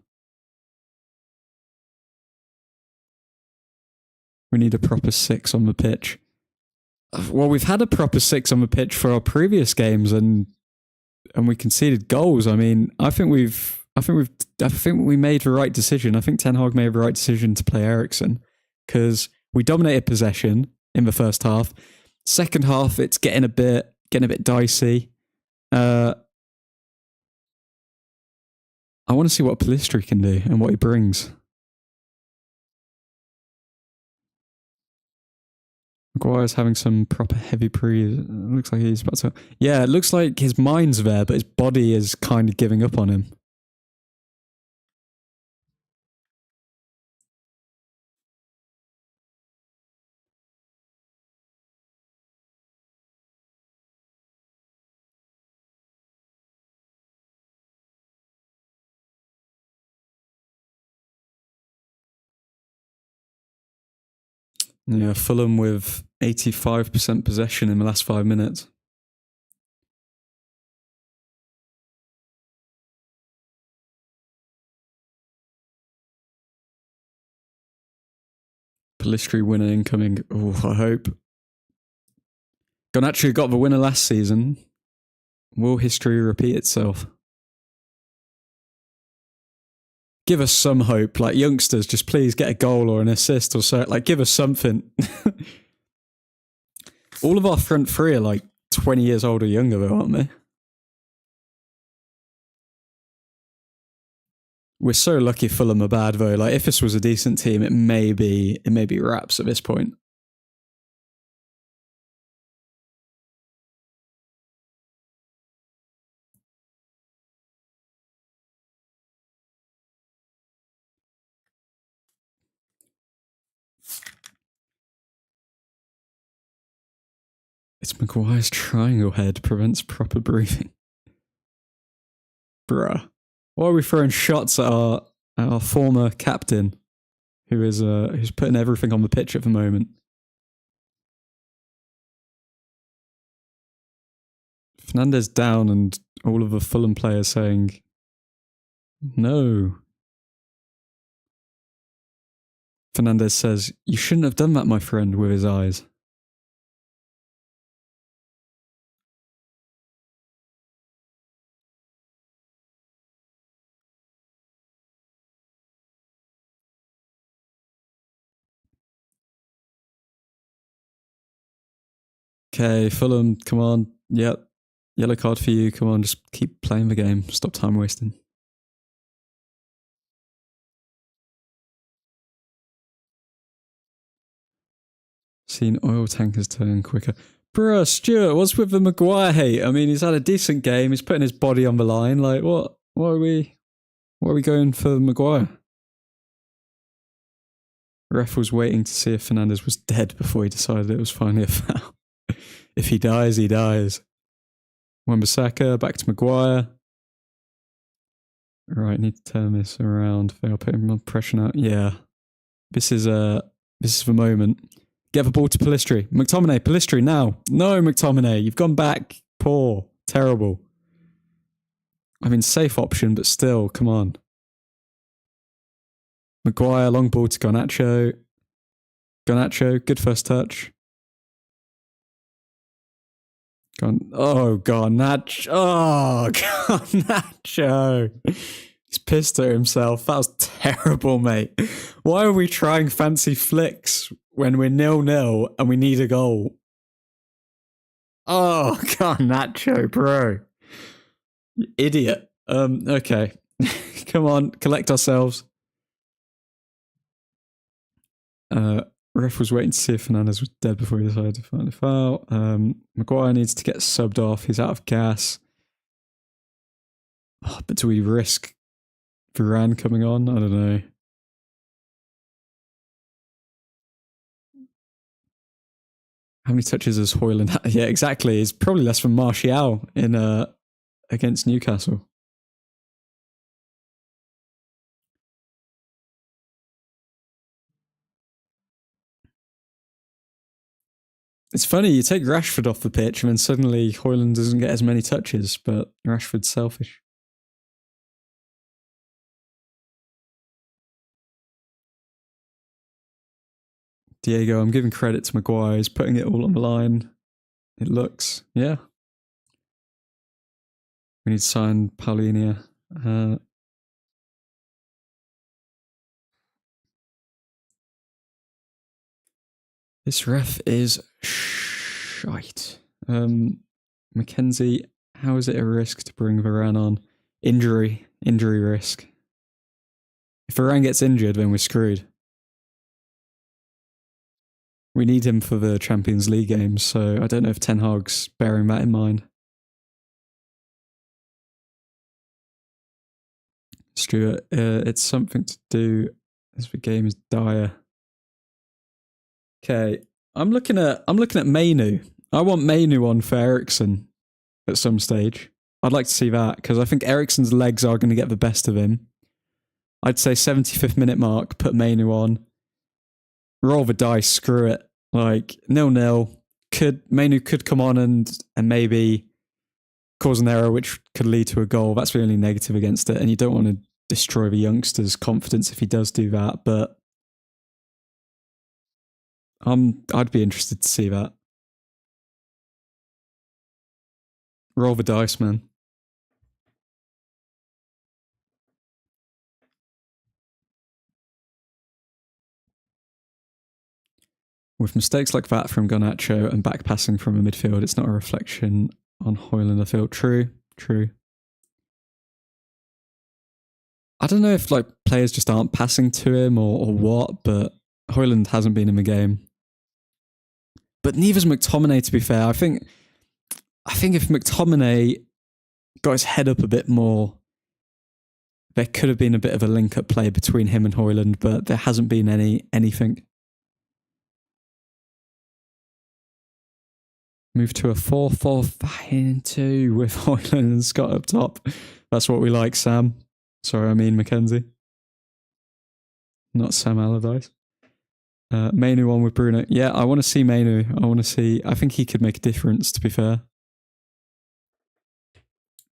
Speaker 1: We need a proper 6 on the pitch. Well, we've had a proper 6 on the pitch for our previous games, and we conceded goals. I mean, I think we made the right decision. I think Ten Hag made the right decision to play Ericsson because we dominated possession in the first half. Second half, it's getting a bit dicey. I want to see what Pellistri can do and what he brings. Maguire's having some proper heavy pre. It looks like he's about to. Yeah, it looks like his mind's there, but his body is kind of giving up on him. Yeah, Fulham with 85% possession in the last 5 minutes. Pellistri winner incoming. Oh, I hope. Garnacho got the winner last season. Will history repeat itself? Give us some hope. Like, youngsters, just please get a goal or an assist or so. Like, give us something. All of our front three are like 20 years old or younger, though, aren't they? We're so lucky Fulham are bad, though. Like, if this was a decent team, it may be wraps at this point. It's Maguire's triangle head prevents proper breathing. Bruh. Why are we throwing shots at our former captain, who's putting everything on the pitch at the moment? Fernandez down, and all of the Fulham players saying, no. Fernandez says, you shouldn't have done that, my friend, with his eyes. Okay, Fulham, come on. Yep. Yellow card for you. Come on, just keep playing the game. Stop time wasting. Seen oil tankers turn quicker. Bruh, Stuart, what's with the Maguire hate? I mean, he's had a decent game. He's putting his body on the line. Like, what? Why are we going for Maguire? Ref was waiting to see if Fernandez was dead before he decided it was finally a foul. If he dies, he dies. Wan-Bissaka, back to Maguire. Right, need to turn this around. They'll put him on pressure now. Yeah. This is the moment. Get the ball to Pellistri. McTominay, Pellistri now. No, McTominay, you've gone back. Poor. Terrible. I mean, safe option, but still, come on. Maguire, long ball to Garnacho. Garnacho, good first touch. Garnacho. Oh, Garnacho. He's pissed at himself. That was terrible, mate. Why are we trying fancy flicks when we're 0-0 and we need a goal? Oh, Garnacho, bro. You idiot. Okay. Come on, collect ourselves. Ref was waiting to see if Fernandez was dead before he decided to find a foul. Maguire needs to get subbed off. He's out of gas. Oh, but do we risk Varane coming on? I don't know. How many touches has Højlund had? Yeah, exactly. It's probably less than Martial in against Newcastle. It's funny, you take Rashford off the pitch and then suddenly Højlund doesn't get as many touches, but Rashford's selfish. Diego, I'm giving credit to Maguire. He's putting it all on the line. It looks, yeah. We need to sign Paulinho. This ref is shite. Mackenzie, how is it a risk to bring Varane on? Injury risk. If Varane gets injured, then we're screwed. We need him for the Champions League games, so I don't know if Ten Hag's bearing that in mind. Stuart, it's something to do as the game is dire. Okay, I'm looking at Mainu. I want Mainu on for Eriksen at some stage. I'd like to see that because I think Eriksen's legs are going to get the best of him. I'd say 75th minute mark, put Mainu on. Roll the dice, screw it. Like 0-0. Mainu could come on and maybe cause an error which could lead to a goal. That's the only negative against it, and you don't want to destroy the youngster's confidence if he does do that, but I'd be interested to see that. Roll the dice, man. With mistakes like that from Garnacho and back passing from a midfield, it's not a reflection on Højlund, I feel. True. I don't know if like players just aren't passing to him or what, but Højlund hasn't been in the game. But neither's McTominay, to be fair. I think if McTominay got his head up a bit more, there could have been a bit of a link-up play between him and Højlund, but there hasn't been anything. Move to a 4-4-2 with Højlund and Scott up top. That's what we like, Sam. Sorry, I mean Mackenzie. Not Sam Allardyce. Mainu on with Bruno. Yeah, I want to see Mainu. I think he could make a difference, to be fair.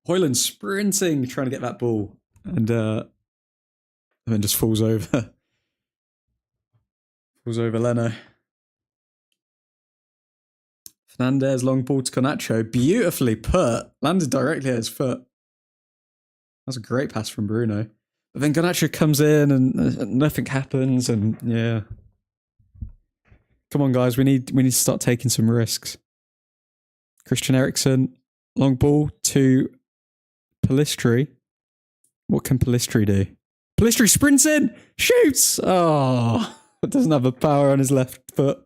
Speaker 1: Højlund sprinting, trying to get that ball. And then just falls over. Falls over Leno. Fernandez, long ball to Garnacho. Beautifully put. Landed directly at his foot. That's a great pass from Bruno. But then Garnacho comes in and nothing happens. And yeah. Come on, guys. We need to start taking some risks. Christian Eriksen, long ball to Pellistri. What can Pellistri do? Pellistri sprints in, shoots. Oh, doesn't have the power on his left foot.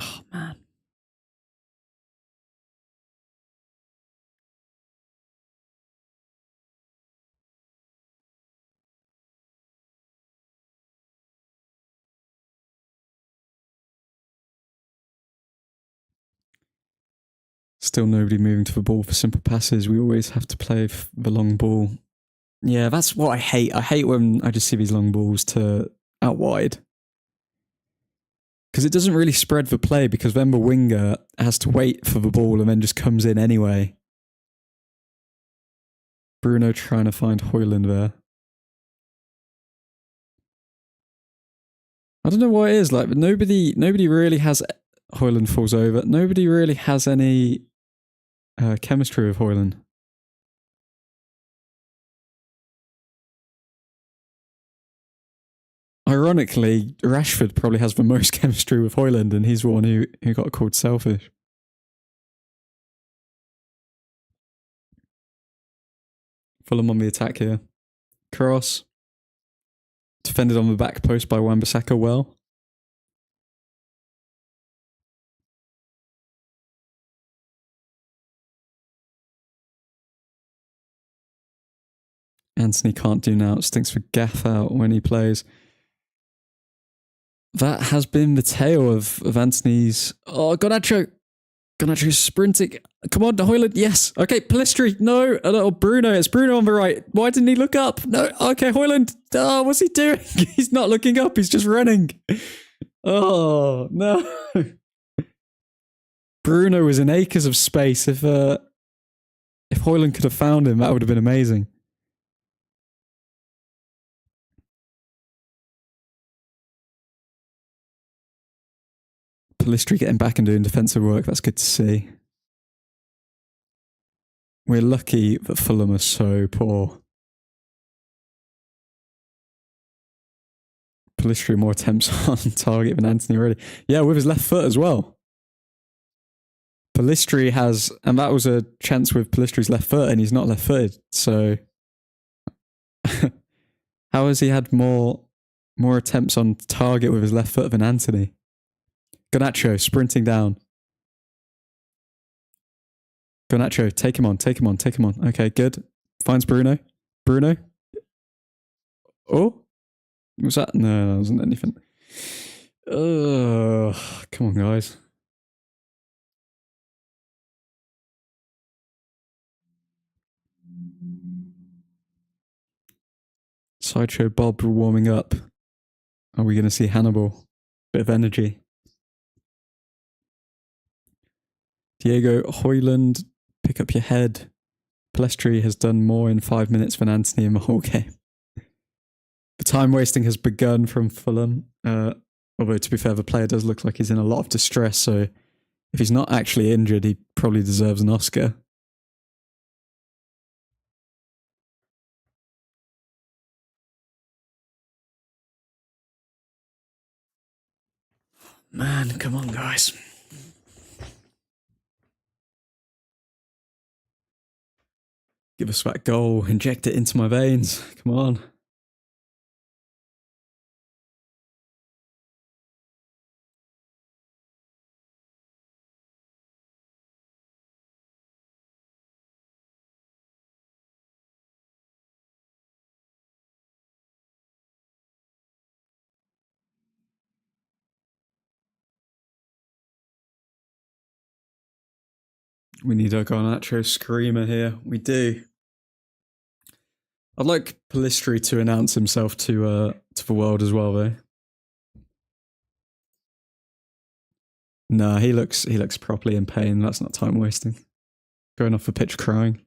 Speaker 1: Oh man. Still nobody moving to the ball for simple passes. We always have to play the long ball. Yeah, that's what I hate. I hate when I just see these long balls to out wide. Because it doesn't really spread the play because then the winger has to wait for the ball and then just comes in anyway. Bruno trying to find Højlund there. I don't know what it is, like nobody really has Højlund falls over. Nobody really has any chemistry with Højlund. Ironically, Rashford probably has the most chemistry with Højlund, and he's the one who got called selfish. Fulham on the attack here. Cross. Defended on the back post by Wan-Bissaka well. Anthony can't do now. It stinks for gaff out when he plays. That has been the tale of Anthony's... Oh, Garnacho sprinting. Come on, Højlund. Yes. Okay, Pellistri. No. Oh, Bruno. It's Bruno on the right. Why didn't he look up? No. Okay, Højlund. Oh, what's he doing? He's not looking up. He's just running. Oh, no. Bruno was in acres of space. If Højlund could have found him, that would have been amazing. Pellistri getting back and doing defensive work. That's good to see. We're lucky that Fulham are so poor. Pellistri more attempts on target than Anthony already. Yeah, with his left foot as well. Pellistri has, and that was a chance with Pellistri's left foot, and he's not left-footed. So, how has he had more attempts on target with his left foot than Anthony? Garnacho sprinting down. Garnacho, take him on. Okay, good. Finds Bruno. Oh, was that? No, that wasn't anything. Come on, guys. Sideshow Bob warming up. Are we going to see Hannibal? Bit of energy. Diego Højlund, pick up your head. Pellistri has done more in 5 minutes than Anthony in the whole game. The time wasting has begun from Fulham. Although, to be fair, the player does look like he's in a lot of distress, so if he's not actually injured, he probably deserves an Oscar. Man, come on, guys. Give us that goal. Inject it into my veins. Come on. We need a Garnacho screamer here. We do. I'd like Pellistri to announce himself to the world as well, though. No, he looks properly in pain. That's not time wasting. Going off the pitch crying.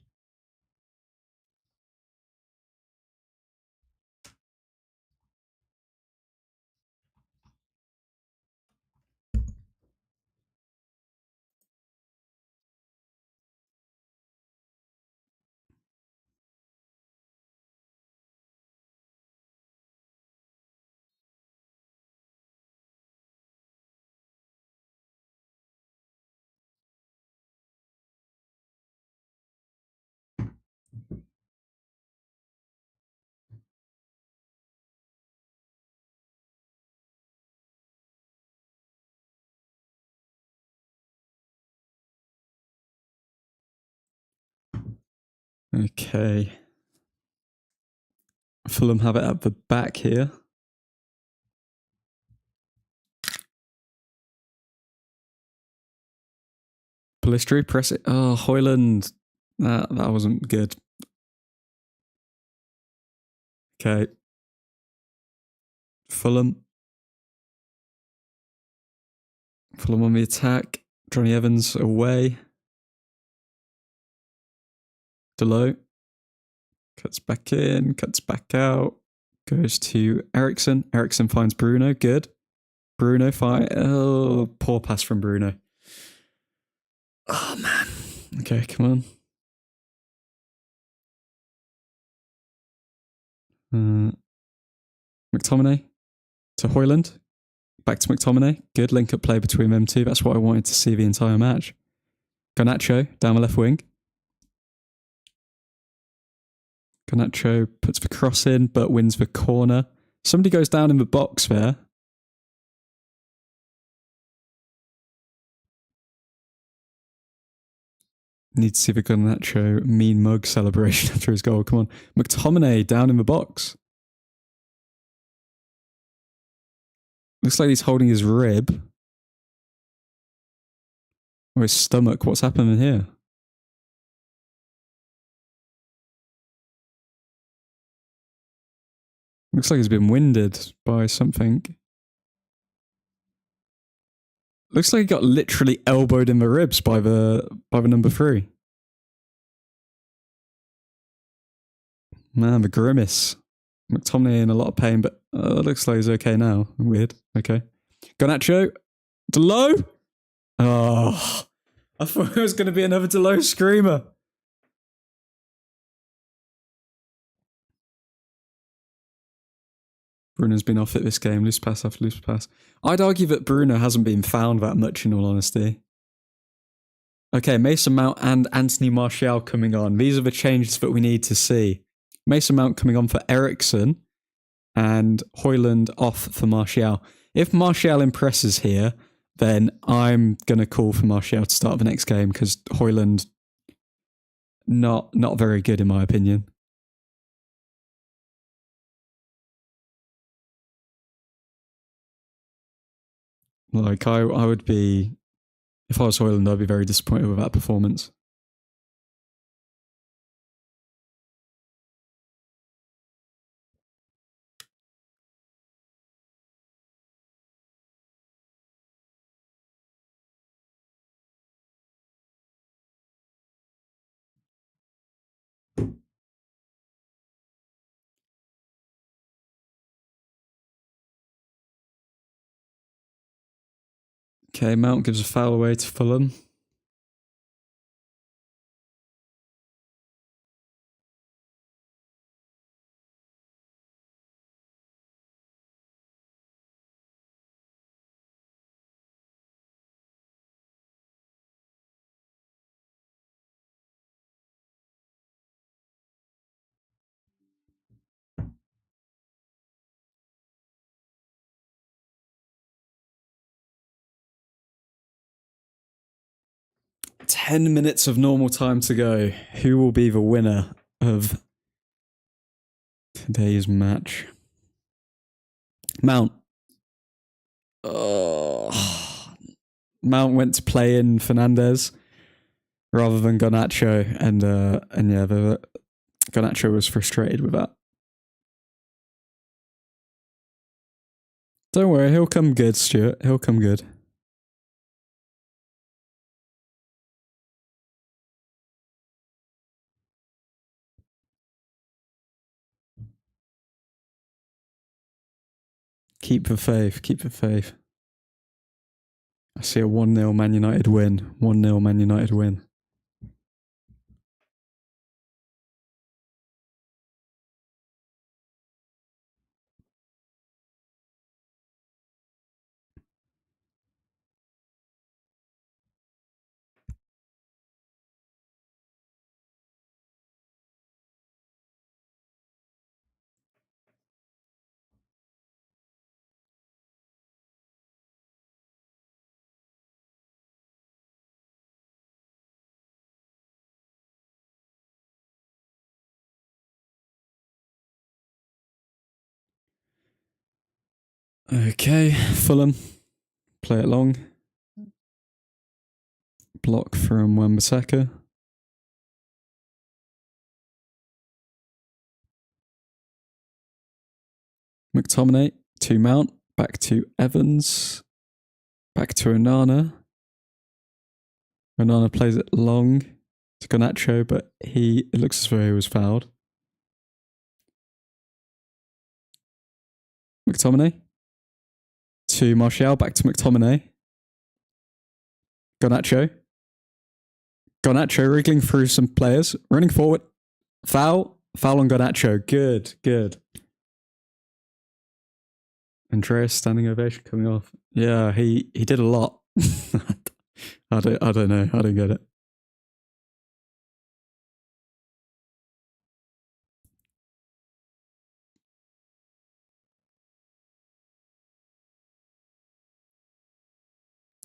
Speaker 1: Okay. Fulham have it at the back here. Pellistri, press it. Oh, Højlund. That wasn't good. Okay. Fulham. Fulham on the attack. Johnny Evans away. Delo. Cuts back in, cuts back out. Goes to Ericsson. Ericsson finds Bruno. Good. Bruno fine. Oh, poor pass from Bruno. Oh, man. Okay, come on. McTominay to Højlund. Back to McTominay. Good link-up play between them two. That's what I wanted to see the entire match. Garnacho down the left wing. Garnacho puts the cross in, but wins the corner. Somebody goes down in the box there. Need to see the Garnacho mean mug celebration after his goal. Come on. McTominay down in the box. Looks like he's holding his rib. Or his stomach. What's happening here? Looks like he's been winded by something. Looks like he got literally elbowed in the ribs by the number 3. Man, the grimace. McTominay in a lot of pain, but looks like he's okay now. Weird. Okay. Garnacho. Delo? Oh, I thought it was going to be another Delo screamer. Bruno's been off it this game. Loose pass after loose pass. I'd argue that Bruno hasn't been found that much, in all honesty. Okay, Mason Mount and Anthony Martial coming on. These are the changes that we need to see. Mason Mount coming on for Ericsson and Højlund off for Martial. If Martial impresses here, then I'm going to call for Martial to start the next game because Højlund, not very good in my opinion. Like, I would be, if I was Højlund, I'd be very disappointed with that performance. Okay, Mount gives a foul away to Fulham. Ten minutes of normal time to go. Who will be the winner of today's match? Mount. Mount went to play in Fernandez rather than Garnacho, and yeah, Garnacho was frustrated with that. Don't worry, he'll come good, Stuart. He'll come good. Keep the faith, keep the faith. I see a 1-0 Man United win. 1-0 Man United win. Okay, Fulham. Play it long. Block from Wan-Bissaka. McTominay to Mount. Back to Evans. Back to Onana. Onana plays it long to Garnacho, but it looks as though he was fouled. McTominay. To Martial, back to McTominay. Garnacho. Garnacho wriggling through some players. Running forward. Foul. Foul on Garnacho. Good, good. Andreas standing ovation coming off. Yeah, he did a lot. I don't know. I don't get it.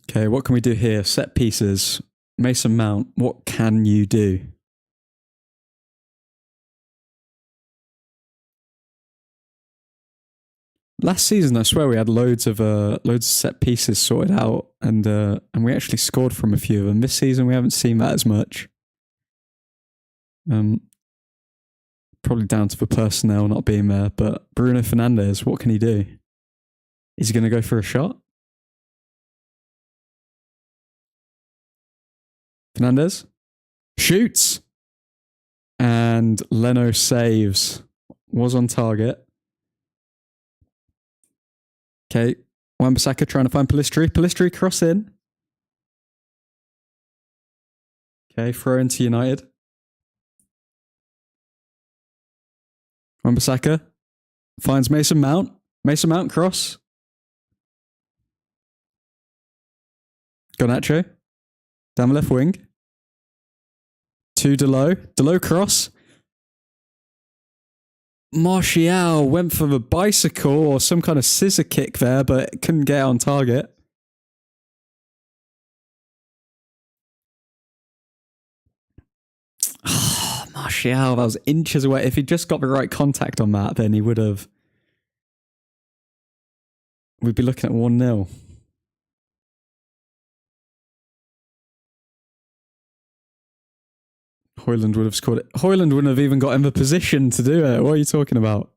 Speaker 1: Okay, what can we do here? Set pieces. Mason Mount, what can you do? Last season, I swear we had loads of set pieces sorted out, and we actually scored from a few of them. This season, we haven't seen that as much. Probably down to the personnel not being there. But Bruno Fernandes, what can he do? Is he going to go for a shot? Fernandes shoots, and Leno saves. Was on target. Okay, Wan-Bissaka trying to find Pellistri. Pellistri cross in. Okay, throw into United. Wan-Bissaka finds Mason Mount. Mason Mount cross. Garnacho down the left wing. To Delo. Delo cross. Martial went for the bicycle or some kind of scissor kick there, but couldn't get on target. Oh, Martial, that was inches away. If he'd just got the right contact on that, then he would have. We'd be looking at 1-0. Højlund would have scored it. Højlund wouldn't have even got in the position to do it. What are you talking about?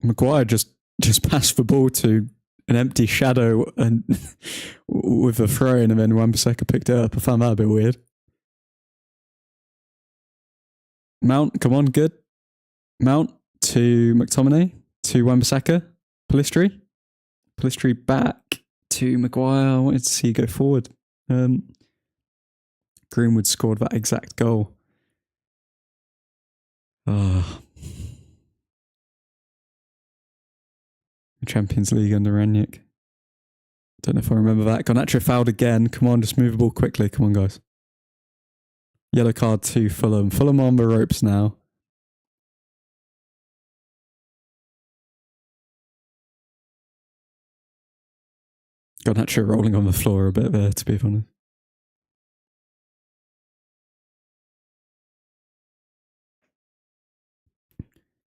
Speaker 1: Maguire just passed the ball to an empty shadow and with a throw in, and then Wan-Bissaka picked it up. I found that a bit weird. Mount, come on, good. Mount to McTominay, to Wan-Bissaka, Pellistri. Pellistri back to Maguire. I wanted to see you go forward. Greenwood scored that exact goal. Champions League under Ranić. Don't know if I remember that. Garnacho fouled again. Come on, just move the ball quickly. Come on, guys. Yellow card to Fulham. Fulham on the ropes now. Garnacho rolling on the floor a bit there, to be honest.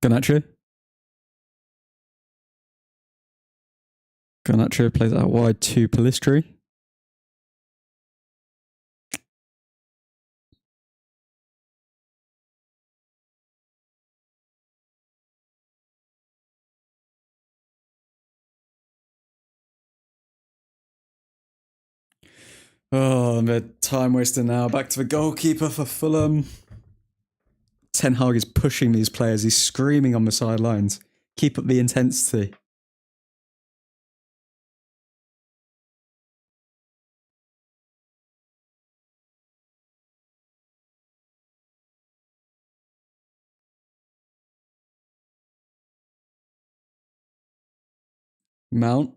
Speaker 1: Garnacho. Garnacho plays out wide to Pellistri. Oh, the time waster now. Back to the goalkeeper for Fulham. Ten Hag is pushing these players. He's screaming on the sidelines. Keep up the intensity. Mount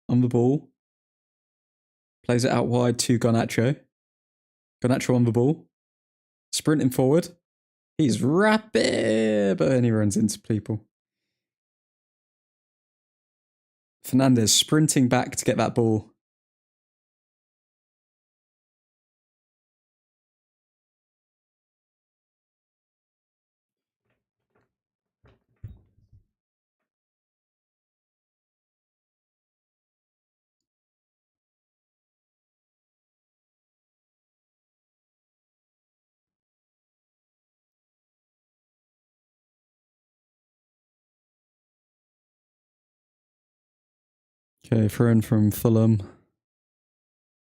Speaker 1: on the ball. Plays it out wide to Garnacho. Garnacho on the ball. Sprinting forward. He's rapid, but then he runs into people. Fernandes sprinting back to get that ball. Okay, friend from Fulham.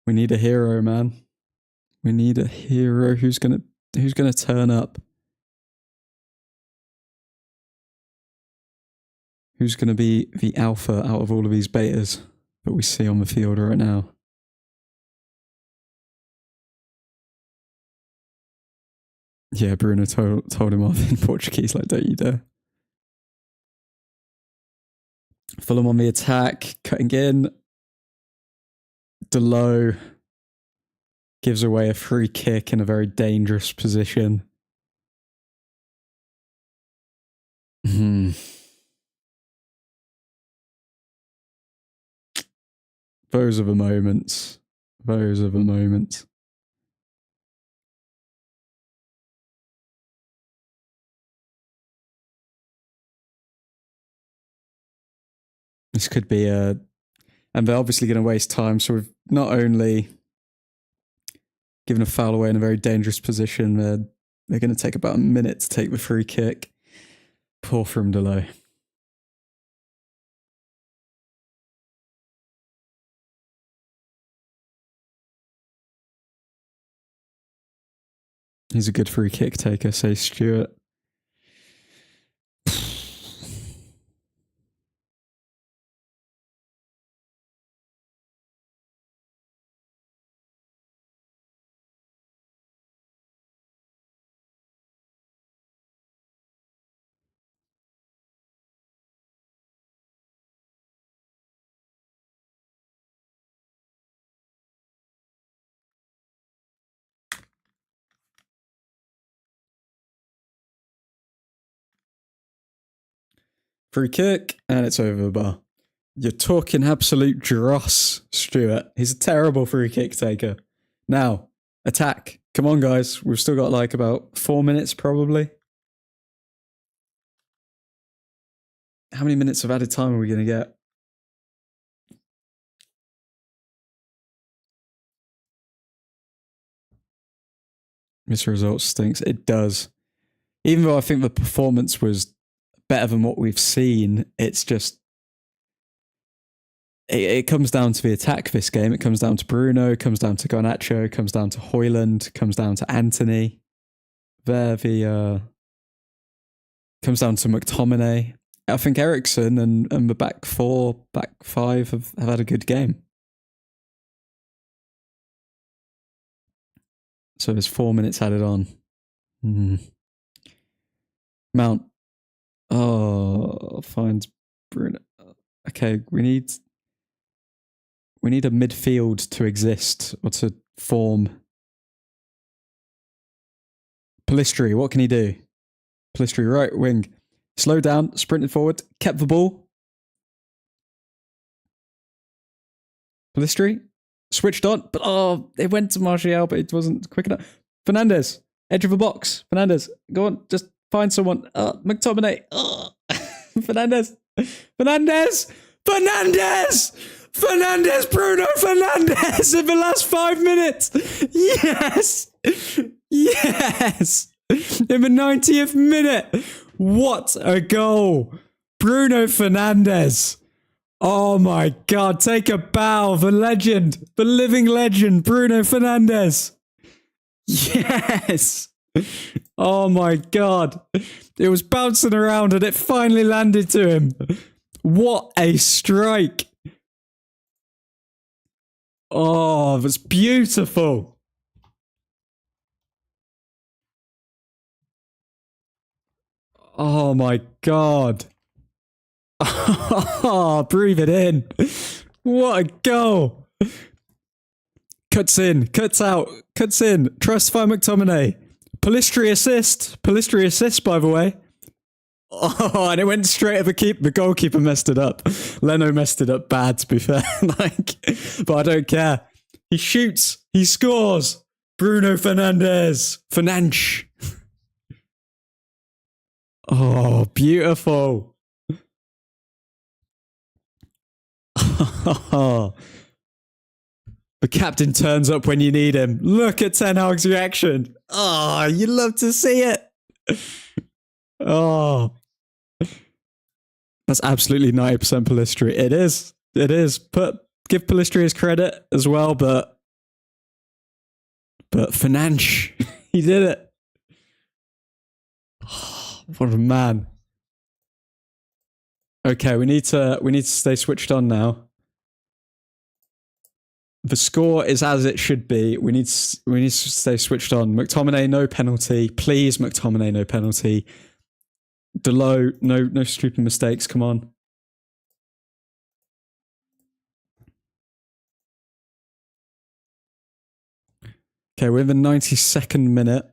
Speaker 1: We need a hero, man. We need a hero who's gonna turn up. Who's gonna be the alpha out of all of these betas that we see on the field right now? Yeah, Bruno told him off in Portuguese, like, don't you dare. Fulham on the attack, cutting in. Delo gives away a free kick in a very dangerous position. Those are the moments. Those are the moments. This could be a... And they're obviously going to waste time, so we've not only given a foul away in a very dangerous position, they're going to take about a minute to take the free kick. Poor from Delo. He's a good free kick taker, says Stuart. Free kick, and it's over the bar. You're talking absolute dross, Stuart. He's a terrible free kick taker. Now, attack. Come on, guys. We've still got like about 4 minutes, probably. How many minutes of added time are we going to get? This result stinks. It does. Even though I think the performance was better than what we've seen, it's just... It comes down to the attack this game. It comes down to Bruno, it comes down to Garnacho, it comes down to Højlund, it comes down to Anthony. Comes down to McTominay. I think Ericsson and the back four, back five have had a good game. So there's 4 minutes added on. Mount. Oh, finds Bruno. Okay, we need a midfield to exist or to form. Pellistri, what can he do? Pellistri, right wing. Slowed down, sprinted forward, kept the ball. Pellistri, switched on, but it went to Martial, but it wasn't quick enough. Fernandes, edge of the box. Fernandes, go on, just find someone. McTominay. Fernandes. Bruno Fernandes in the last 5 minutes. Yes. In the 90th minute. What a goal. Bruno Fernandes. Oh my God. Take a bow. The legend. The living legend. Bruno Fernandes. Yes. Oh my God. It was bouncing around and it finally landed to him. What a strike. Oh, that's beautiful. Oh my God. Oh, breathe it in. What a goal. Cuts in, cuts out, cuts in. Trust by McTominay. Pellistri assist, by the way. Oh, and it went straight at the keeper. The goalkeeper messed it up. Leno messed it up bad, to be fair. But I don't care. He shoots. He scores. Bruno Fernandes. Fernandes. Oh, beautiful. The captain turns up when you need him. Look at Ten Hag's reaction. Oh, you love to see it. Oh. That's absolutely 90% Pellistri. It is. It is. Give Palistri his credit as well, but Finanche, he did it. What a man. Okay, we need to stay switched on now. The score is as it should be. We need to stay switched on. McTominay, no penalty. Please, McTominay, no penalty. Delo, no stupid mistakes. Come on. Okay, we're in the 92nd minute.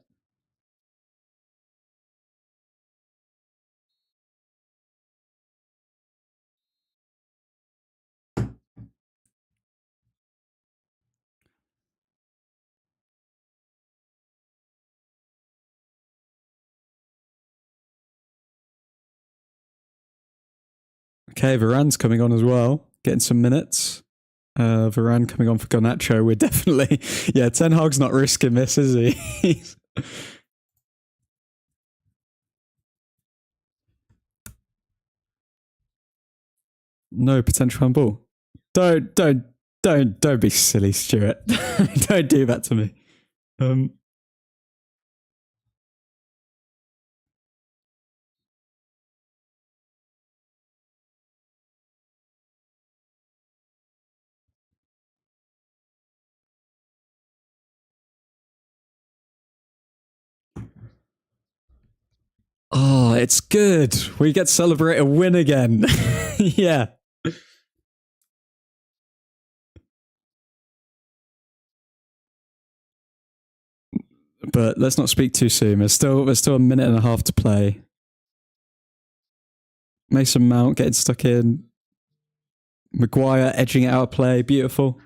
Speaker 1: Okay, Varane's coming on as well, getting some minutes. Varane coming on for Garnacho. We're definitely, yeah, Ten Hag's not risking this, is he? No potential handball. Don't be silly, Stuart. Don't do that to me. Oh, it's good. We get to celebrate a win again. Yeah. But let's not speak too soon. There's still a minute and a half to play. Mason Mount getting stuck in. Maguire edging it out of play. Beautiful.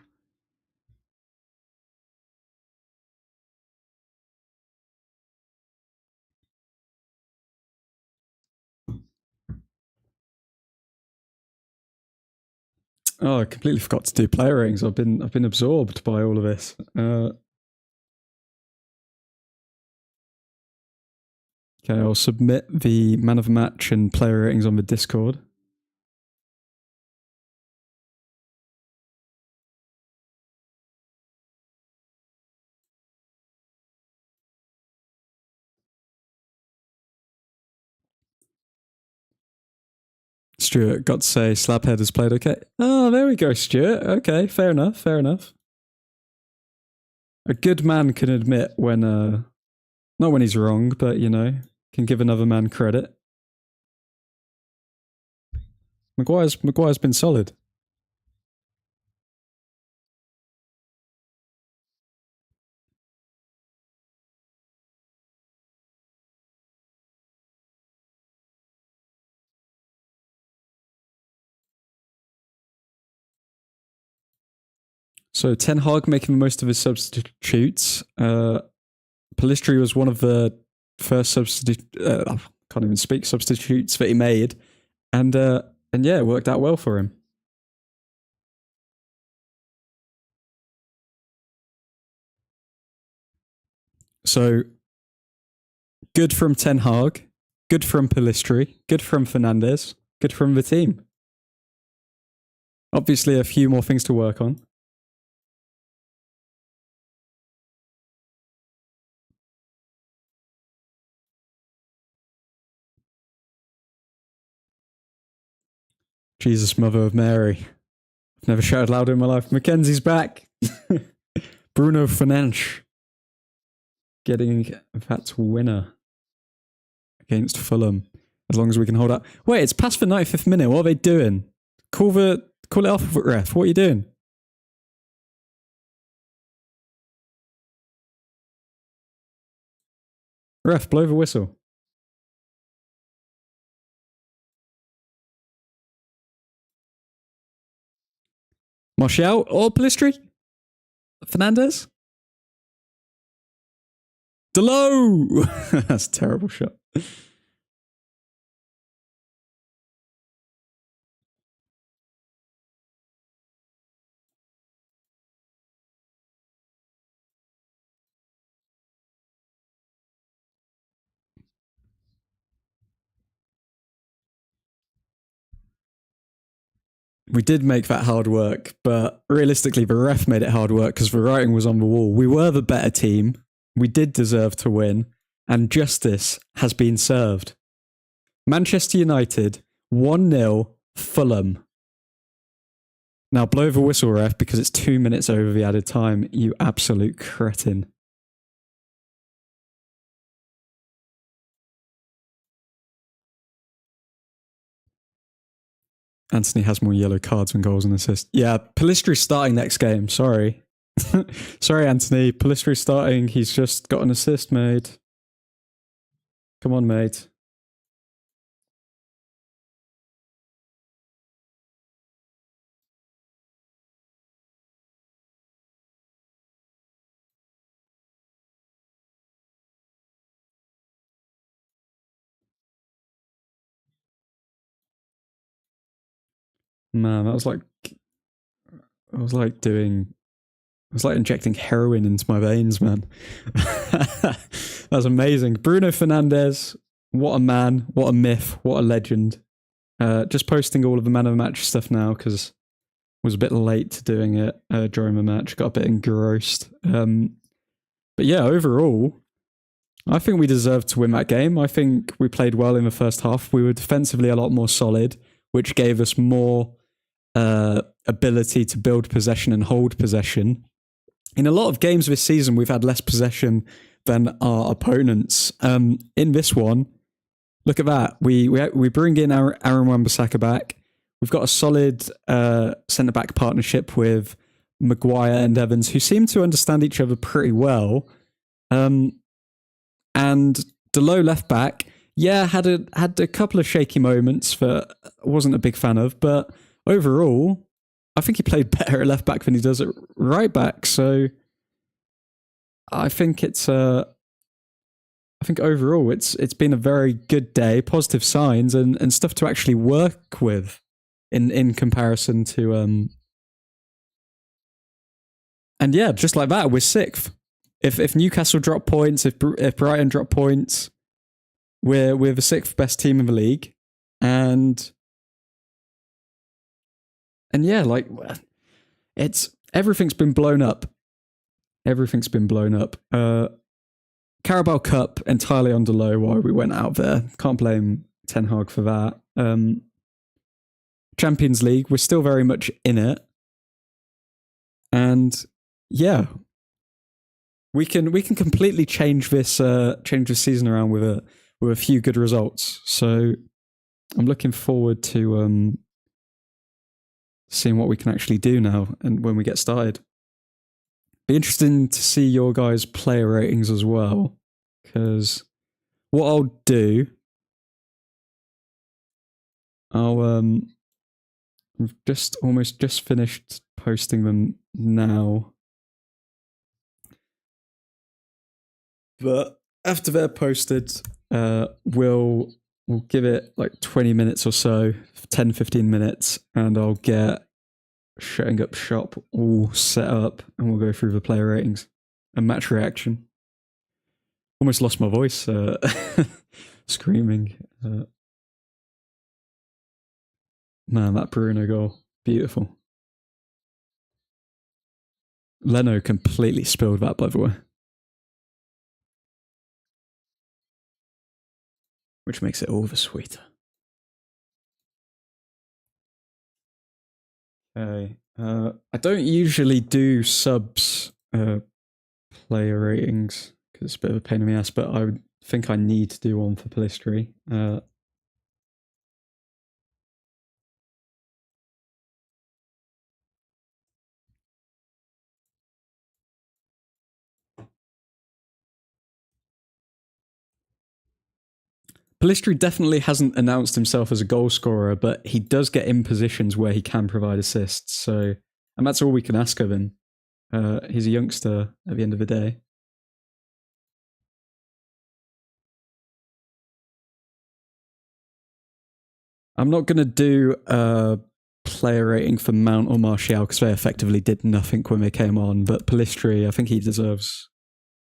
Speaker 1: Oh, I completely forgot to do player ratings. I've been absorbed by all of this. Okay, I'll submit the man of the match and player ratings on the Discord. Stuart, got to say, Slabhead has played okay. Oh, there we go, Stuart. Okay, fair enough, fair enough. A good man can admit when, not when he's wrong, but, you know, can give another man credit. Maguire's been solid. So Ten Hag making the most of his substitutes. Palistri was one of the first substitutes that he made, and yeah, it worked out well for him. So good from Ten Hag, good from Palistri, good from Fernandez, good from the team. Obviously, a few more things to work on. Jesus, Mother of Mary. I've never shouted louder in my life. Mackenzie's back. Bruno Fernandes getting that winner against Fulham. As long as we can hold up. Wait, it's past the 95th minute. What are they doing? Call it off, ref. What are you doing? Ref, blow the whistle. Martial or Palistri? Fernandez? Delo! That's a terrible shot. We did make that hard work, but realistically, the ref made it hard work because the writing was on the wall. We were the better team. We did deserve to win, and justice has been served. Manchester United, 1-0, Fulham. Now blow the whistle, ref, because it's 2 minutes over the added time, you absolute cretin. Anthony has more yellow cards than goals and assists. Yeah, Pelistri's starting next game. Sorry. Sorry, Anthony. Pelistri's starting. He's just got an assist, mate. Come on, mate. Man, that was like... I was like injecting heroin into my veins, man. That was amazing. Bruno Fernandes, what a man, what a myth, what a legend. Just posting all of the man of the match stuff now because I was a bit late to doing it during the match. Got a bit engrossed. But yeah, overall, I think we deserved to win that game. I think we played well in the first half. We were defensively a lot more solid, which gave us more ability to build possession and hold possession. In a lot of games this season, we've had less possession than our opponents. In this one, look at that. We bring in Aaron Wan-Bissaka back. We've got a solid centre-back partnership with Maguire and Evans, who seem to understand each other pretty well. And Delot left back, yeah, had a couple of shaky moments that I wasn't a big fan of, but overall, I think he played better at left back than he does at right back. So I think overall it's been a very good day, positive signs and stuff to actually work with in comparison to and yeah, just like that, we're sixth. If Newcastle drop points, if Brighton drop points, we're the sixth best team in the league, and yeah, like everything's been blown up. Everything's been blown up. Carabao Cup entirely on Delot while we went out there. Can't blame Ten Hag for that. Champions League, we're still very much in it, and yeah, we can completely change this season around with a few good results. So I'm looking forward to seeing what we can actually do now and when we get started. Be interesting to see your guys' player ratings as well, because what I'll do, I've almost just finished posting them now, but after they're posted, we'll give it like 20 minutes or so, 10-15 minutes, and I'll get shutting up shop all set up, and we'll go through the player ratings and match reaction. Almost lost my voice screaming. Man, that Bruno goal, beautiful. Leno completely spilled that, by the way, which makes it all the sweeter. Okay. I don't usually do subs player ratings because it's a bit of a pain in the ass, but I think I need to do one for Pellistri. Pellistri definitely hasn't announced himself as a goal scorer, but he does get in positions where he can provide assists. So, and that's all we can ask of him. He's a youngster at the end of the day. I'm not going to do a player rating for Mount or Martial because they effectively did nothing when they came on. But Pellistri, I think he deserves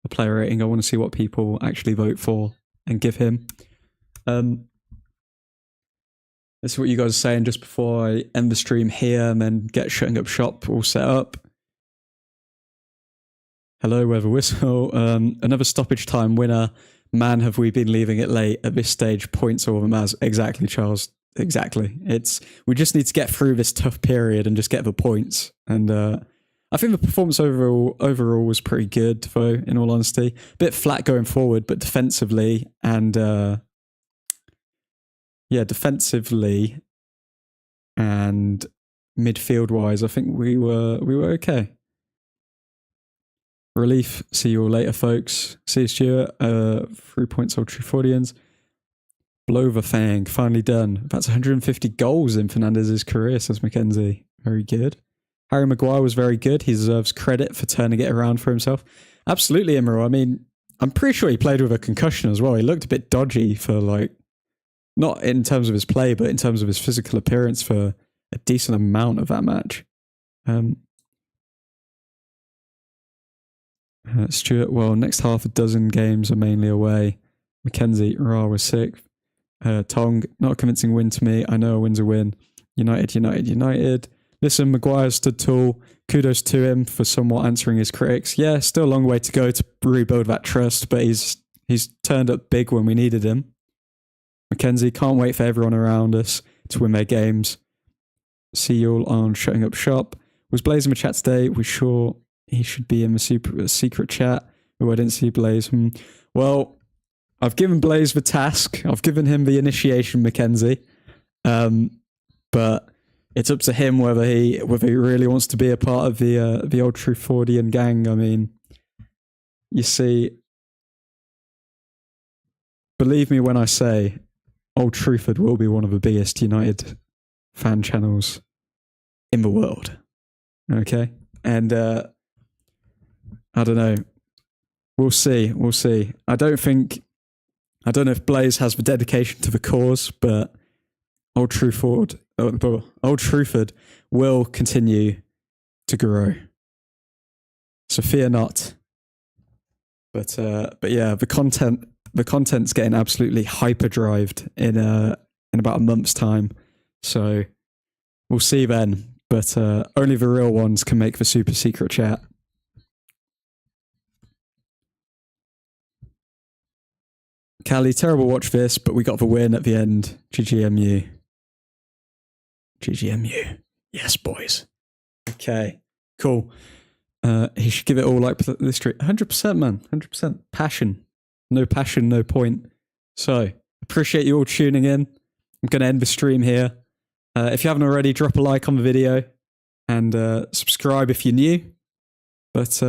Speaker 1: a player rating. I want to see what people actually vote for and give him. That's what you guys are saying just before I end the stream here and then get shutting up shop all set up. Hello, Weather Whistle. Another stoppage time winner. Man, have we been leaving it late at this stage? Points all of them as exactly, Charles. Exactly. We just need to get through this tough period and just get the points. And I think the performance overall was pretty good, though. In all honesty, bit flat going forward, but defensively and defensively and midfield wise, I think we were okay. Relief. See you all later, folks. See you, Stuart. 3 points, Old Truthfordians. Blow the Fang. Finally done. That's 150 goals in Fernandez's career, says Mackenzie. Very good. Harry Maguire was very good. He deserves credit for turning it around for himself. Absolutely, Emerald. I mean, I'm pretty sure he played with a concussion as well. He looked a bit dodgy for, like, not in terms of his play, but in terms of his physical appearance for a decent amount of that match. Stuart, well, next half a dozen games are mainly away. Mackenzie, Ra was sick. Tong, not a convincing win to me. I know a win's a win. United. Listen, Maguire stood tall. Kudos to him for somewhat answering his critics. Yeah, still a long way to go to rebuild that trust, but he's turned up big when we needed him. Mackenzie, can't wait for everyone around us to win their games. See you all on Shutting Up Shop. Was Blaze in the chat today? We sure he should be in the secret chat. Oh, I didn't see Blaze. Well, I've given Blaze the task. I've given him the initiation, Mackenzie. But it's up to him whether he really wants to be a part of the Old Truthfordian gang. I mean, you see, believe me when I say Old Truthford will be one of the biggest United fan channels in the world. Okay? And I don't know. We'll see. I don't know if Blaze has the dedication to the cause, but Old Truthford will continue to grow. So fear not. But yeah, the content's getting absolutely hyperdrived in about a month's time. So we'll see then. But only the real ones can make the super secret chat. Callie, terrible watch this, but we got the win at the end. GGMU. GGMU. Yes, boys. Okay, cool. He should give it all like this street. 100%, man. 100%. Passion. No passion, no point. So, appreciate you all tuning in. I'm going to end the stream here. If you haven't already, drop a like on the video and subscribe if you're new. But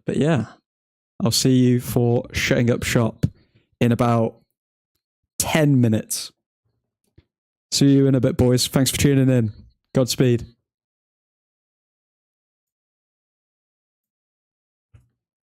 Speaker 1: yeah, I'll see you for Shutting Up Shop in about 10 minutes. See you in a bit, boys. Thanks for tuning in. Godspeed.